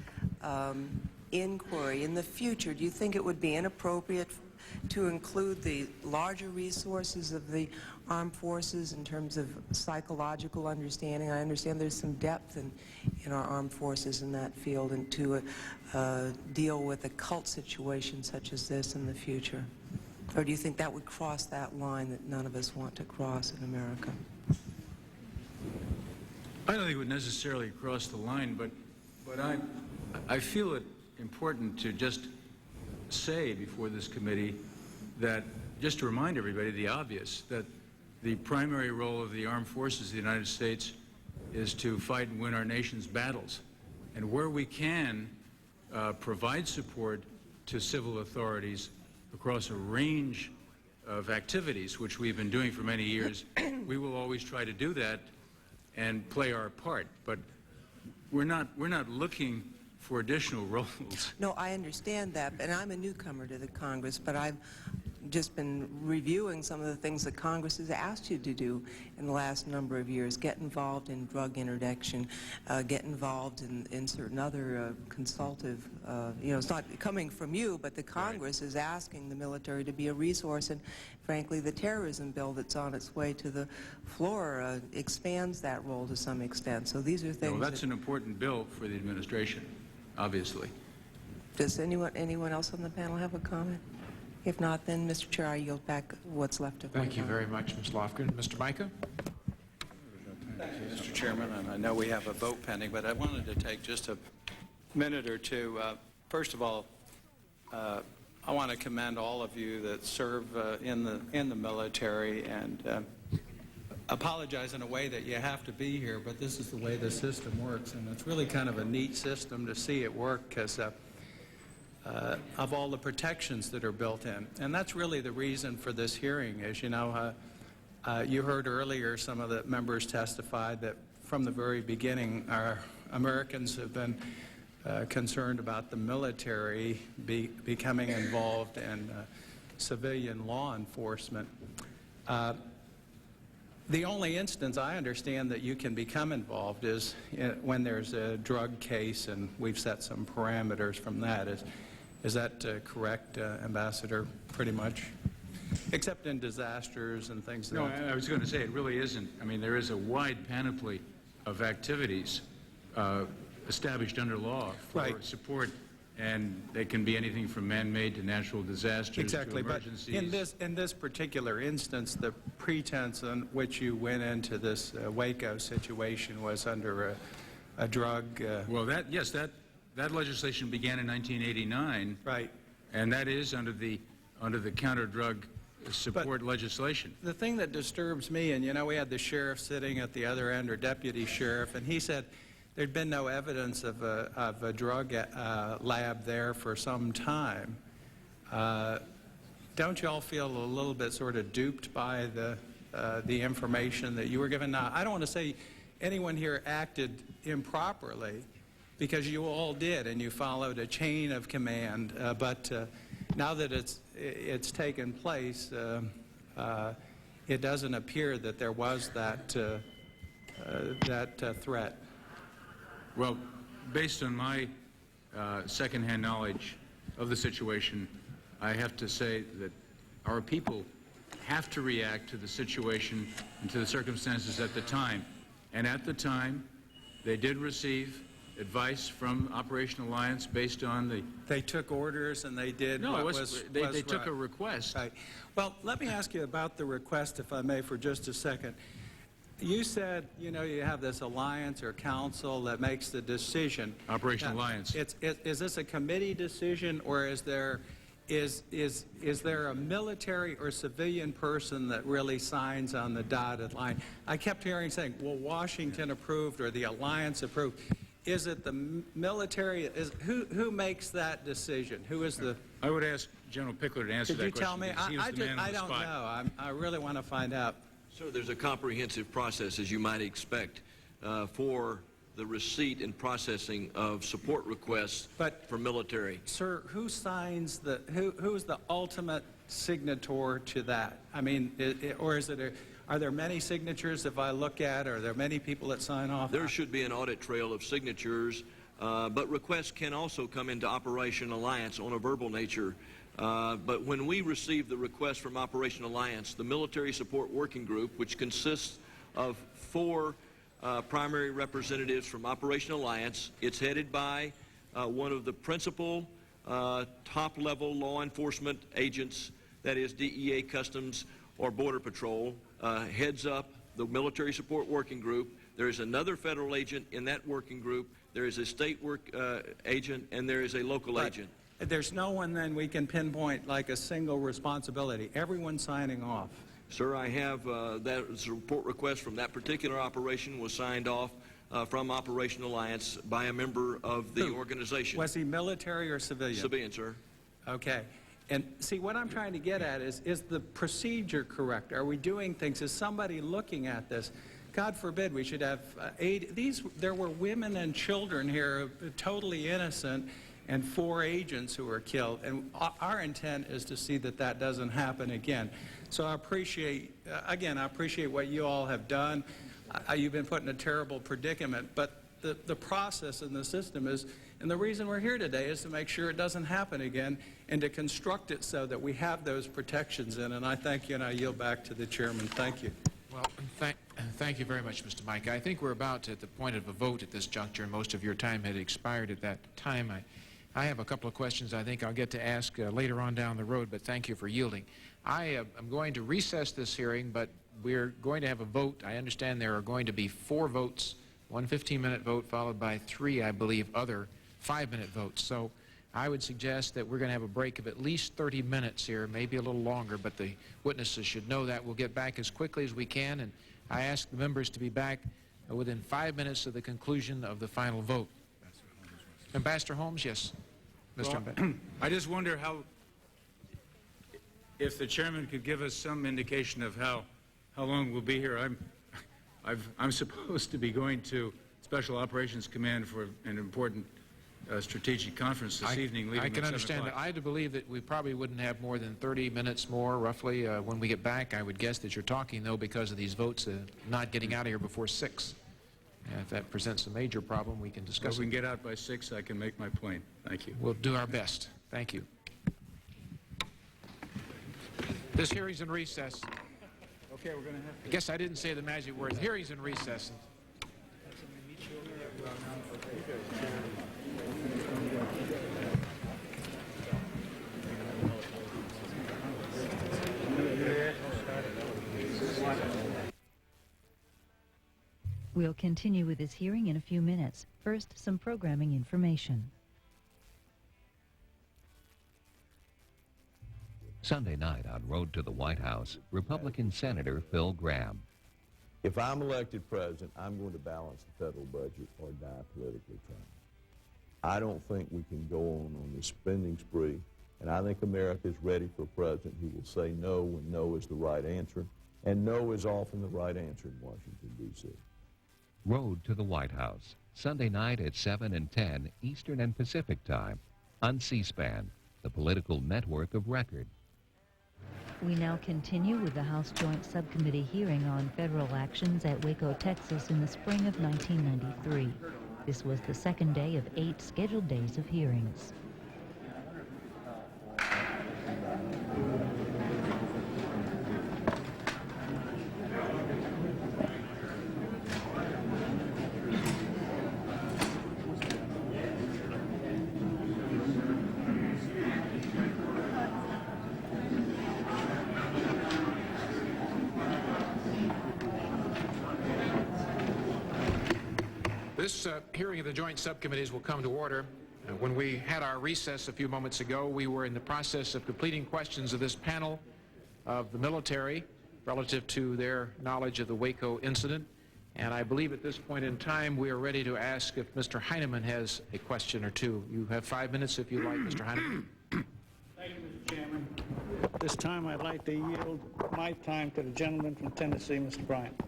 inquiry, in the future, do you think it would be inappropriate to include the larger resources of the armed forces in terms of psychological understanding? I understand there's some depth in our armed forces in that field, and to deal with a cult situation such as this in the future. Or do you think that would cross that line that none of us want to cross in America? I don't think it would necessarily cross the line, but I feel it important to just say before this committee that, just to remind everybody the obvious, that the primary role of the armed forces of the United States is to fight and win our nation's battles. And where we can provide support to civil authorities across a range of activities, which we've been doing for many years, we will always try to do that and play our part. But we're not looking for additional roles. No, I understand that, and I'm a newcomer to the Congress, but I've just been reviewing some of the things that Congress has asked you to do in the last number of years. Get involved in drug interdiction, get involved in certain other consultative, it's not coming from you, but the Congress is asking the military to be a resource, and frankly, the terrorism bill that's on its way to the floor expands that role to some extent. So these are things Well, that's an important bill for the administration, obviously. Does anyone else on the panel have a comment? If not, then, Mr. Chair, I yield back what's left of my time. Thank you very much, Ms. Lofgren. Mr. Micah? Thank you, Mr. Chairman, and I know we have a vote pending, but I wanted to take just a minute or two. First of all, I want to commend all of you that serve in the military and apologize in a way that you have to be here, but this is the way the system works, and it's really kind of a neat system to see it work because of all the protections that are built in. And that's really the reason for this hearing is, you heard earlier some of the members testified that from the very beginning our Americans have been concerned about the military becoming involved in civilian law enforcement. The only instance I understand that you can become involved is when there's a drug case, and we've set some parameters from that. Is that correct, Ambassador, pretty much? Except in disasters and things No, like that. I was going to say it really isn't. I mean, there is a wide panoply of activities established under law for support, and they can be anything from man-made to natural disasters Exactly, to but emergencies. in this particular instance, the pretense on which you went into this Waco situation was under a drug. Well, that legislation began in 1989. Right. And that is under the counter-drug support legislation. The thing that disturbs me, and we had the sheriff sitting at the other end, or deputy sheriff, and he said there'd been no evidence of a drug lab there for some time. Don't you all feel a little bit sort of duped by the information that you were given? Now, I don't want to say anyone here acted improperly, because you all did, and you followed a chain of command. But now that it's taken place, it doesn't appear that there was that threat. Well, based on my secondhand knowledge of the situation, I have to say that our people have to react to the situation and to the circumstances at the time. And at the time, they did receive advice from Operation Alliance based on the... They took orders and they did No, what they took a request. Right. Well, let me ask you about the request, if I may, for just a second. You said, you have this alliance or council that makes the decision. Operation Alliance. Is this a committee decision, or is there a military or civilian person that really signs on the dotted line? I kept hearing saying, well, Washington approved or the alliance approved. Is it the military? Who makes that decision? Who is the... I would ask General Pickler to answer that question. Could you tell me? He was the man on I the don't spot. know. I really want to find out. So there's a comprehensive process, as you might expect, for the receipt and processing of support requests for military. Sir, who signs who is the ultimate signator to that? I mean, or is it are there many signatures if I look at, are there many people that sign off? There should be an audit trail of signatures, but requests can also come into Operation Alliance on a verbal nature. But when we receive the request from Operation Alliance, the Military Support Working Group, which consists of 4 primary representatives from Operation Alliance, it's headed by one of the principal top-level law enforcement agents, that is DEA, Customs, or Border Patrol, heads up the Military Support Working Group. There is another federal agent in that working group. There is a state agent, and there is a local agent. There's no one then we can pinpoint like a single responsibility. Everyone signing off. Sir, I have that support request from that particular operation was signed off from Operation Alliance by a member of the organization. Was he military or civilian? Civilian, sir. Okay. And see, what I'm trying to get at is the procedure correct? Are we doing things? Is somebody looking at this? God forbid we should have there were women and children here, totally innocent, and 4 agents who were killed. And our intent is to see that that doesn't happen again. So I appreciate, again, I appreciate what you all have done. You've been put in a terrible predicament, but the process in the system is, and the reason we're here today is to make sure it doesn't happen again and to construct it so that we have those protections in. And I thank you, and I yield back to the chairman. Thank you. Well, thank you very much, Mr. Mike. I think we're about at the point of a vote at this juncture, and most of your time had expired at that time. I have a couple of questions I think I'll get to ask later on down the road, but thank you for yielding. I am going to recess this hearing, but we're going to have a vote. I understand there are going to be 4 votes, one 15-minute vote followed by 3, I believe, other 5-minute votes. So I would suggest that we're going to have a break of at least 30 minutes here, maybe a little longer, but the witnesses should know that. We'll get back as quickly as we can, and I ask the members to be back within 5 minutes of the conclusion of the final vote. Ambassador Holmes, yes. Mr. Well, I just wonder if the chairman could give us some indication of how long we'll be here. I'm supposed to be going to Special Operations Command for an important strategic conference this evening. I can understand that. I believe that we probably wouldn't have more than 30 minutes more, roughly. When we get back, I would guess that you're talking, though, because of these votes, not getting out of here before 6. And if that presents a major problem, we can discuss it. If we can get out by 6, I can make my plane. Thank you. We'll do our best. Thank you. This hearing's in recess. Okay, we're going to have to... I guess I didn't say the magic words. Hearing's in recess. We'll continue with this hearing in a few minutes. First, some programming information. Sunday night on Road to the White House, Republican Senator Phil Gramm. If I'm elected president, I'm going to balance the federal budget or die politically trying. I don't think we can go on this spending spree, and I think America is ready for a president who will say no when no is the right answer, and no is often the right answer in Washington, D.C. Road to the White House, Sunday night at 7 and 10 Eastern and Pacific Time on C-SPAN, the political network of record. We now continue with the House Joint Subcommittee hearing on federal actions at Waco, Texas in the spring of 1993. This was the second day of 8 scheduled days of hearings. This hearing of the joint subcommittees will come to order. When we had our recess a few moments ago, we were in the process of completing questions of this panel of the military relative to their knowledge of the Waco incident. And I believe at this point in time, we are ready to ask if Mr. Heineman has a question or two. You have 5 minutes if you like, Mr. Heineman. Thank you, Mr. Chairman. This time, I'd like to yield my time to the gentleman from Tennessee, Mr. Bryant.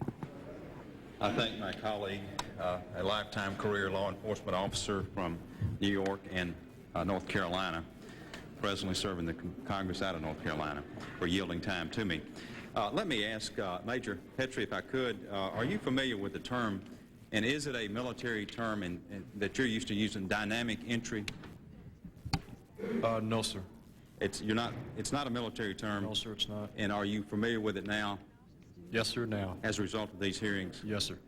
I thank my colleague, a lifetime career law enforcement officer from New York and North Carolina, presently serving the Congress out of North Carolina, for yielding time to me. Let me ask Major Petrie, if I could, are you familiar with the term, and is it a military term that you're used to using, dynamic entry? No, sir. It's not a military term? No, sir, it's not. And are you familiar with it now? Yes, sir, now. As a result of these hearings? Yes, sir.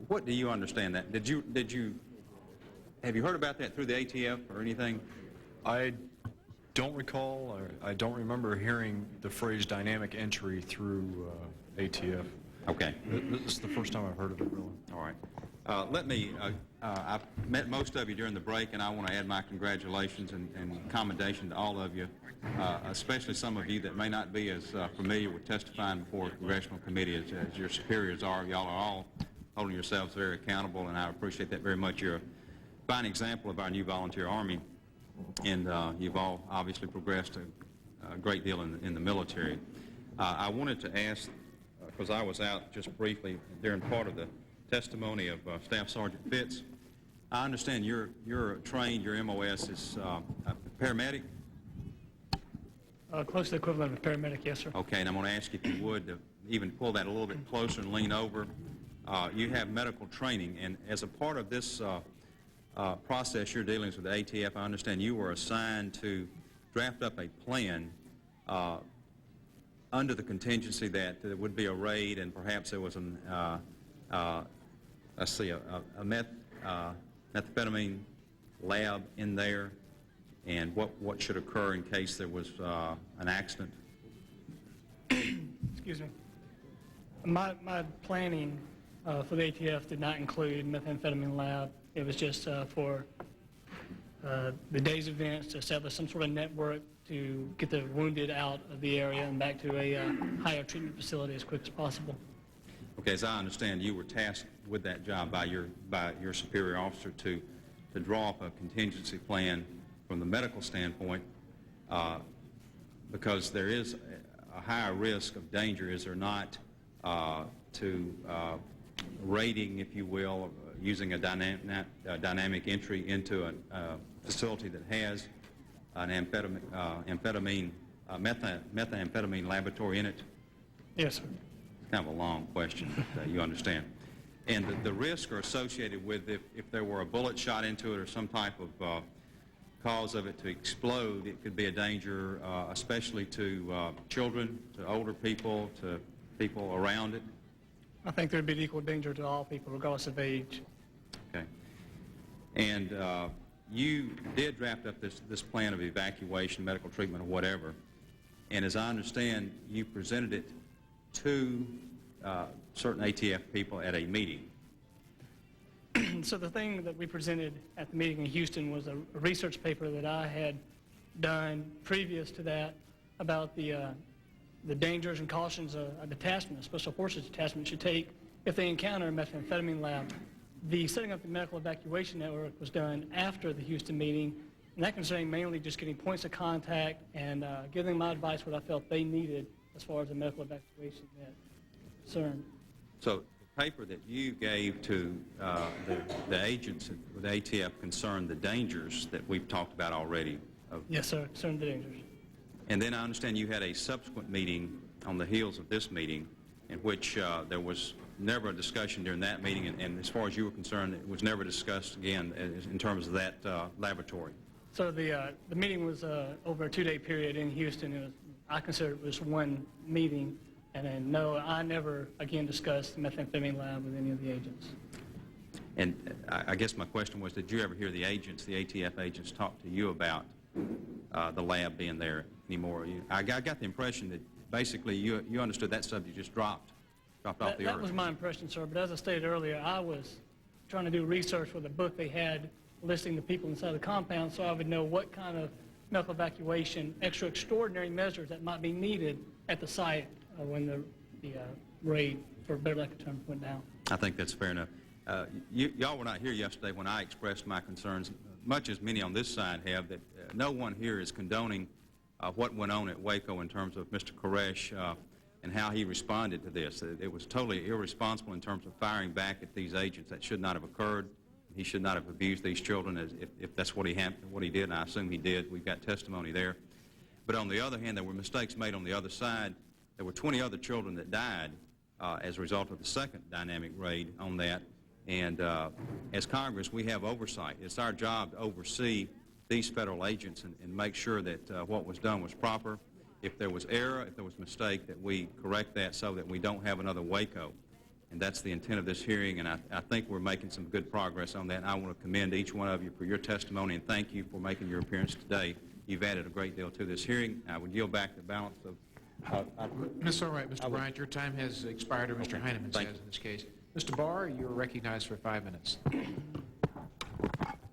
What do you understand that? Have you heard about that through the ATF or anything? I don't recall, or I don't remember hearing the phrase dynamic entry through ATF. Okay. This is the first time I've heard of it, really. All right. I've met most of you during the break, and I want to add my congratulations and commendation to all of you, especially some of you that may not be as familiar with testifying before a congressional committee as your superiors are. Y'all are all holding yourselves very accountable, and I appreciate that very much. You're a fine example of our new volunteer Army, and you've all obviously progressed a great deal in the military. I wanted to ask because I was out just briefly during part of the testimony of Staff Sergeant Fitz. I understand you're trained, your MOS is a paramedic? Close to the equivalent of a paramedic, yes, sir. Okay, and I'm going to ask if you would to even pull that a little bit closer and lean over. You have medical training, and as a part of this process you're dealing with the ATF, I understand you were assigned to draft up a plan under the contingency that there would be a raid and perhaps there was an, let's see, a methamphetamine lab in there, and what should occur in case there was an accident? Excuse me. My planning for the ATF did not include methamphetamine lab. It was just for the day's events to establish some sort of network to get the wounded out of the area and back to a higher treatment facility as quick as possible. Okay, as I understand, you were tasked with that job by your superior officer to draw up a contingency plan from the medical standpoint, because there is a higher risk of danger, is there not, to raiding, if you will, using a dynamic entry into a facility that has an methamphetamine laboratory in it? Yes, sir. It's kind of a long question, but you understand. And the risks are associated with if there were a bullet shot into it or some type of cause of it to explode, it could be a danger, especially to children, to older people, to people around it. I think there'd be an equal danger to all people, regardless of age. Okay. And you did draft up this plan of evacuation, medical treatment, or whatever. And as I understand, you presented it to certain ATF people at a meeting. So the thing that we presented at the meeting in Houston was a research paper that I had done previous to that about the dangers and cautions a detachment, a special forces detachment, should take if they encounter a methamphetamine lab. The setting up the medical evacuation network was done after the Houston meeting, and that concerned mainly just getting points of contact and giving my advice what I felt they needed as far as the medical evacuation net concerned. So the paper that you gave to the agents with ATF concerned the dangers that we've talked about already. Yes, sir, concerned the dangers. And then I understand you had a subsequent meeting on the heels of this meeting in which there was never a discussion during that meeting, and as far as you were concerned, it was never discussed again in terms of that laboratory. So the meeting was over a 2-day period in Houston. It was, I consider it was one meeting, and then no, I never again discussed the methamphetamine lab with any of the agents. And I guess my question was, did you ever hear the agents, the ATF agents, talk to you about the lab being there anymore? I got the impression that basically you understood that subject just dropped off the earth. That was my impression, sir, but as I stated earlier, I was trying to do research with a book they had listing the people inside the compound so I would know what kind of medical evacuation, extra extraordinary measures that might be needed at the site when the raid, for better lack of term, went down. I think that's fair enough. Y'all were not here yesterday when I expressed my concerns, much as many on this side have, that no one here is condoning what went on at Waco in terms of Mr. Koresh and how he responded to this. It was totally irresponsible in terms of firing back at these agents. That should not have occurred. He should not have abused these children if that's what he did, and I assume he did. We've got testimony there. But on the other hand, there were mistakes made on the other side. There were 20 other children that died as a result of the second dynamic raid on that. And as Congress, we have oversight. It's our job to oversee these federal agents and make sure that what was done was proper. If there was error, if there was mistake, that we correct that so that we don't have another Waco. And that's the intent of this hearing, and I think we're making some good progress on that. And I want to commend each one of you for your testimony and thank you for making your appearance today. You've added a great deal to this hearing. I would yield back the balance of... That's all right, Mr. Bryant. Your time has expired, or Mr. Heineman says in this case. Mr. Barr, you're recognized for 5 minutes.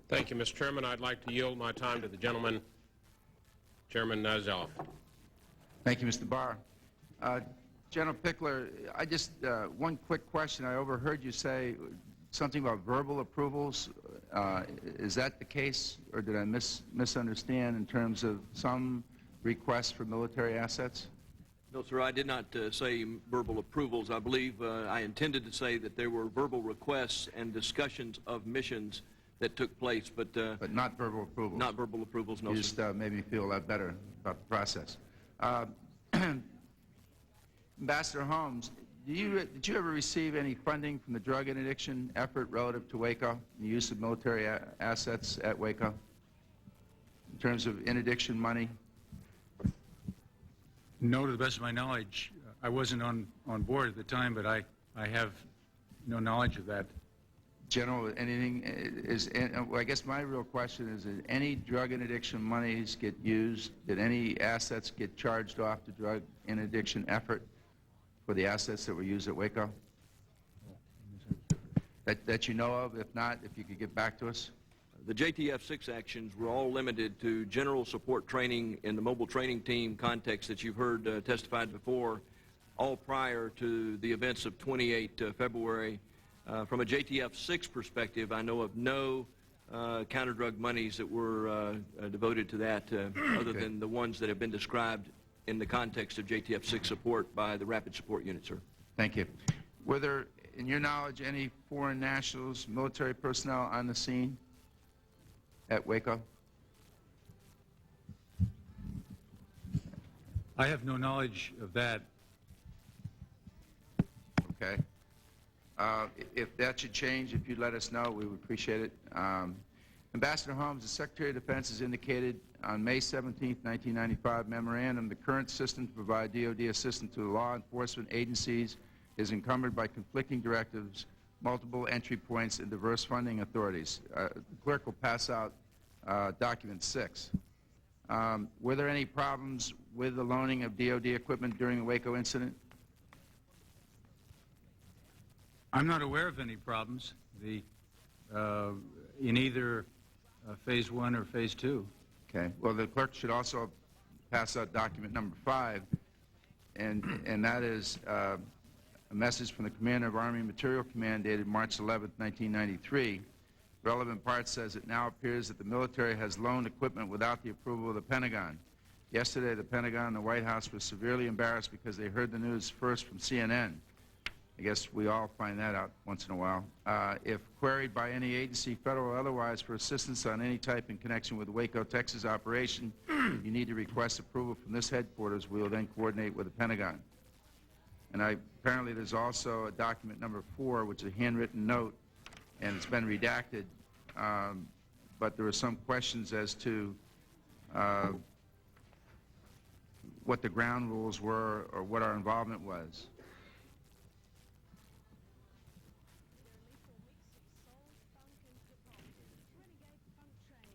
Thank you, Mr. Chairman. I'd like to yield my time to the gentleman, Chairman Zeloff. Thank you, Mr. Barr. General Pickler, I just, one quick question. I overheard you say something about verbal approvals. Is that the case, or did I misunderstand in terms of some requests for military assets? No, sir, I did not say verbal approvals. I believe I intended to say that there were verbal requests and discussions of missions that took place, but not verbal approvals. Not verbal approvals, no, You sir. just made me feel a lot better about the process. Ambassador Holmes, did you ever receive any funding from the drug interdiction effort relative to Waco and the use of military assets at Waco in terms of interdiction money? No, to the best of my knowledge. I wasn't on board at the time, but I have no knowledge of that. General, anything well, I guess my real question is, did any drug interdiction monies get used? Did any assets get charged off the drug interdiction effort for the assets that were used at Waco? That you know of? If not, if you could get back to us. The JTF-6 actions were all limited to general support training in the mobile training team context that you've heard testified before, all prior to the events of 28 February. From a JTF-6 perspective, I know of no counter-drug monies that were devoted to that other than the ones that have been described in the context of JTF-6 support by the Rapid Support Unit, sir. Thank you. Were there, in your knowledge, any foreign nationals, military personnel on the scene at Waco? I have no knowledge of that. Okay. If that should change, if you'd let us know, we would appreciate it. Ambassador Holmes, the Secretary of Defense has indicated on May 17, 1995 memorandum, the current system to provide DoD assistance to the law enforcement agencies is encumbered by conflicting directives, multiple entry points, and diverse funding authorities. The clerk will pass out document 6. Were there any problems with the loaning of DoD equipment during the Waco incident? I'm not aware of any problems in either Phase 1 or Phase 2. Okay. Well, the clerk should also pass out document number 5, and that is a message from the Commander of Army Material Command dated March 11, 1993. Relevant part says it now appears that the military has loaned equipment without the approval of the Pentagon. Yesterday, the Pentagon and the White House were severely embarrassed because they heard the news first from CNN. I guess we all find that out once in a while. If queried by any agency, federal or otherwise, for assistance on any type in connection with the Waco, Texas operation, you need to request approval from this headquarters. We will then coordinate with the Pentagon. And apparently there's also a document number 4, which is a handwritten note, and it's been redacted, but there were some questions as to what the ground rules were or what our involvement was.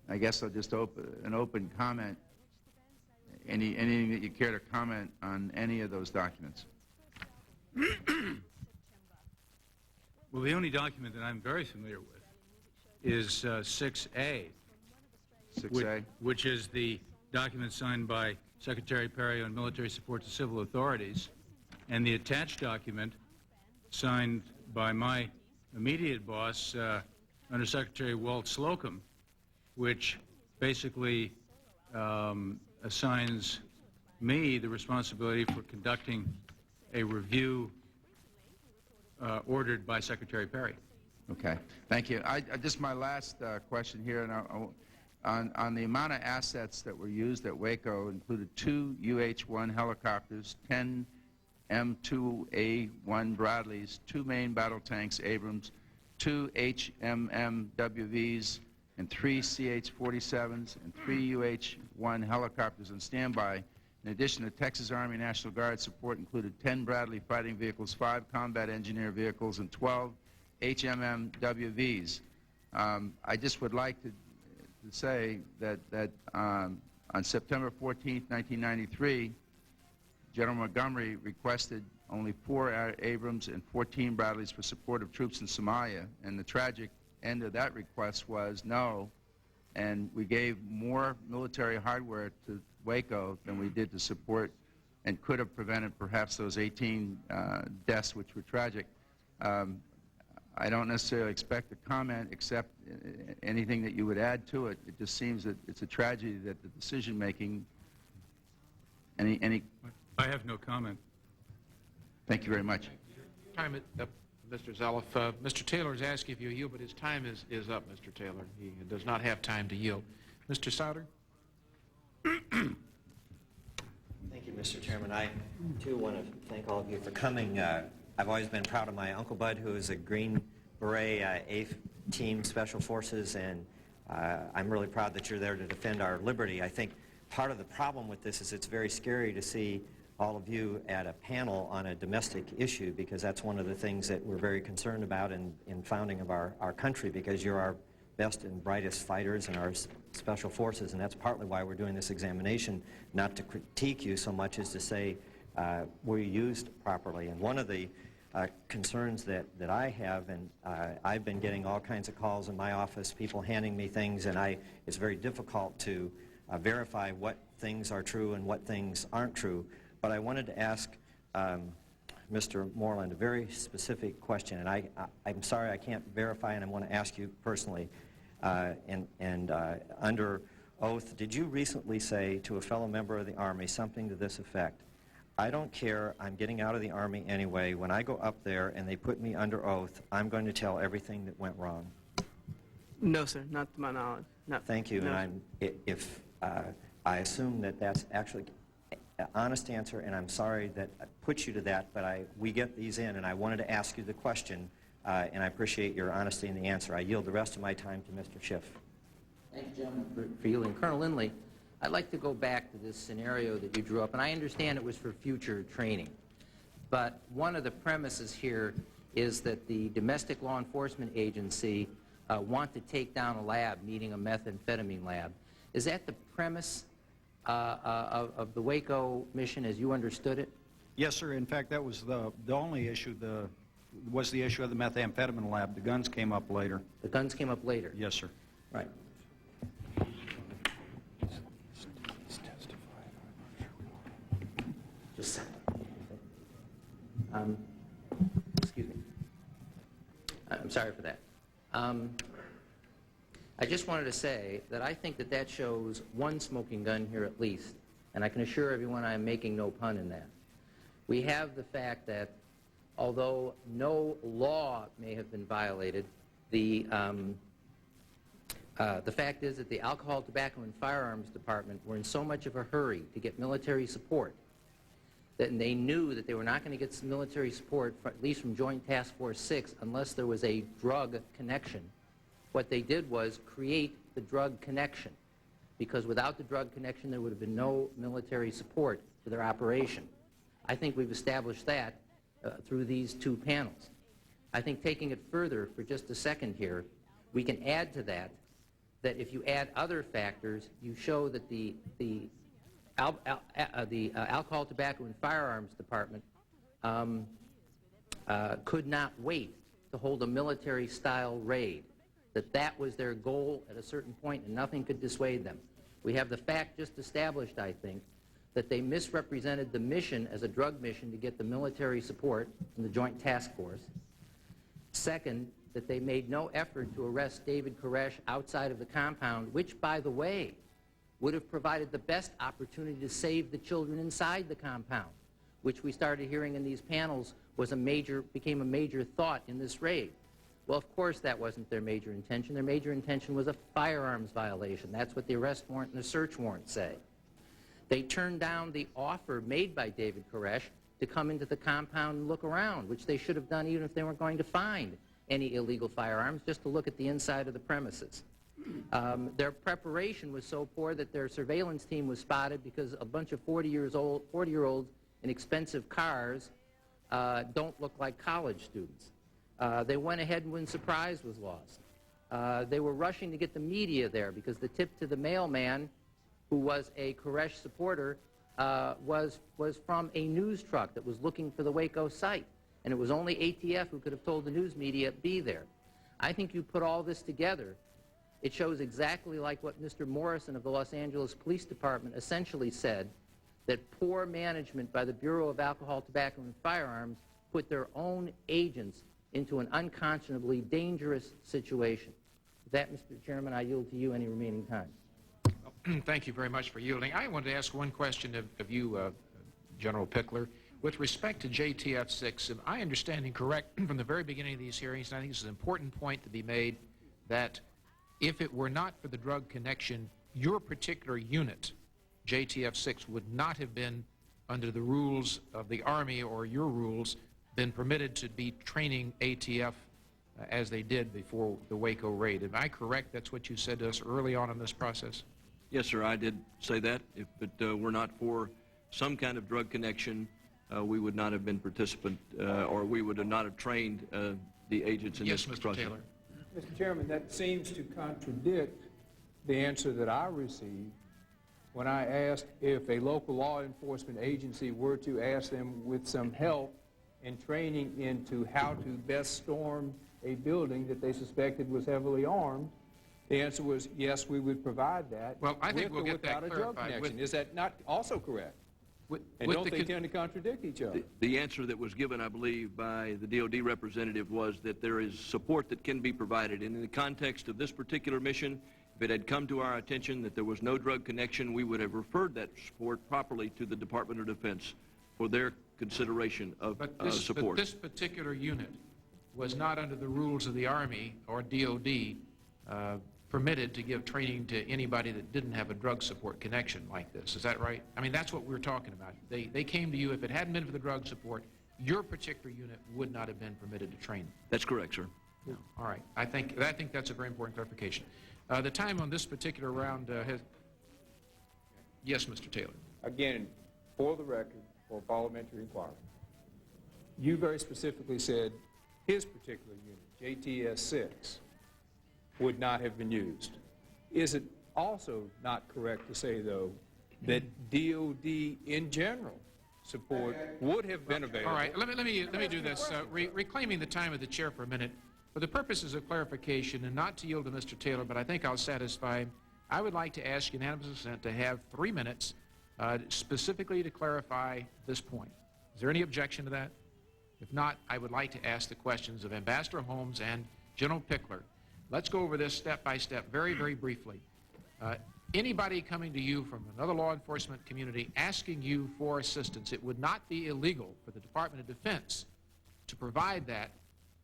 I guess I'll just open an open comment. Anything that you care to comment on any of those documents? Well, the only document that I'm very familiar with is 6A. 6A? Which is the document signed by Secretary Perry on military support to civil authorities, and the attached document signed by my immediate boss, Undersecretary Walt Slocum, which basically assigns me the responsibility for conducting a review ordered by Secretary Perry. Okay, thank you. Just my last question here, and on the amount of assets that were used at Waco included 2 UH-1 helicopters, 10 M2A1 Bradleys, 2 main battle tanks Abrams, 2 HMMWVs, and 3 CH-47s and 3 UH-1 helicopters on standby. In addition, the Texas Army National Guard support included 10 Bradley fighting vehicles, 5 combat engineer vehicles, and 12 HMMWVs. I just would like to say that on September 14, 1993, General Montgomery requested only 4 Abrams and 14 Bradleys for support of troops in Somalia, and the tragic end of that request was no, and we gave more military hardware to Waco than we did to support and could have prevented perhaps those 18 deaths, which were tragic. I don't necessarily expect a comment except anything that you would add to it. It just seems that it's a tragedy that the decision-making, any I have no comment. Thank you very much. Time is up, Mr. Zeloff. Mr. Taylor is asking if you yield, but his time is up, Mr. Taylor. He does not have time to yield. Mr. Souder? Thank you, Mr. Chairman. I, too, want to thank all of you for coming. I've always been proud of my Uncle Bud, who is a Green Beret 8th Team Special Forces, and I'm really proud that you're there to defend our liberty. I think part of the problem with this is it's very scary to see all of you at a panel on a domestic issue, because that's one of the things that we're very concerned about in founding of our country, because you're our best and brightest fighters in our special forces, and that's partly why we're doing this examination, not to critique you so much as to say were you used properly. And one of the concerns that I have, and I've been getting all kinds of calls in my office, people handing me things, and it's very difficult to verify what things are true and what things aren't true. But I wanted to ask Mr. Moreland a very specific question, and I'm sorry I can't verify, and I want to ask you personally. Under oath, did you recently say to a fellow member of the Army something to this effect: I don't care, I'm getting out of the Army anyway, when I go up there and they put me under oath, I'm going to tell everything that went wrong? No, sir, not to my knowledge. No. Thank you, No. and I assume that that's actually an honest answer, and I'm sorry that I put you to that, but we get these in, and I wanted to ask you the question, and I appreciate your honesty in the answer. I yield the rest of my time to Mr. Schiff. Thank you, gentlemen, for yielding. Colonel Lindley, I'd like to go back to this scenario that you drew up, and I understand it was for future training. But one of the premises here is that the Domestic Law Enforcement Agency want to take down a lab, meaning a methamphetamine lab. Is that the premise of the Waco mission as you understood it? Yes, sir. In fact, that was the only issue, was the issue of the methamphetamine lab. The guns came up later. The guns came up later? Yes, sir. Right. Just excuse me. I'm sorry for that. I just wanted to say that I think that that shows one smoking gun here at least, and I can assure everyone I am making no pun in that. We have the fact that although no law may have been violated, the fact is that the Alcohol, Tobacco, and Firearms Department were in so much of a hurry to get military support that they knew that they were not going to get some military support, at least from Joint Task Force 6, unless there was a drug connection. What they did was create the drug connection, because without the drug connection there would have been no military support for their operation. I think we've established that through these two panels. I think taking it further for just a second here, we can add to that if you add other factors, you show that the Alcohol, Tobacco, and Firearms Department could not wait to hold a military-style raid, that was their goal at a certain point and nothing could dissuade them. We have the fact just established, I think, that they misrepresented the mission as a drug mission to get the military support from the Joint Task Force. Second, that they made no effort to arrest David Koresh outside of the compound, which, by the way, would have provided the best opportunity to save the children inside the compound, which we started hearing in these panels became a major thought in this raid. Well, of course that wasn't their major intention. Their major intention was a firearms violation. That's what the arrest warrant and the search warrant say. They turned down the offer made by David Koresh to come into the compound and look around, which they should have done even if they weren't going to find any illegal firearms, just to look at the inside of the premises. Their preparation was so poor that their surveillance team was spotted because a bunch of 40-year-olds in expensive cars don't look like college students. They went ahead when surprise was lost. They were rushing to get the media there because the tip to the mailman, who was a Koresh supporter, was from a news truck that was looking for the Waco site. And it was only ATF who could have told the news media, be there. I think you put all this together, it shows exactly like what Mr. Morrison of the Los Angeles Police Department essentially said, that poor management by the Bureau of Alcohol, Tobacco, and Firearms put their own agents into an unconscionably dangerous situation. With that, Mr. Chairman, I yield to you any remaining time. Thank you very much for yielding. I wanted to ask one question of you, General Pickler. With respect to JTF-6, am I understanding correct from the very beginning of these hearings, and I think this is an important point to be made, that if it were not for the drug connection, your particular unit, JTF-6, would not have been, under the rules of the Army or your rules, been permitted to be training ATF as they did before the Waco raid. Am I correct? That's what you said to us early on in this process? Yes, sir, I did say that. If it were not for some kind of drug connection, we would not have been participant, or we would have not have trained the agents in this process. Taylor. Mr. Chairman, that seems to contradict the answer that I received when I asked if a local law enforcement agency were to ask them with some help in training into how to best storm a building that they suspected was heavily armed. The answer was yes, we would provide that. Well, I think we'll get that without a drug clarified. connection. Is that not also correct? And don't they tend to contradict each other? The answer that was given, I believe, by the DOD representative was that there is support that can be provided. And in the context of this particular mission, if it had come to our attention that there was no drug connection, we would have referred that support properly to the Department of Defense for their consideration of support. But this particular unit was not under the rules of the Army or DOD permitted to give training to anybody that didn't have a drug support connection like this. Is that right? I mean, that's what we're talking about. They came to you. If it hadn't been for the drug support, your particular unit would not have been permitted to train. That's correct, sir. No. All right. I think that's a very important clarification. The time on this particular round has... Yes, Mr. Taylor. Again, for the record, for parliamentary inquiry, you very specifically said his particular unit, JTS-6, would not have been used. Is it also not correct to say, though, that DOD in general support would have been available? All right, let me do this. Reclaiming the time of the chair for a minute, for the purposes of clarification and not to yield to Mr. Taylor, but I think I'll satisfy him, I would like to ask unanimous consent to have 3 minutes specifically to clarify this point. Is there any objection to that? If not, I would like to ask the questions of Ambassador Holmes and General Pickler. Let's go over this step by step, very, very briefly. Anybody coming to you from another law enforcement community asking you for assistance, it would not be illegal for the Department of Defense to provide that,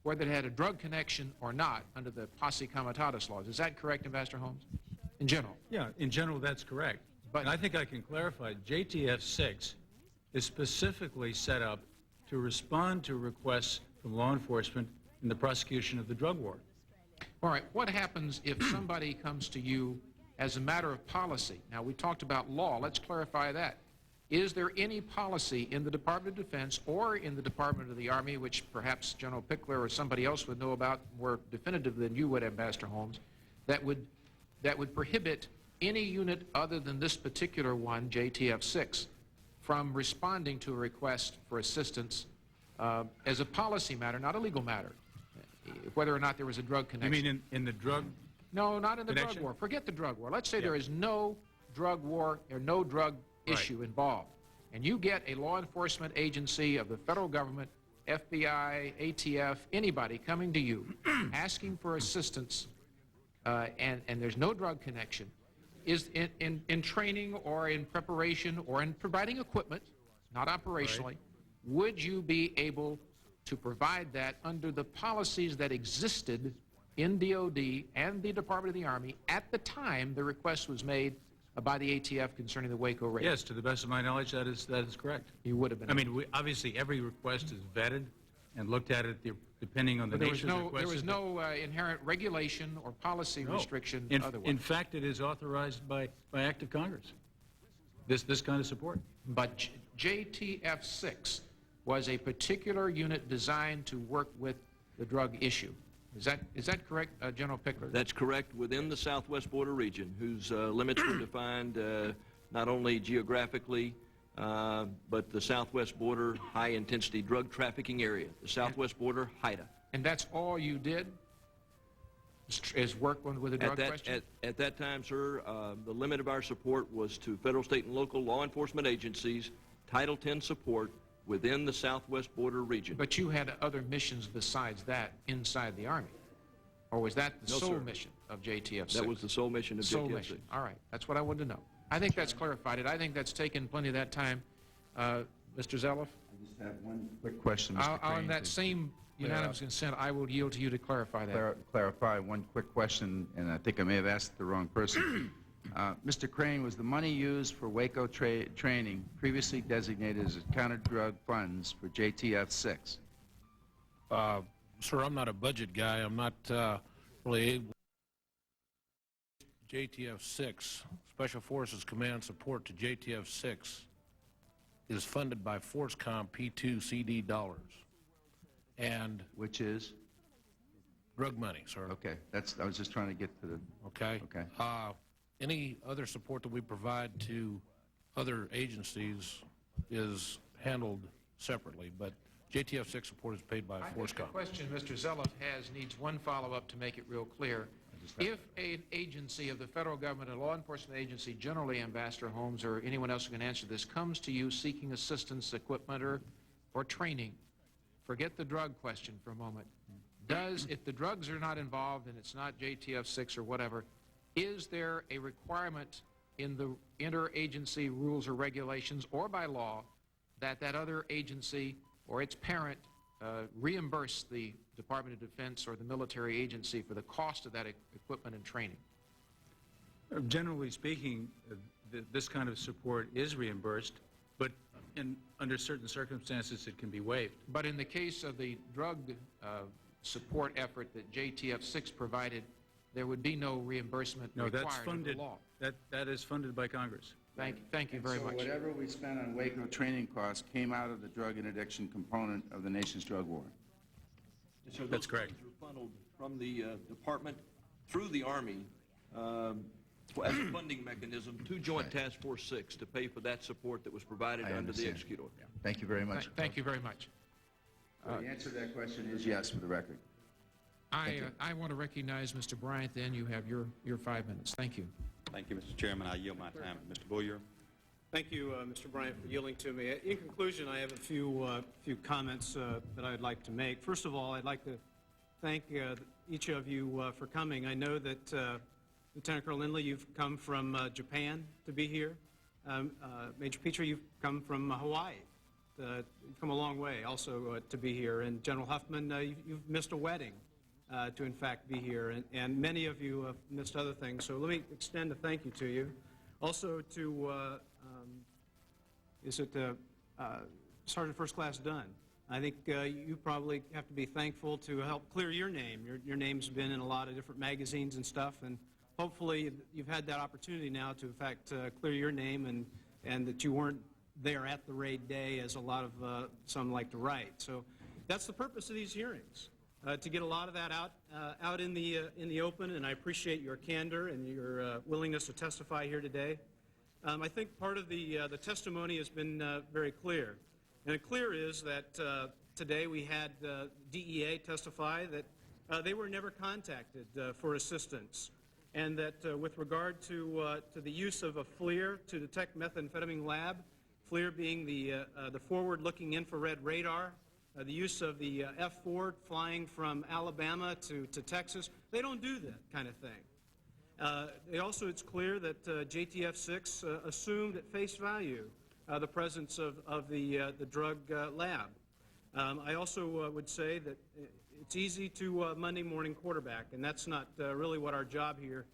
whether it had a drug connection or not, under the Posse Comitatus laws. Is that correct, Ambassador Holmes? In general? Yeah, in general, that's correct. But I think I can clarify, JTF-6 is specifically set up to respond to requests from law enforcement in the prosecution of the drug war. All right, what happens if somebody comes to you as a matter of policy? Now, we talked about law. Let's clarify that. Is there any policy in the Department of Defense or in the Department of the Army, which perhaps General Pickler or somebody else would know about more definitively than you would, Ambassador Holmes, that would prohibit any unit other than this particular one, JTF-6, from responding to a request for assistance as a policy matter, not a legal matter, whether or not there was a drug connection? You mean in the drug No, not in the connection? drug war. Forget the drug war. Let's say there is no drug war or no drug issue involved, and you get a law enforcement agency of the federal government, FBI, ATF, anybody coming to you asking for assistance, and there's no drug connection, is in training or in preparation or in providing equipment, not operationally, would you be able to provide that under the policies that existed in DOD and the Department of the Army at the time the request was made by the ATF concerning the Waco raid? Yes, to the best of my knowledge, that is correct. You would have been. I mean, obviously, every request is vetted and looked at depending on the nature of the request. There was no inherent regulation or policy restriction otherwise. In fact, it is authorized by act of Congress, this kind of support. But JTF-6 was a particular unit designed to work with the drug issue. Is that correct, General Pickler? That's correct, within the southwest border region, whose limits were defined not only geographically, but the southwest border high-intensity drug trafficking area, the southwest border HIDA. And that's all you did, is work with the drug question? At that time, sir, the limit of our support was to federal, state, and local law enforcement agencies, Title X support, within the southwest border region. But you had other missions besides that inside the Army? Or was that the sole mission of JTF-6? That was the sole mission of JTF-6. Mission. All right. That's what I wanted to know. I think that's clarified it. I think that's taken plenty of that time. Mr. Zeloff? I just have one quick question, Mr. On Crane, that to same unanimous consent, I will yield to you to clarify that. clarify one quick question, and I think I may have asked the wrong person. Mr. Crane, was the money used for Waco training previously designated as counter-drug funds for JTF 6? Sir, I'm not a budget guy. I'm not really able. JTF 6, Special Forces Command Support to JTF 6, is funded by ForceCom P2 CD dollars. And which is? Drug money, sir. Okay, I was just trying to get to the... Okay. Okay. Any other support that we provide to other agencies is handled separately, but JTF 6 support is paid by I think ForceCom. the question Mr. Zeloff has needs one follow-up to make it real clear. If an agency of the federal government, a law enforcement agency, generally Ambassador Holmes or anyone else who can answer this, comes to you seeking assistance, equipment, or training, forget the drug question for a moment. If the drugs are not involved and it's not JTF 6 or whatever, is there a requirement in the interagency rules or regulations or by law that that other agency or its parent reimburse the Department of Defense or the military agency for the cost of that equipment and training? Generally speaking, this kind of support is reimbursed, but under certain circumstances it can be waived. But in the case of the drug support effort that JTF 6 provided, there would be no reimbursement required that's funded. under the law. That is funded by Congress. Thank you very much. So whatever we spent on Waco training costs came out of the drug interdiction component of the nation's drug war. So That's correct. Those funds were funneled from the department through the Army as a funding mechanism to Joint Task Force 6 to pay for that support that was provided I under the understand. execute order. Yeah. Thank you very much. Thank you very much. The answer to that question is yes, for the record. I want to recognize Mr. Bryant, then you have your 5 minutes. Thank you. Thank you, Mr. Chairman. I yield my time to Mr. Bullier. Thank you, Mr. Bryant, for yielding to me. In conclusion, I have a few comments that I'd like to make. First of all, I'd like to thank each of you for coming. I know that Lieutenant Colonel Lindley, you've come from Japan to be here. Major Petrie, you've come from Hawaii. You've come a long way also to be here. And General Huffman, you've missed a wedding to in fact be here. And many of you have missed other things. So let me extend a thank you to you. Also to Sergeant First Class Dunn. I think you probably have to be thankful to help clear your name. Your name's been in a lot of different magazines and stuff, and hopefully you've had that opportunity now to, in fact, clear your name and that you weren't there at the raid day, as a lot of some like to write. So that's the purpose of these hearings, to get a lot of that out in the open, and I appreciate your candor and your willingness to testify here today. I think part of the testimony has been very clear. And it clear is that today we had DEA testify that they were never contacted for assistance, and that with regard to the use of a FLIR to detect methamphetamine lab, FLIR being the forward-looking infrared radar, the use of the F-4 flying from Alabama to Texas, they don't do that kind of thing. Also, it's clear that JTF 6 assumed at face value the presence of the drug lab. I also would say that it's easy to Monday morning quarterback, and that's not really what our job here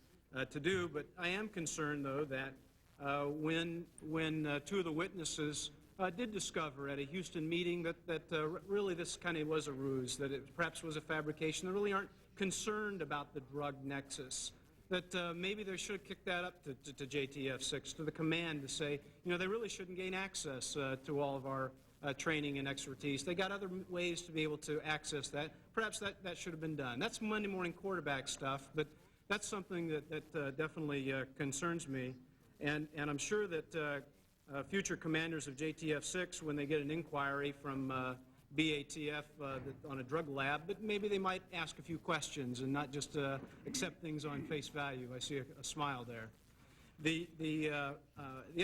to do, but I am concerned, though, that when two of the witnesses did discover at a Houston meeting that really this kind of was a ruse, that it perhaps was a fabrication, they really aren't concerned about the drug nexus, that maybe they should have kicked that up to JTF 6, to the command, to say, you know, they really shouldn't gain access to all of our training and expertise. They got other ways to be able to access that. Perhaps that should have been done. That's Monday morning quarterback stuff, but that's something that definitely concerns me. And I'm sure that future commanders of JTF 6, when they get an inquiry from BATF on a drug lab, but maybe they might ask a few questions and not just accept things on face value. I see a smile there. The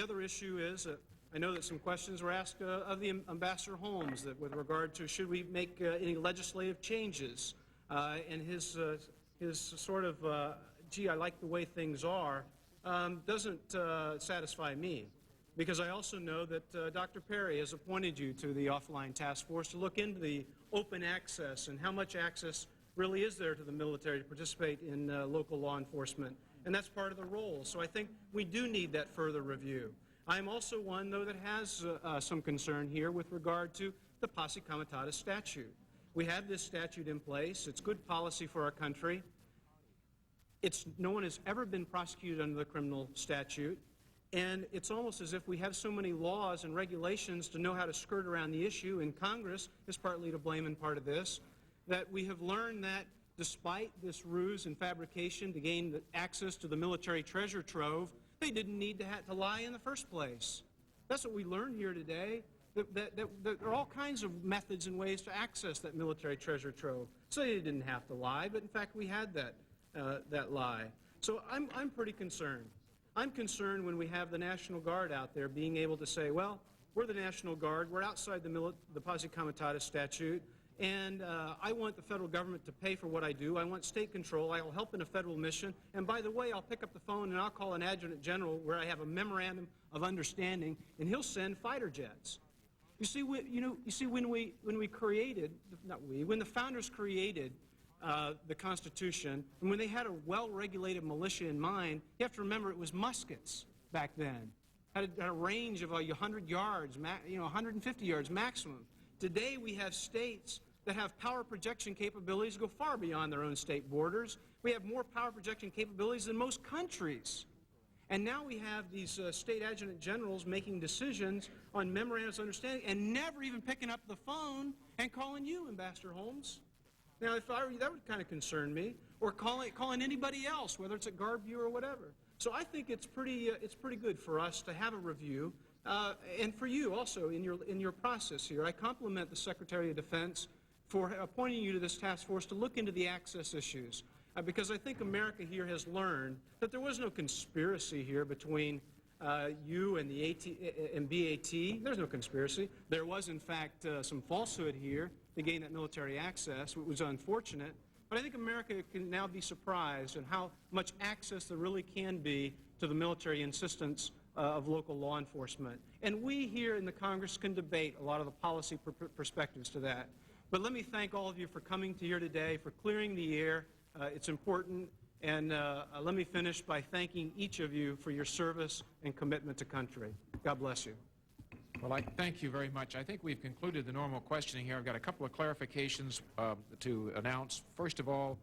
other issue is, I know that some questions were asked of the Ambassador Holmes that with regard to should we make any legislative changes, and his sort of, gee, I like the way things are, doesn't satisfy me. because I also know that Dr. Perry has appointed you to the offline task force to look into the open access and how much access really is there to the military to participate in local law enforcement. And that's part of the role. So I think we do need that further review. I'm also one, though, that has some concern here with regard to the Posse Comitatus statute. We have this statute in place. It's good policy for our country. No one has ever been prosecuted under the criminal statute. And it's almost as if we have so many laws and regulations to know how to skirt around the issue, and Congress is partly to blame in part of this, that we have learned that despite this ruse and fabrication to gain access to the military treasure trove, they didn't need to lie in the first place. That's what we learned here today, that there are all kinds of methods and ways to access that military treasure trove. So they didn't have to lie, but in fact we had that lie. So I'm pretty concerned. I'm concerned when we have the National Guard out there being able to say, well, we're the National Guard, we're outside the Posse Comitatus statute, and I want the federal government to pay for what I do. I want state control. I will help in a federal mission. And by the way, I'll pick up the phone and I'll call an adjutant general where I have a memorandum of understanding, and he'll send fighter jets. You see, when we created, when the founders created the Constitution, and when they had a well-regulated militia in mind, you have to remember it was muskets back then. Had a range of 100 yards, 150 yards maximum. Today we have states that have power projection capabilities that go far beyond their own state borders. We have more power projection capabilities than most countries. And now we have these state adjutant generals making decisions on memorandums of understanding and never even picking up the phone and calling you, Ambassador Holmes. Now, if I were you, that would kind of concern me, or calling anybody else, whether it's at Guard Bureau or whatever. So I think it's pretty good for us to have a review, and for you also in your process here. I compliment the Secretary of Defense for appointing you to this task force to look into the access issues, because I think America here has learned that there was no conspiracy here between you and the BAT. There's no conspiracy. There was, in fact, some falsehood here to gain that military access, which was unfortunate. But I think America can now be surprised at how much access there really can be to the military insistence of local law enforcement. And we here in the Congress can debate a lot of the policy perspectives to that. But let me thank all of you for coming here today, for clearing the air. It's important. And let me finish by thanking each of you for your service and commitment to country. God bless you. Well, I thank you very much. I think we've concluded the normal questioning here. I've got a couple of clarifications to announce. First of all,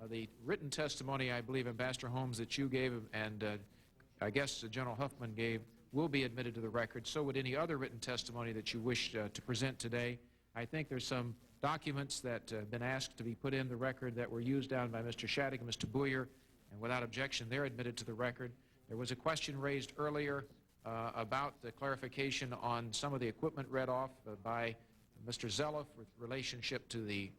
the written testimony, I believe, Ambassador Holmes, that you gave and I guess General Huffman gave will be admitted to the record. So would any other written testimony that you wish to present today. I think there's some documents that have been asked to be put in the record that were used down by Mr. Shattuck and Mr. Boyer, and without objection, they're admitted to the record. There was a question raised earlier about the clarification on some of the equipment read off by Mr. Zelloff with relationship to the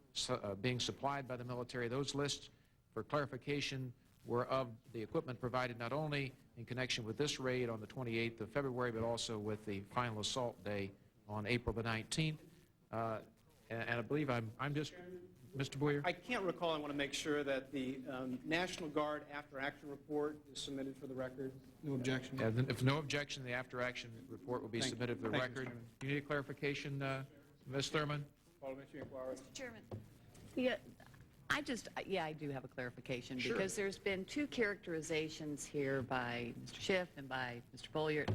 being supplied by the military. Those lists for clarification were of the equipment provided not only in connection with this raid on the 28th of February, but also with the final assault day on April the 19th. And I believe I'm just, Mr. Boyer? I can't recall. I want to make sure that the National Guard after-action report is submitted for the record. No objection. If no objection, the after-action report will be submitted for the record. Do you need a clarification, Ms. Thurman? Mr. Chairman. Yeah, I do have a clarification. Sure. Because there's been two characterizations here by Mr. Schiff and by Mr. Boyer.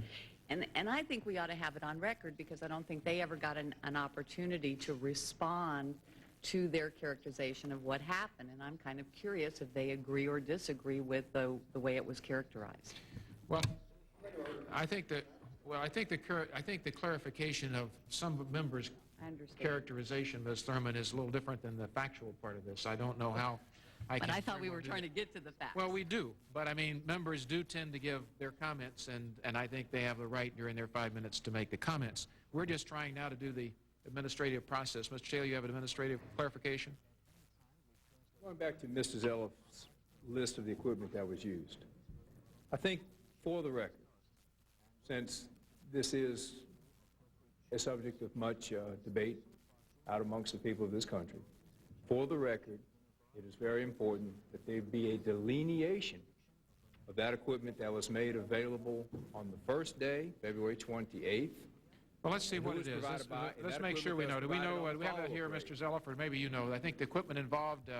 And I think we ought to have it on record because I don't think they ever got an opportunity to respond to their characterization of what happened. And I'm kind of curious if they agree or disagree with the way it was characterized. Well, I think the clarification of some members' characterization, Ms. Thurman, is a little different than the factual part of this. I don't know how But I thought we were trying to get to the facts. Well, we do. But, I mean, members do tend to give their comments, and I think they have the right during their 5 minutes to make the comments. We're just trying now to do the administrative process. Mr. Taylor, you have an administrative clarification? Going back to Mr. Zelloff's list of the equipment that was used, I think for the record, since this is a subject of much debate out amongst the people of this country, for the record, it is very important that there be a delineation of that equipment that was made available on the first day, February 28th. Well, let's see And what who it was is. provided by- and Let's that make sure we equipment know. that's Do we know? provided on We have that the here, follow-up Mr. Zelliff, or maybe you know. I think the equipment involved,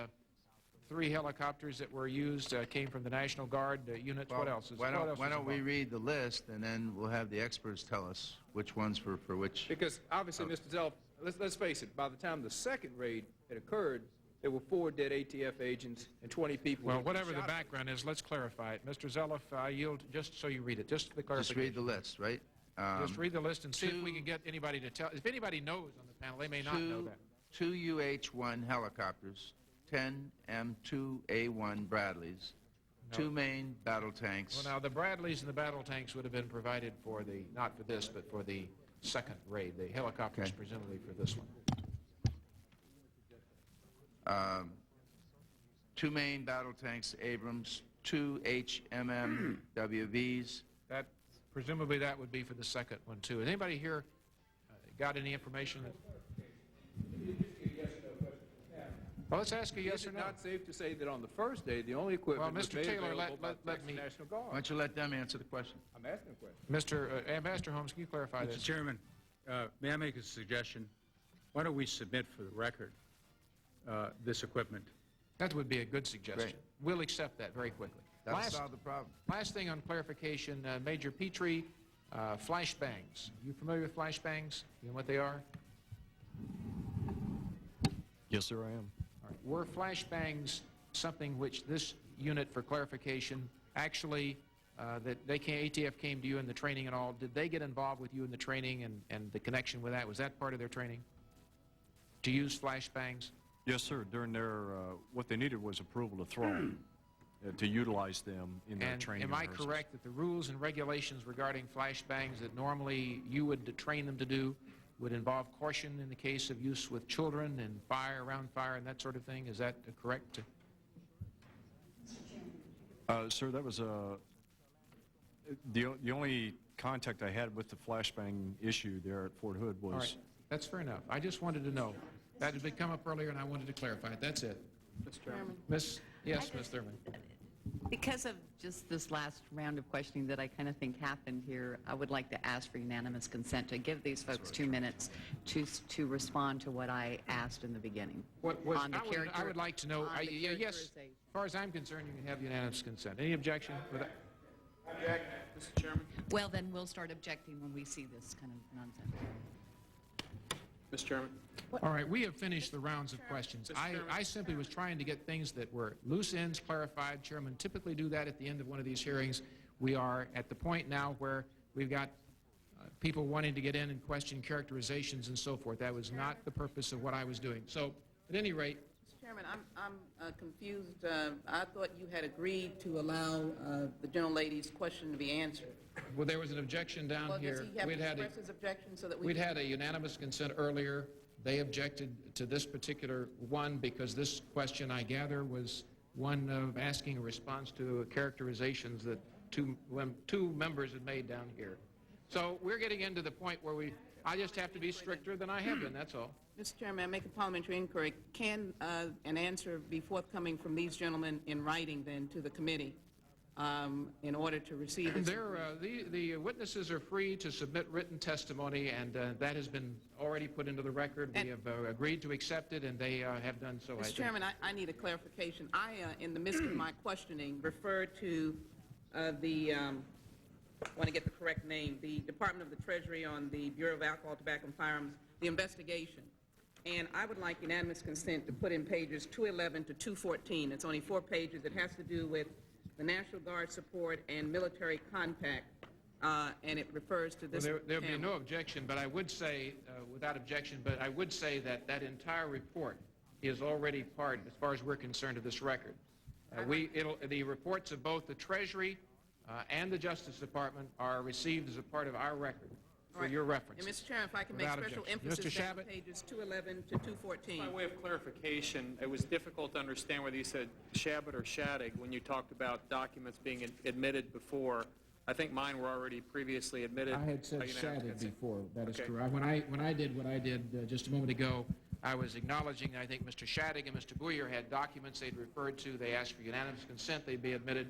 3 helicopters that were used came from the National Guard units. What else? Why don't we read the list, and then we'll have the experts tell us which ones for which. Because obviously, Mr. Zelliff, let's face it, by the time the second raid had occurred, there were 4 dead ATF agents and 20 people. Well, who were whatever the shot. background is, let's clarify it. Mr. Zelliff, I yield just so you read it, just for the Just clarification. read the list, right? Just read the list and see if we can get anybody to tell. If anybody knows on the panel, they may not know that. 2 UH-1 helicopters, 10 M2A1 Bradleys, No. 2 main battle tanks. Well, now, the Bradleys and the battle tanks would have been provided for the, not for this, but for the second raid. The helicopters, Okay. presumably, for this one. 2 main battle tanks Abrams, 2 HMMWVs. That, presumably, that would be for the second one, too. Has anybody here got any information that... Well, let's ask a yes Is or it no. not safe to say that on the first day, the only equipment Well, was Mr. made Taylor, available by the let me... National Why Guard? don't you let them answer the question? I'm asking a question. Mr. Ambassador Holmes, can you clarify this? Mr. Chairman, may I make a suggestion? Why don't we submit for the record this equipment? That would be a good suggestion. Great. We'll accept that very quickly. That'll solve the problem. Last thing on clarification, Major Petrie, flashbangs. You familiar with flashbangs? You know what they are? Yes, sir, I am. All right. Were flashbangs something which this unit, for clarification, actually, that ATF came to you in the training and all, did they get involved with you in the training and the connection with that? Was that part of their training? To use flashbangs? Yes, sir. During their, what they needed was approval to throw them, to utilize them in their And training. am and I rehearsals. correct that the rules and regulations regarding flashbangs that normally you would train them to do would involve caution in the case of use with children and fire, around fire, and that sort of thing? Is that correct? Sir, that was the only contact I had with the flashbang issue there at Fort Hood was... All right, that's fair enough. I just wanted to know. That had come up earlier, and I wanted to clarify it. That's it. Mr. Chairman. Ms. Thurman. Because of just this last round of questioning that I kind of think happened here, I would like to ask for unanimous consent to give these folks 2 minutes to respond to what I asked in the beginning. What was, on the I would like to know, on the yes, as characterization. far as I'm concerned, you can have unanimous consent. Any objection? Mr. Chairman. Well, then we'll start objecting when we see this kind of nonsense. Mr. Chairman. All right, we have finished the rounds of questions. I simply was trying to get things that were loose ends clarified. Chairmen typically do that at the end of one of these hearings. We are at the point now where we've got people wanting to get in and question characterizations and so forth. That was not the purpose of what I was doing. So, at any rate... Mr. Chairman, I'm confused. I thought you had agreed to allow the gentlelady's question to be answered. Well, there was an objection down Well, here. does he have to express his objection so that we We'd can... had a unanimous consent earlier. They objected to this particular one because this question, I gather, was one of asking a response to characterizations that two members had made down here. So we're getting into the point where I just have to be stricter than I have been, that's all. Mr. Chairman, I make a parliamentary inquiry. Can an answer be forthcoming from these gentlemen in writing, then, to the committee in order to receive this? The witnesses are free to submit written testimony, and that has been already put into the record. We have agreed to accept it, and they have done so, I Mr. think. Chairman, I need a clarification. I, in the midst of my questioning, referred to I want to get the correct name, the Department of the Treasury on the Bureau of Alcohol, Tobacco, and Firearms, the investigation. And I would like unanimous consent to put in pages 211 to 214. It's only 4 pages. It has to do with the National Guard support and military compact, and it refers to this. Well, there'll be no objection, but I would say, without objection, but I would say that that entire report is already part, as far as we're concerned, of this record. The reports of both the Treasury and the Justice Department are received as a part of our record for your reference. And Mr. Chairman, if I can make special emphasis on pages 211 to 214. By way of clarification, it was difficult to understand whether you said Shabbat or Shadig when you talked about documents being admitted before. I think mine were already previously admitted. I had said by unanimous Shadig consent. before. That is Okay. correct. When I did what I did just a moment ago, I was acknowledging, I think Mr. Shadig and Mr. Bouyer had documents they'd referred to. They asked for unanimous consent. They'd be admitted.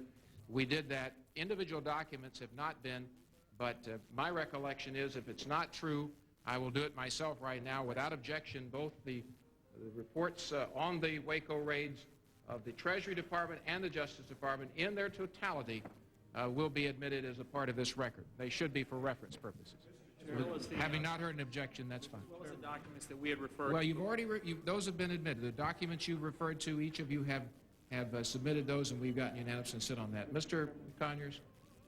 We did that. Individual documents have not been, but my recollection is if it's not true, I will do it myself right now without objection. Both the reports on the Waco raids of the Treasury Department and the Justice Department in their totality will be admitted as a part of this record. They should be for reference purposes. Having not heard an objection, that's fine. What was the documents that we had referred Well, to? you've already, those have been admitted. The documents you referred to, each of you have submitted those, and we've gotten unanimous consent on that. Mr. Conyers?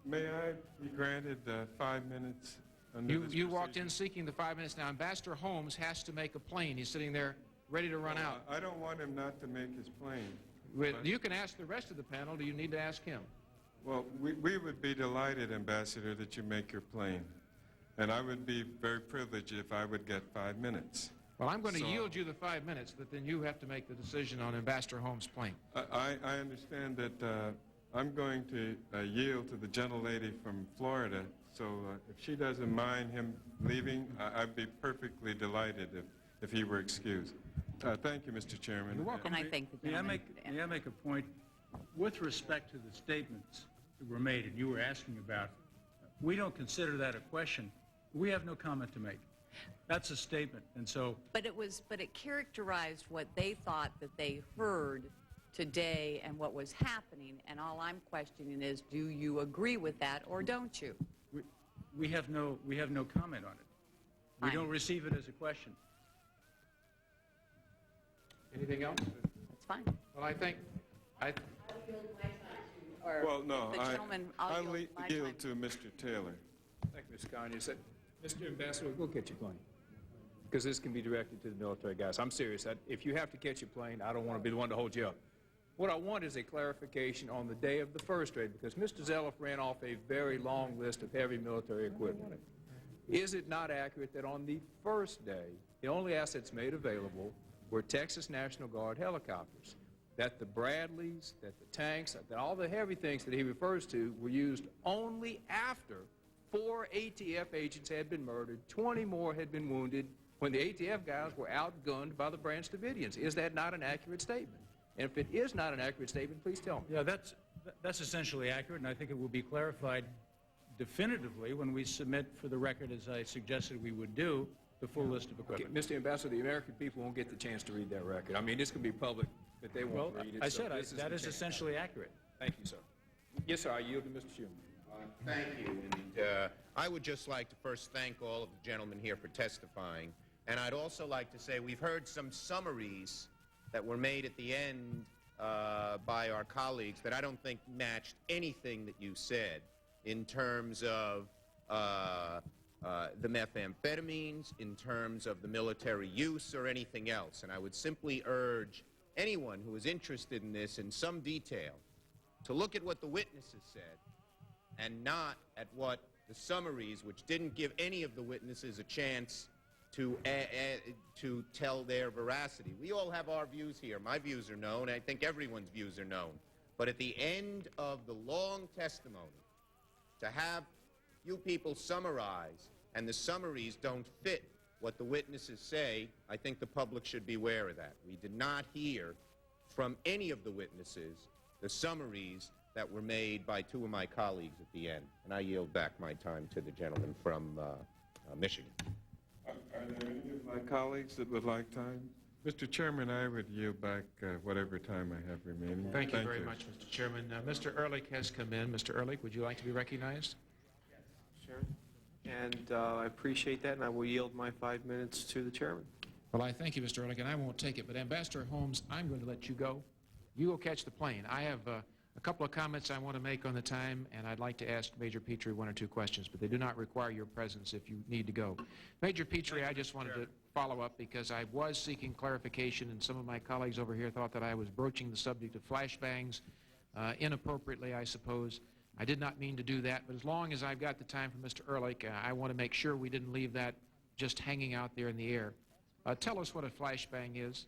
May I be granted 5 minutes? You walked in seeking the 5 minutes. Now, Ambassador Holmes has to make a plane. He's sitting there ready to run out. I don't want him not to make his plane. You can ask the rest of the panel. Do you need to ask him? Well, we would be delighted, Ambassador, that you make your plane. And I would be very privileged if I would get 5 minutes. Well, I'm going to yield you the 5 minutes, but then you have to make the decision on Ambassador Holmes' plane. I understand that I'm going to yield to the gentlelady from Florida, so if she doesn't mind him leaving, I'd be perfectly delighted if he were excused. Thank you, Mr. Chairman. You're welcome. And I thank the May gentleman. I make a point? With respect to the statements that were made and you were asking about, we don't consider that a question. We have no comment to make. That's a statement, and so... But it characterized what they thought that they heard today and what was happening, and all I'm questioning is, do you agree with that or don't you? We have no comment on it. We Fine. don't receive it as a question. Anything else? That's fine. Well, I think... Well, no, The gentleman, I'll yield my yield to Mr. Taylor. Thank you, Mr. Conyers. Mr. Ambassador, go catch your plane. Because this can be directed to the military guys. I'm serious. If you have to catch your plane, I don't want to be the one to hold you up. What I want is a clarification on the day of the first raid, because Mr. Zelloff ran off a very long list of heavy military equipment. Is it not accurate that on the first day, the only assets made available were Texas National Guard helicopters? That the Bradleys, that the tanks, that all the heavy things that he refers to were used only after 4 ATF agents had been murdered, 20 more had been wounded, when the ATF guys were outgunned by the Branch Davidians. Is that not an accurate statement? And if it is not an accurate statement, please tell me. Yeah, that's essentially accurate, and I think it will be clarified definitively when we submit for the record, as I suggested we would do, the full list of equipment. Okay, Mr. Ambassador, the American people won't get the chance to read that record. I mean, this can be public, but they won't read it. I so said that is essentially accurate. Thank you, sir. Yes, sir, I yield to Mr. Schumer. Thank you. And I would just like to first thank all of the gentlemen here for testifying. And I'd also like to say we've heard some summaries that were made at the end by our colleagues that I don't think matched anything that you said in terms of the methamphetamines, in terms of the military use, or anything else. And I would simply urge anyone who is interested in this in some detail to look at what the witnesses said and not at what the summaries, which didn't give any of the witnesses a chance to tell their veracity. We all have our views here. My views are known. I think everyone's views are known. But at the end of the long testimony, to have you people summarize, and the summaries don't fit what the witnesses say, I think the public should be aware of that. We did not hear from any of the witnesses the summaries that were made by two of my colleagues at the end. And I yield back my time to the gentleman from Michigan. Are there any of my colleagues that would like time? Mr. Chairman, I would yield back whatever time I have remaining. Thank you very much, Mr. Chairman. Mr. Ehrlich has come in. Mr. Ehrlich, would you like to be recognized? Sure. And I appreciate that, and I will yield my 5 minutes to the chairman. Well, I thank you, Mr. Ehrlich, and I won't take it. But Ambassador Holmes, I'm going to let you go. You go catch the plane. I have a couple of comments I want to make on the time, and I'd like to ask Major Petrie one or two questions, but they do not require your presence if you need to go. Major Petrie, I just wanted to follow up because I was seeking clarification, and some of my colleagues over here thought that I was broaching the subject of flashbangs inappropriately, I suppose. I did not mean to do that, but as long as I've got the time for Mr. Ehrlich, I want to make sure we didn't leave that just hanging out there in the air. Tell us what a flashbang is.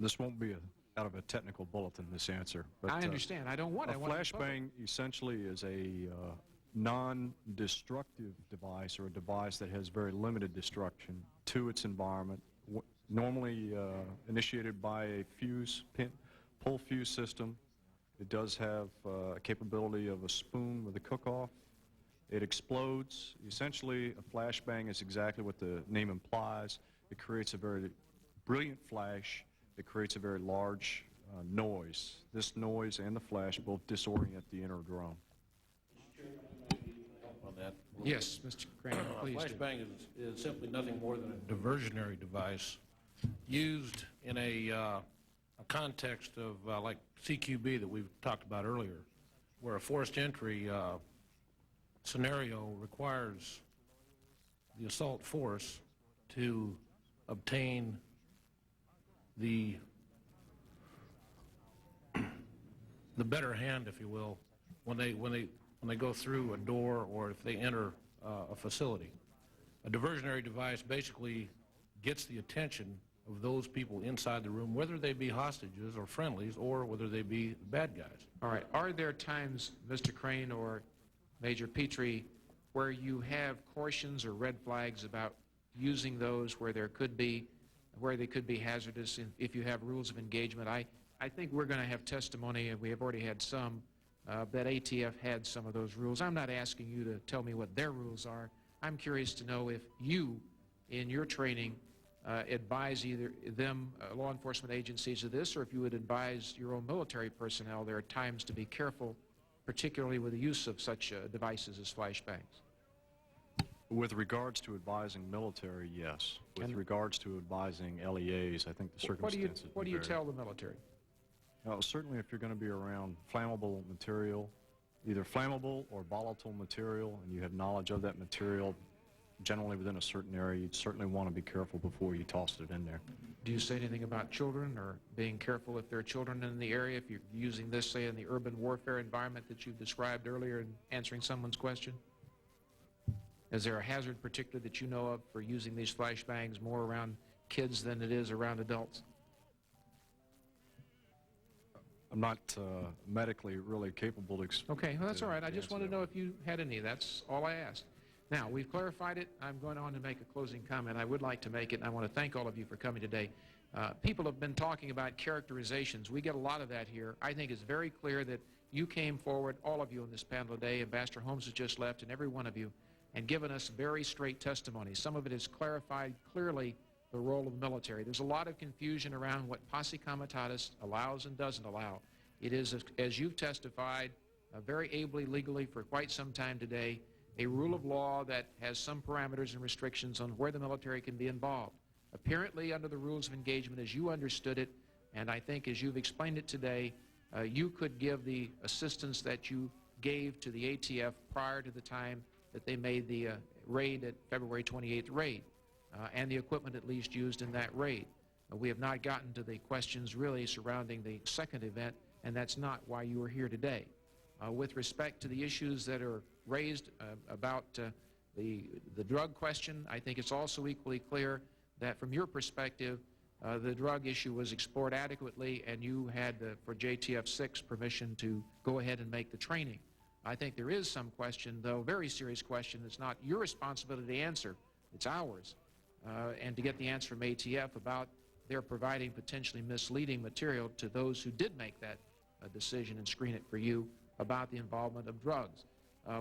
This won't be out of a technical bulletin, this answer. But, I understand. I don't want it. A flashbang essentially is a non-destructive device, or a device that has very limited destruction to its environment, normally initiated by a pull fuse system It does have a capability of a spoon with a cook-off. It explodes. Essentially, a flashbang is exactly what the name implies. It creates a very brilliant flash. It creates a very large noise. This noise and the flash both disorient the inner drone. On that. Yes, Mr. Crane, please do. Flashbang is simply nothing more than a diversionary device used in a context of like CQB that we've talked about earlier, where a forced entry scenario requires the assault force to obtain the better hand, if you will, when they go through a door or if they enter a facility. A diversionary device basically gets the attention of those people inside the room, whether they be hostages or friendlies or whether they be bad guys. All right. Are there times, Mr. Crane or Major Petrie, where you have cautions or red flags about using those where they could be hazardous if you have rules of engagement? I think we're going to have testimony, and we have already had some, that ATF had some of those rules. I'm not asking you to tell me what their rules are. I'm curious to know if you, in your training, advise either them, law enforcement agencies, of this, or if you would advise your own military personnel there are times to be careful, particularly with the use of such devices as flashbangs. With regards to advising military, yes. With regards to advising LEAs, I think the circumstances What do you vary. tell the military? Certainly if you're going to be around flammable material, either flammable or volatile material, and you have knowledge of that material, generally within a certain area, you'd certainly want to be careful before you toss it in there. Do you say anything about children or being careful if there are children in the area, if you're using this, say, in the urban warfare environment that you described earlier in answering someone's question? Is there a hazard particularly that you know of for using these flashbangs more around kids than it is around adults? I'm not medically really capable to Okay, well, that's all right. I just want to know if you had any. That's all I asked. Now, we've clarified it. I'm going on to make a closing comment. I would like to make it, and I want to thank all of you for coming today. People have been talking about characterizations. We get a lot of that here. I think it's very clear that you came forward, all of you on this panel today, Ambassador Holmes has just left, and every one of you, and given us very straight testimony. Some of it has clarified clearly the role of the military. There's a lot of confusion around what posse comitatus allows and doesn't allow. It is, as you've testified, very ably legally for quite some time today, a rule of law that has some parameters and restrictions on where the military can be involved. Apparently, under the rules of engagement as you understood it, and I think as you've explained it today, you could give the assistance that you gave to the ATF prior to the time that they made the raid at February 28th raid, and the equipment at least used in that raid. We have not gotten to the questions really surrounding the second event, and that's not why you are here today. With respect to the issues that are raised about the drug question, I think it's also equally clear that from your perspective, the drug issue was explored adequately, and you had, for JTF 6, permission to go ahead and make the training. I think there is some question, though, very serious question, that's not your responsibility to answer, it's ours, and to get the answer from ATF about their providing potentially misleading material to those who did make that decision and screen it for you about the involvement of drugs.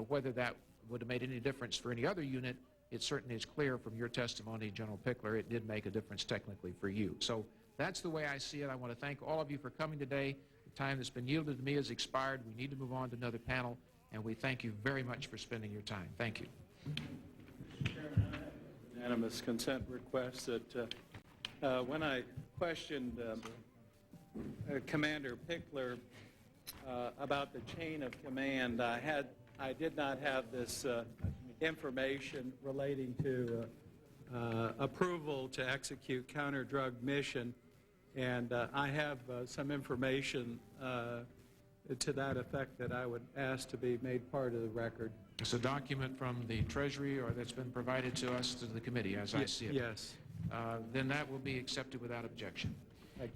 Whether that would have made any difference for any other unit, it certainly is clear from your testimony, General Pickler, it did make a difference technically for you. So that's the way I see it. I want to thank all of you for coming today. The time that's been yielded to me has expired. We need to move on to another panel, and we thank you very much for spending your time. Thank you. Mr. Chairman, I have a unanimous consent request that when I questioned Commander Pickler about the chain of command, I did not have this information relating to approval to execute counter-drug mission, and I have some information to that effect that I would ask to be made part of the record. It's a document from the Treasury or that's been provided to us, to the committee, as I see it. Yes. Then that will be accepted without objection.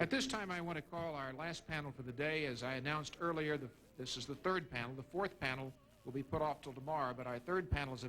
At this time, I want to call our last panel for the day. As I announced earlier, this is the third panel. The fourth panel will be put off till tomorrow, but our third panel is a